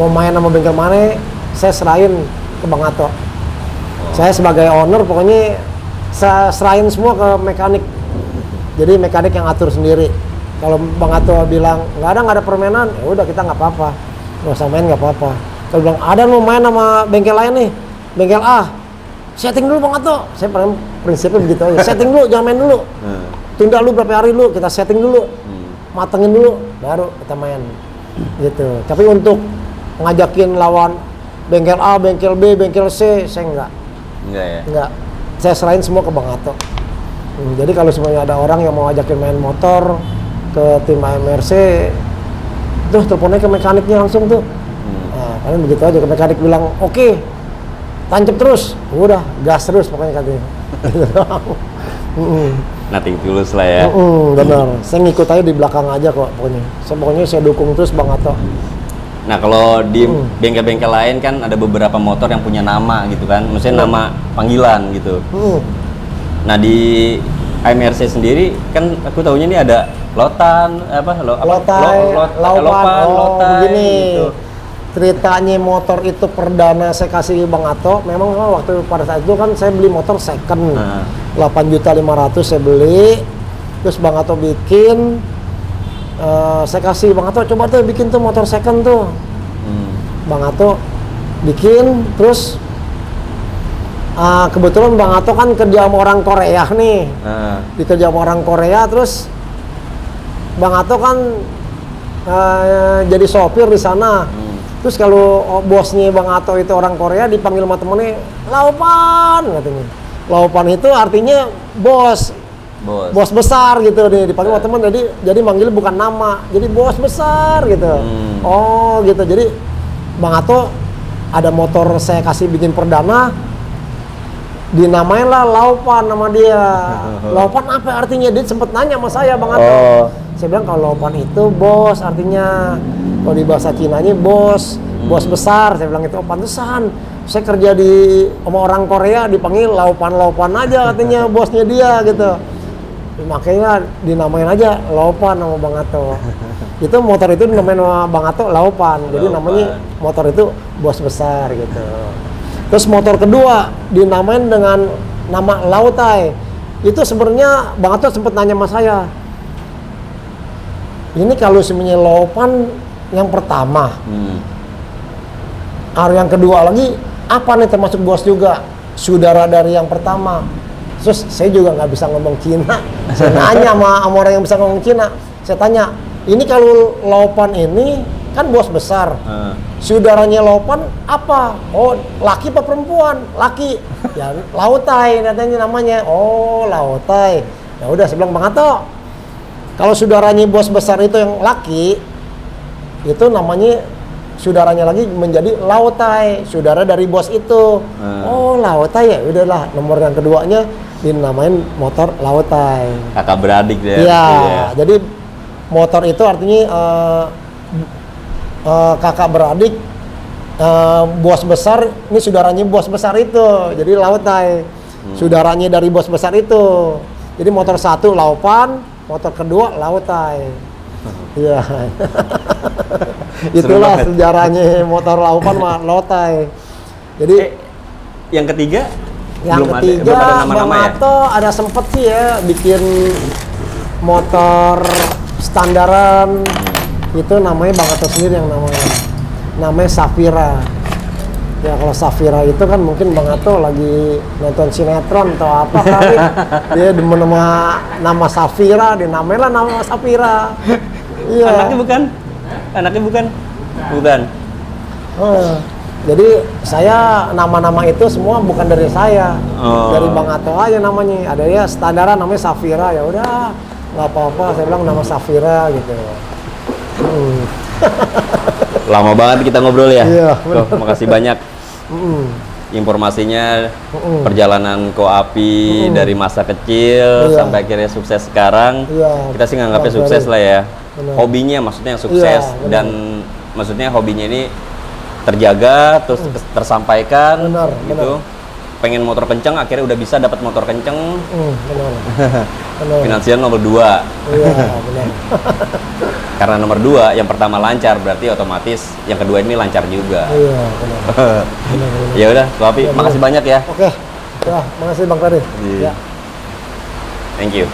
Speaker 2: mau main sama bengkel mana, saya serahin ke Bang Ato. Saya sebagai owner pokoknya saya serahin semua ke mekanik. Jadi mekanik yang atur sendiri. Kalau Bang Ato bilang nggak ada permainan, ya udah kita nggak apa-apa, nggak usah main nggak apa-apa. Kalau bilang ada mau main sama bengkel lain nih, bengkel A, setting dulu Bang Ato. Saya paling prinsipnya begitu aja. Setting dulu, jangan main dulu. Tunda lu berapa hari dulu, kita setting dulu, matengin dulu, baru kita main. Gitu. Tapi untuk ngajakin lawan bengkel A, bengkel B, bengkel C, saya enggak.
Speaker 1: enggak ya?
Speaker 2: Enggak. Saya serahin semua ke Bang Ato. Jadi kalau semuanya ada orang yang mau ngajakin main motor ke tim AMRC, tuh teleponnya ke mekaniknya langsung tuh. Nah, paling begitu aja, ke mekanik bilang, oke, tancap terus, udah gas terus pokoknya katanya.
Speaker 1: Nothing tulus lah ya.
Speaker 2: Benar, saya ngikut aja di belakang aja kok pokoknya. Pokoknya saya dukung terus Bang Ato.
Speaker 1: Nah kalau di bengkel-bengkel lain kan ada beberapa motor yang punya nama gitu kan, maksudnya nama panggilan gitu. Nah di AMRC sendiri kan aku tahunya ini ada Lotan, Lopan,
Speaker 2: begini.
Speaker 1: gitu.
Speaker 2: Ceritanya motor itu perdana saya kasih Bang Ato. Memang waktu pada saat itu kan saya beli motor second, 8.500.000 saya beli. Terus Bang Ato bikin, saya kasih Bang Ato coba tuh bikin tuh motor second tuh. Bang Ato bikin, terus kebetulan Bang Ato kan kerja sama orang Korea nih. Dikerja sama orang Korea, terus Bang Ato kan jadi sopir di sana. Terus kalau bosnya Bang Ato itu orang Korea, dipanggil sama temennya Laupan katanya. Laupan itu artinya bos besar gitu nih, dipanggil sama temen, jadi manggil bukan nama, jadi bos besar gitu. Oh gitu, jadi Bang Ato ada motor saya kasih bikin perdana, dinamain lah Laupan nama dia. Laupan apa artinya? Dia sempet nanya sama saya Bang Ato. Saya bilang kalau Laupan itu bos artinya. Kalau di bahasa Cinanya bos besar. Saya bilang itu pantesan. Saya kerja sama orang Korea dipanggil Laupan aja katanya bosnya dia gitu. Makanya dinamain aja Laupan sama Bang Ato. Itu motor itu dinamain sama Bang Ato Laupan. Jadi namanya motor itu bos besar gitu. Terus motor kedua dinamain dengan nama Lautai. Itu sebenarnya Bang Ato sempat nanya sama saya. Ini kalau sebenarnya Laupan yang pertama, yang kedua lagi apa nih termasuk bos juga, saudara dari yang pertama. Terus saya juga nggak bisa ngomong Cina, saya nanya sama orang yang bisa ngomong Cina, saya tanya, ini kalau Laupan ini kan bos besar, saudaranya Laupan apa? Oh laki apa perempuan? Laki, ya Lautai katanya namanya. Oh Lautai, ya udah saya bilang Bang Ato, kalau saudaranya bos besar itu yang laki, itu namanya saudaranya lagi menjadi Lautai, saudara dari bos itu. Oh Lautai ya, udahlah nomor yang keduanya dinamain motor Lautai.
Speaker 1: Kakak beradik deh.
Speaker 2: Iya, jadi motor itu artinya kakak beradik, bos besar, ini saudaranya bos besar itu, jadi Lautai. Saudaranya dari bos besar itu. Jadi motor satu Laupan, motor kedua Lautai. Iya. Itulah sejarahnya motor Laupan sama Lautai. Jadi
Speaker 1: yang ketiga
Speaker 2: belum ada
Speaker 1: nama-nama
Speaker 2: Bang Ato ada sempet sih ya bikin motor standaran. Itu namanya Bang Ato sendiri yang namanya Safira. Ya kalau Safira itu kan mungkin Bang Ato lagi nonton sinetron atau apa kali. Dia demen nama Safira, dinamain lah nama Safira. Iya.
Speaker 1: Anaknya bukan.
Speaker 2: Jadi saya nama-nama itu semua bukan dari saya, dari Bang Ato aja namanya. Ada ya standaran namanya Safira, ya udah nggak apa-apa. Saya bilang nama Safira gitu.
Speaker 1: Lama banget kita ngobrol ya.
Speaker 2: Iya.
Speaker 1: Makasih banyak. informasinya perjalanan Koapi dari masa kecil
Speaker 2: Iya.
Speaker 1: sampai akhirnya sukses sekarang.
Speaker 2: Iya,
Speaker 1: Kita sih nganggapnya
Speaker 2: Bang
Speaker 1: sukses
Speaker 2: Ferry.
Speaker 1: lah ya.
Speaker 2: Benar.
Speaker 1: Hobinya maksudnya yang sukses
Speaker 2: Iya, benar.
Speaker 1: dan maksudnya hobinya ini terjaga terus tersampaikan
Speaker 2: Benar,
Speaker 1: gitu. Pengen motor kenceng akhirnya udah bisa dapat motor kenceng.
Speaker 2: Benar. Benar.
Speaker 1: Finansial nomor 2.
Speaker 2: Iya, benar.
Speaker 1: Karena nomor 2 yang pertama lancar berarti otomatis yang kedua ini lancar juga.
Speaker 2: Iya, benar. Benar, benar.
Speaker 1: Ya udah, Koapi, makasih banyak ya.
Speaker 2: Oke. Ya, makasih Bang Ferry.
Speaker 1: Iya.
Speaker 2: Ya.
Speaker 1: Thank you.